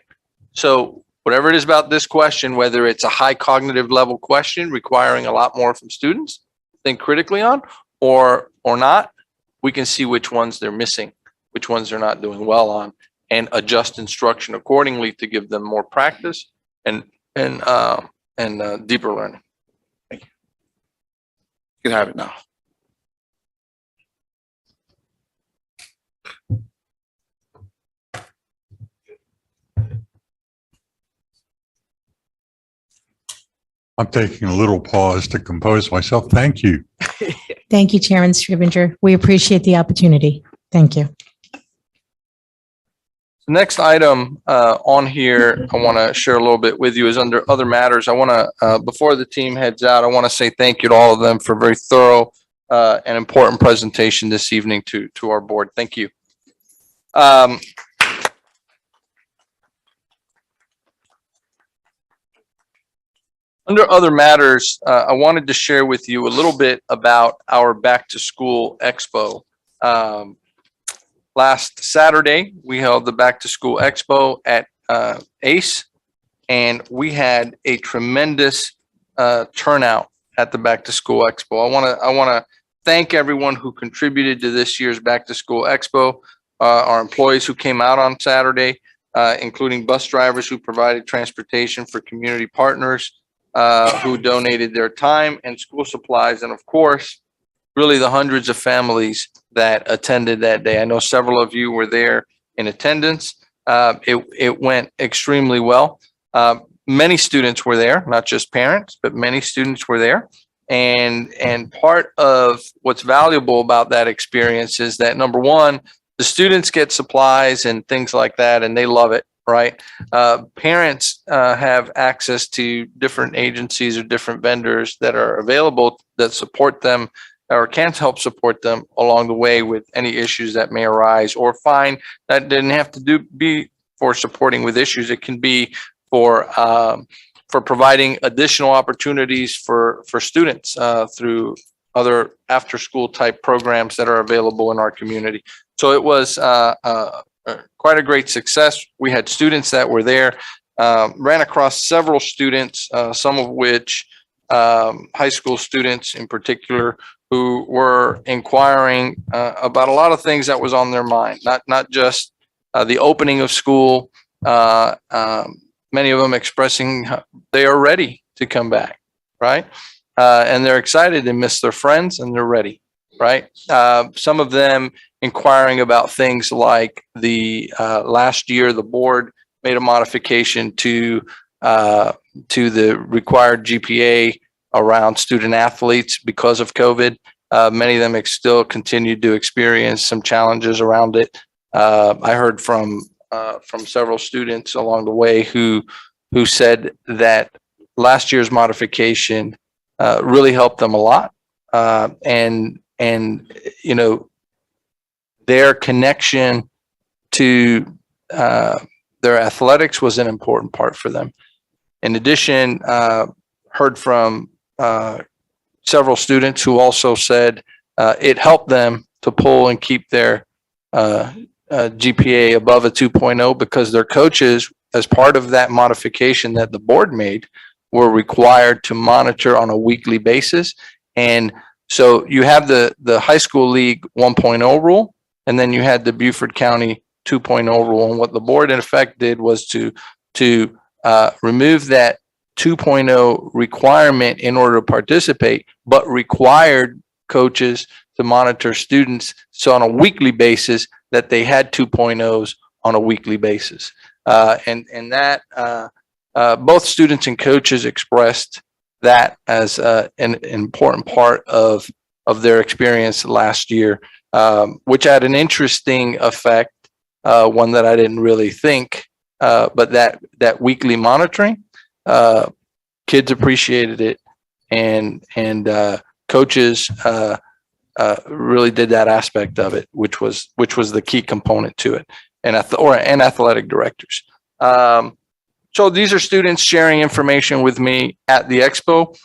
So whatever it is about this question, whether it's a high cognitive level question requiring a lot more from students, think critically on, or not, we can see which ones they're missing, which ones they're not doing well on, and adjust instruction accordingly to give them more practice and deeper learning. Thank you. You can have it now. I'm taking a little pause to compose myself. Thank you. Thank you, Chairman Scrivener. We appreciate the opportunity. Thank you. The next item on here I want to share a little bit with you is under other matters. I want to, before the team heads out, I want to say thank you to all of them for a very thorough and important presentation this evening to our board. Thank you. Under other matters, I wanted to share with you a little bit about our Back to School Expo. Last Saturday, we held the Back to School Expo at ACE, and we had a tremendous turnout at the Back to School Expo. I want to thank everyone who contributed to this year's Back to School Expo, our employees who came out on Saturday, including bus drivers who provided transportation for community partners, who donated their time and school supplies, and of course, really the hundreds of families that attended that day. I know several of you were there in attendance. It went extremely well. Many students were there, not just parents, but many students were there. And part of what's valuable about that experience is that, number one, the students get supplies and things like that, and they love it, right? Parents have access to different agencies or different vendors that are available that support them or can help support them along the way with any issues that may arise, or find that didn't have to be for supporting with issues. It can be for providing additional opportunities for students through other after-school type programs that are available in our community. So it was quite a great success. We had students that were there, ran across several students, some of which high school students in particular, who were inquiring about a lot of things that was on their mind, not just the opening of school. Many of them expressing they are ready to come back, right? And they're excited. They miss their friends and they're ready, right? Some of them inquiring about things like the last year the board made a modification to the required GPA around student athletes because of COVID. Many of them still continued to experience some challenges around it. I heard from several students along the way who said that last year's modification really helped them a lot, and you know, their connection to their athletics was an important part for them. In addition, heard from several students who also said it helped them to pull and keep their GPA above a 2.0 because their coaches, as part of that modification that the board made, were required to monitor on a weekly basis. And so you have the high school league 1.0 rule, and then you had the Beaufort County 2.0 rule. And what the board in effect did was to remove that 2.0 requirement in order to participate, but required coaches to monitor students so on a weekly basis that they had 2.0s on a weekly basis. And that both students and coaches expressed that as an important part of their experience last year, which had an interesting effect, one that I didn't really think, but that weekly monitoring, kids appreciated it, and coaches really did that aspect of it, which was the key component to it, and athletic directors. So these are students sharing information with me at the Expo.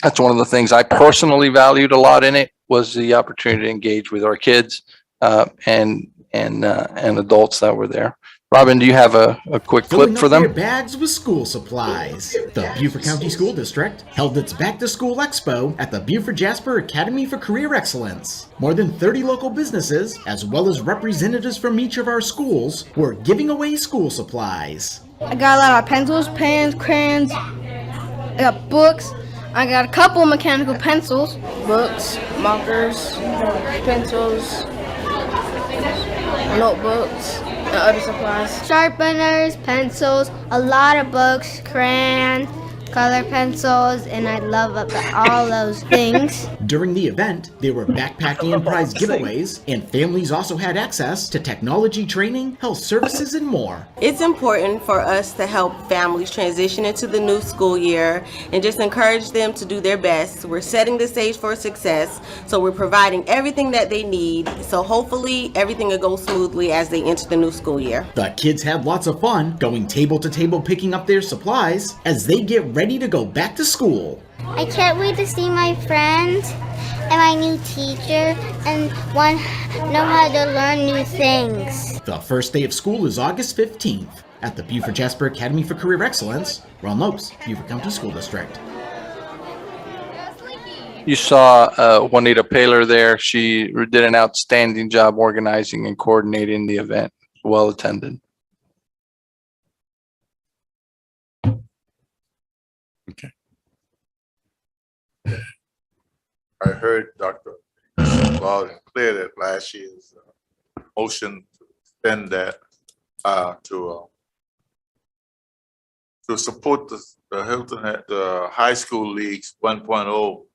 That's one of the things I personally valued a lot in it, was the opportunity to engage with our kids and adults that were there. Robin, do you have a quick clip for them? Filling up their bags with school supplies. The Beaufort County School District held its Back to School Expo at the Beaufort Jasper Academy for Career Excellence. More than 30 local businesses, as well as representatives from each of our schools, were giving away school supplies. I got a lot of pencils, pens, crayons, I got books, I got a couple mechanical pencils, books, markers, pencils, notebooks, and other supplies. Sharpeners, pencils, a lot of books, crayons, color pencils, and I love all those things. During the event, there were backpacking and prize giveaways, and families also had access to technology training, health services, and more. It's important for us to help families transition into the new school year and just encourage them to do their best. We're setting the stage for success, so we're providing everything that they need, so hopefully everything will go smoothly as they enter the new school year. The kids had lots of fun going table to table picking up their supplies as they get ready to go back to school. I can't wait to see my friends and my new teacher and know how to learn new things. The first day of school is August 15th at the Beaufort Jasper Academy for Career Excellence, Ron Lopes, Beaufort County School District. You saw Juanita Paler there. She did an outstanding job organizing and coordinating the event. Well attended. Okay. I heard Dr. loud and clear that last year's motion to extend that to support the Hilton at the high school leagues 1.0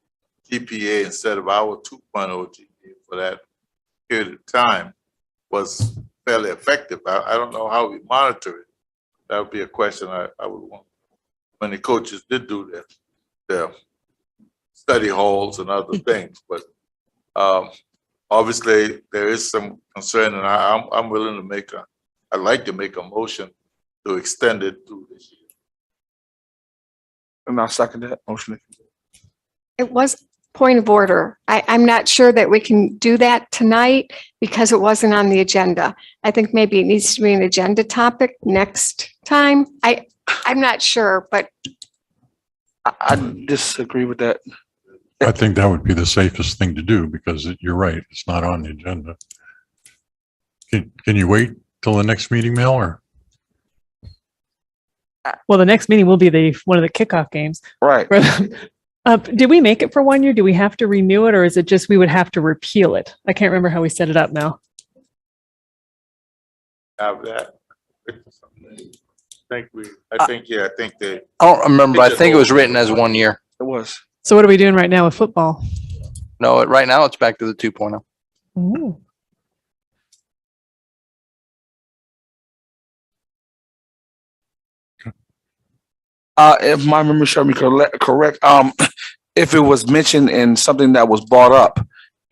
GPA instead of our 2.0 GPA for that period of time was fairly effective. I don't know how we monitor it. That would be a question I would want. When the coaches did do their study halls and other things, but obviously there is some concern, and I'm willing to I'd like to make a motion to extend it through this year. And I'll second that motion. It was point of order. I'm not sure that we can do that tonight because it wasn't on the agenda. I think maybe it needs to be an agenda topic next time. I'm not sure, but I disagree with that. I think that would be the safest thing to do because you're right, it's not on the agenda. Can you wait till the next meeting, Mel, or? Well, the next meeting will be one of the kickoff games. Right. Did we make it for 1 year? Do we have to renew it, or is it just we would have to repeal it? I can't remember how we set it up now. Have that. I think they. I don't remember. I think it was written as 1 year. It was. So what are we doing right now with football? No, right now it's back to the 2.0. Ooh. If my memory serves me correct, if it was mentioned in something that was brought up,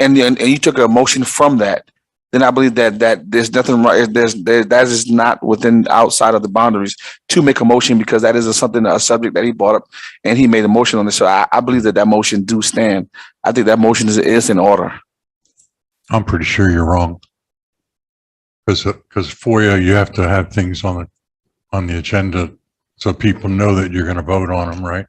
and you took a motion from that, then I believe that there's nothing right. That is not within outside of the boundaries to make a motion because that is a subject that he brought up, and he made a motion on this. So I believe that motion do stand. I think that motion is in order. I'm pretty sure you're wrong. Because FOIA, you have to have things on the agenda so people know that you're going to vote on them, right?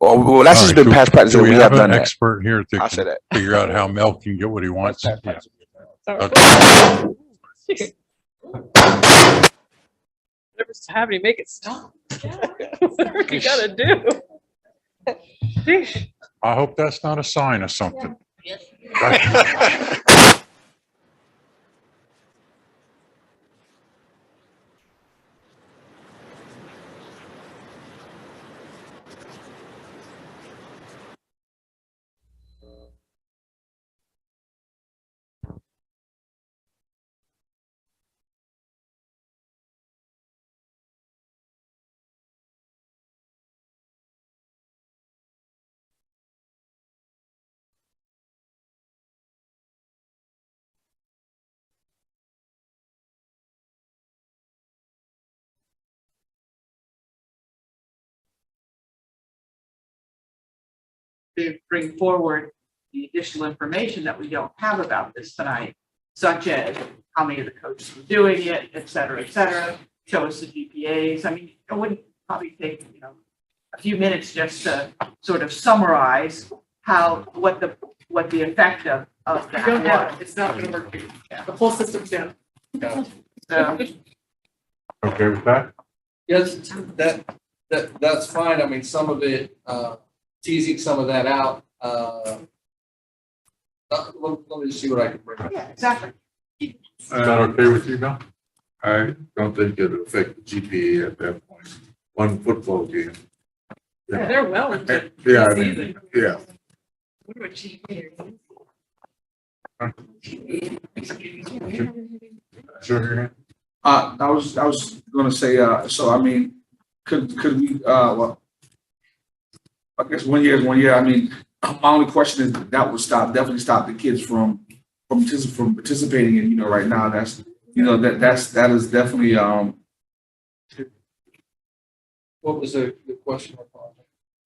Well, that's just been past practice. Do we We have have done an that. expert here I'll say to that. figure out how Mel can get what he wants? Yeah. Whatever's happening, make it stop. Whatever you gotta do. Sheesh. I hope that's not a sign of something. To bring forward the additional information that we don't have about this tonight, such as how many of the coaches were doing it, et cetera, show us the GPAs. I mean, it wouldn't probably take, a few minutes just to sort of summarize what the effect of that was. It's not gonna work. The whole system's down. So, Okay with that? Yes, that's fine. I mean, some of it, teasing some of that out. Let me see what I can bring up. yeah, exactly. Is that okay with you, Bill? I don't think it'll affect the GPA at that point. One football game. Yeah, they're well into Yeah, I the mean, season. yeah. What about GPA? I was going to say. So I mean, could we? Well, I guess 1 year is 1 year. I mean, my only question is that would definitely stop the kids from participating in. Right now that is definitely. What was the question?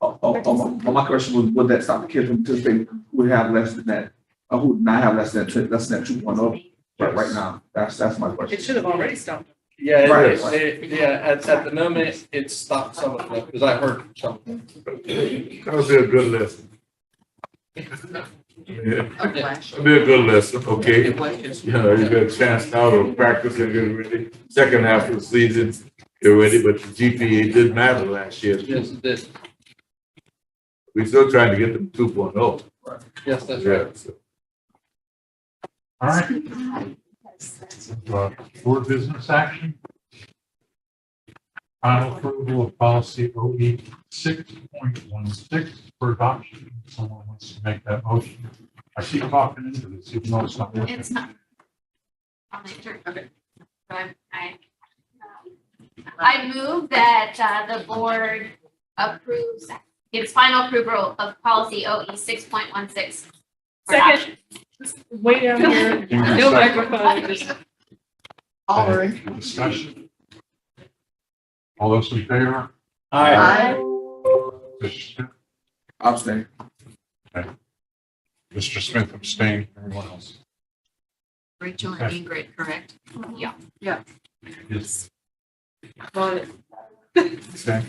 My question was, would that stop the kids from participating who would have less than that, or who would not have less than 2.0 right now? That's my question. It should have already stopped. Yeah, at the moment, it stopped some of them, because I heard something. That would be a good lesson. It'll be a good lesson, okay? You get a chance now to practice and get ready. Second half of the season, get ready, but the GPA did matter last year. Yes, it did. We're still trying to get them 2.0. Yes, that's Yeah, right. so. All right. Board business action? Final approval of policy OE 6.16 for adoption. Someone wants to make that motion. I keep talking into this, even though it's not working. It's not. Okay. I move that the board approves, gives final approval of policy OE 6.16. Second. Way down here. No microphone. Just hollering. Discussion. All those in favor? Aye. Mr. Smith? Abstain. Okay. Mr. Smith abstained. Everyone else? Rachel and Ingrid, correct? Yeah. Yeah. Yes. Got it. Okay.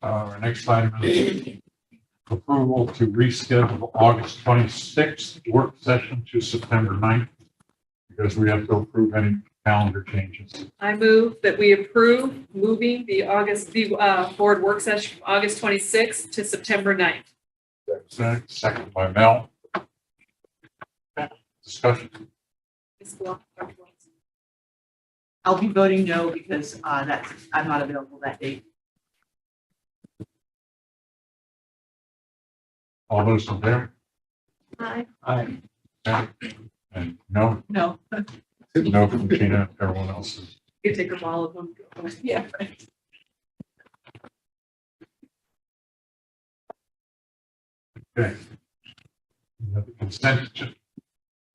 Our next item is approval to reschedule August 26th work session to September 9th because we have to approve any calendar changes. I move that we approve moving the board work session from August 26th to September 9th. Second by Mel. Discussion. I'll be voting no because I'm not available that date. All those in favor? Aye. Aye. And no? No. No from Tina, everyone else is. You take them all of them. Yeah. Okay. We have the consent.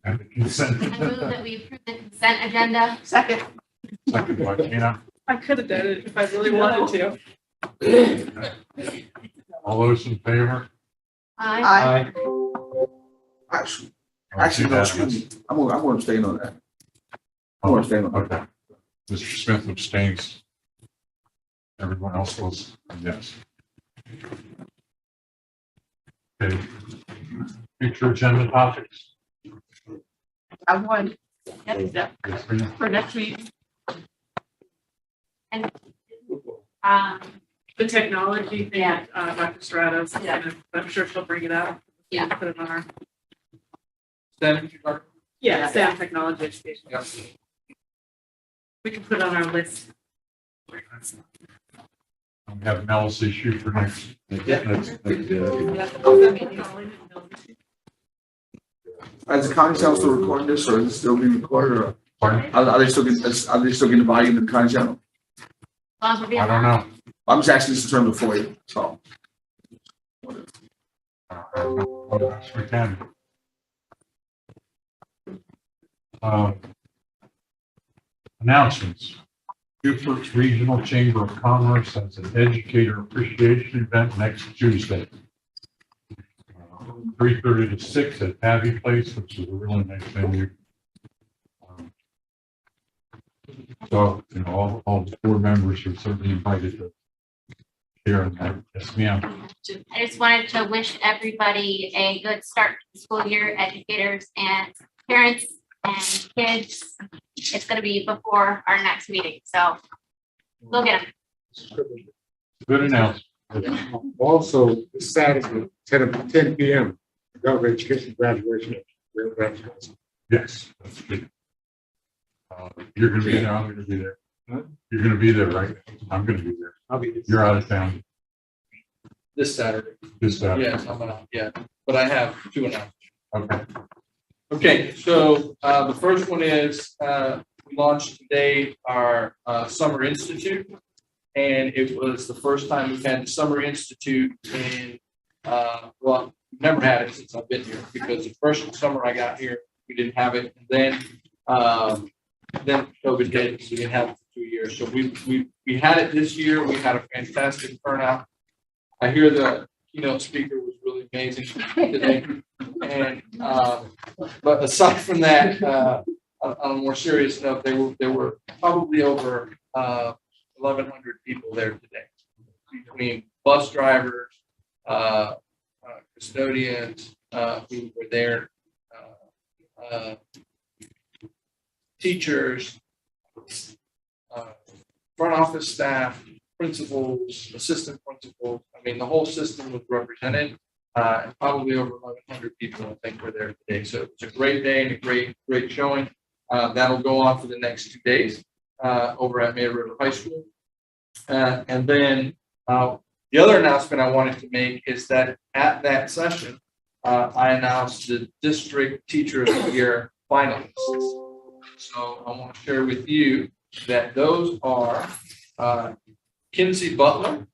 And the consent. I move that we approve the consent agenda. Second. Second by Tina. I could have done it if I really wanted to. All those in favor? Aye. Actually, no, excuse me. I'm going to abstain on that. I'm going to abstain on that. Okay. Mr. Smith abstains. Everyone else was yes. Okay. Future agenda topics. I won. Yes, ma'am. For next week. And The technology thing, Yeah. Dr. Stratos, I'm sure she'll bring it up. Yeah. Put it on our, Senator, yeah, STEM technology education. yes. We can put it on our list. We have Mel's issue for next. As the county channel still recording this, or is it still being recorded, or Pardon? are they still getting the volume of the county channel? as long as we're being I don't know. I'm just asking this in terms of for you, so. Yes, we can. Announcements. Beaufort Regional Chamber of Commerce has an educator appreciation event next Tuesday. 3:30 to 6 at Abbey Place, which is a really nice venue. So, you know, all the board members are certainly invited to share in that. Yes, ma'am. I just wanted to wish everybody a good start to the school year, educators and parents and kids. It's going to be before our next meeting, so go get them. Good announcement. Also, this Saturday, 10 p.m., adult education graduation. Yes, that's good. You're gonna be there, I'm gonna be there. You're gonna be there, right? I'm gonna be there. I'll be there. You're out of town This Saturday. this Saturday. Yes, I'm gonna, yeah, but I have two announcements. Okay. Okay, so the first one is we launched today our Summer Institute. And it was the first time we've had the Summer Institute in, well, we've never had it since I've been here, because the first summer I got here, we didn't have it. And then COVID hit, so we didn't have it for 2 years. So we had it this year. We had a fantastic turnout. I hear the keynote speaker was really amazing today. And but aside from that, on a more serious note, there were probably over 1,100 people there today, between bus drivers, custodians who were there, teachers, front office staff, principals, assistant principals. I mean, the whole system was represented, and probably over 1,100 people, I think, were there today. So it's a great day and a great showing. That'll go on for the next 2 days. over at May River High School. And then the other announcement I wanted to make is that at that session, I announced the District Teacher of the Year finalists. So I want to share with you that those are Kinsey Butler,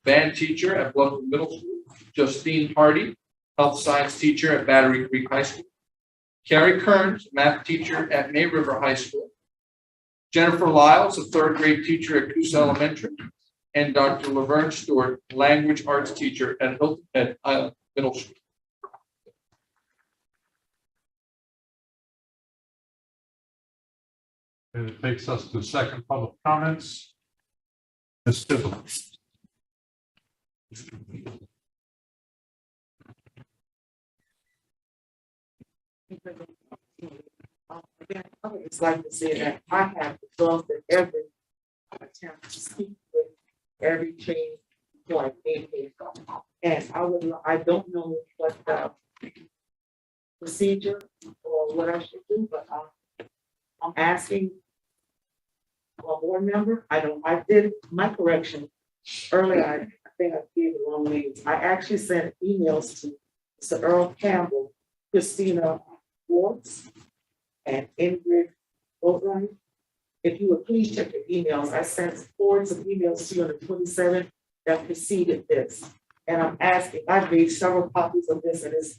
band teacher at Bluffton Middle School, Justine Hardy, health science teacher at Battery Creek High School, Carrie Kearns, math teacher at May River High School, Jennifer Lyles, a third grade teacher at Coos Elementary, and Dr. Laverne Stewart, language arts teacher at Hilton Middle School. And it takes us to second public comments. Ms. Tibble. I would just like to say that I have exhausted every attempt to speak with every change point in here. And I don't know what the procedure or what I should do, but I'm asking a board member. I did my correction earlier. I think I gave the wrong names. I actually sent emails to Mr. Earl Campbell, Christina Ward's, and Ingrid Obright. If you would please check your emails, I sent forwards of emails to you on the 27th that preceded this. And I'm asking, I've made several copies of this and it's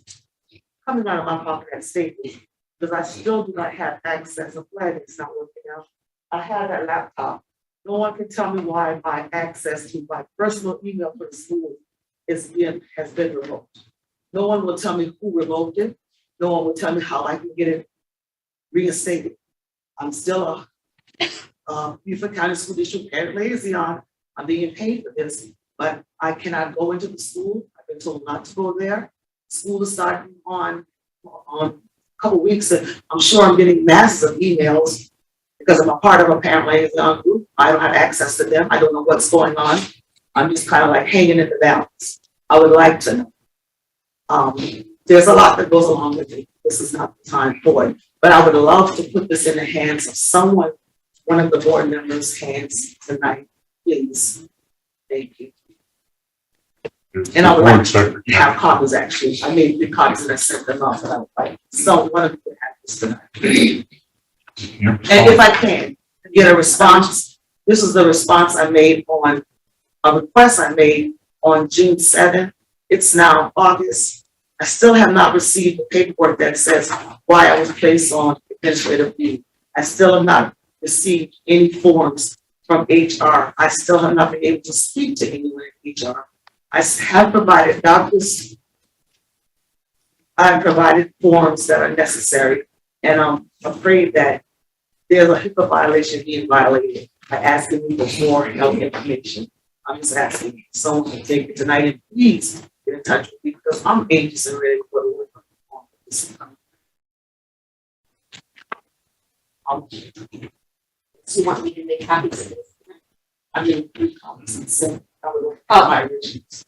coming out of my pocket at Staples because I still do not have access. I'm glad it's not working out. I have that laptop. No one can tell me why my access to my personal email for the school has been revoked. No one will tell me who revoked it. No one will tell me how I can get it reinstated. I'm still a Beaufort County School District parent liaison. I'm being paid for this, but I cannot go into the school. I've been told not to go there. School is starting on a couple weeks, and I'm sure I'm getting masses of emails because I'm a part of a parent liaison group. I don't have access to them. I don't know what's going on. I'm just kind of like hanging in the balance. I would like to know. There's a lot that goes along with it. This is not the time for it, but I would love to put this in the hands of someone, one of the board members' hands tonight, please. Thank you. And I would like to have copies actually. I made 3 copies and I sent them off, and I would like someone to have this tonight. And if I can get a response, this is the response I made on a request I made on June 7th. It's now August. I still have not received the paperwork that says why I was placed on administrative leave. I still have not received any forms from HR. I still have not been able to speak to anyone in HR. I have provided doctors. I've provided forms that are necessary, and I'm afraid that there's a HIPAA violation being violated by asking me for more health information. I'm just asking someone to take it tonight and please get in touch with me because I'm anxious and ready for the work on this. So you want me to make copies of this? I mean, 3 copies and send my originals.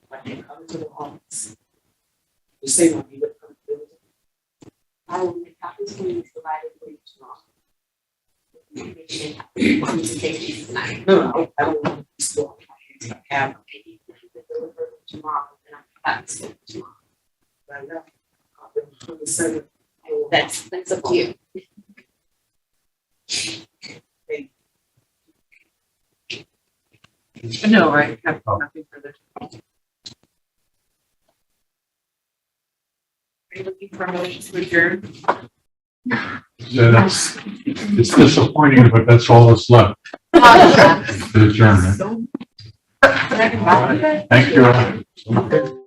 When they come to the office, you say when you look. I will make copies for you provided for you tomorrow. No, I don't want to store my hands. I have tomorrow, and I have to tomorrow. But no, I'll be 27th. That's up to you. No, right? Nothing further. Are you looking for a motion to adjourn? Yeah, it's disappointing, but that's all that's left. The adjournment. Thank you.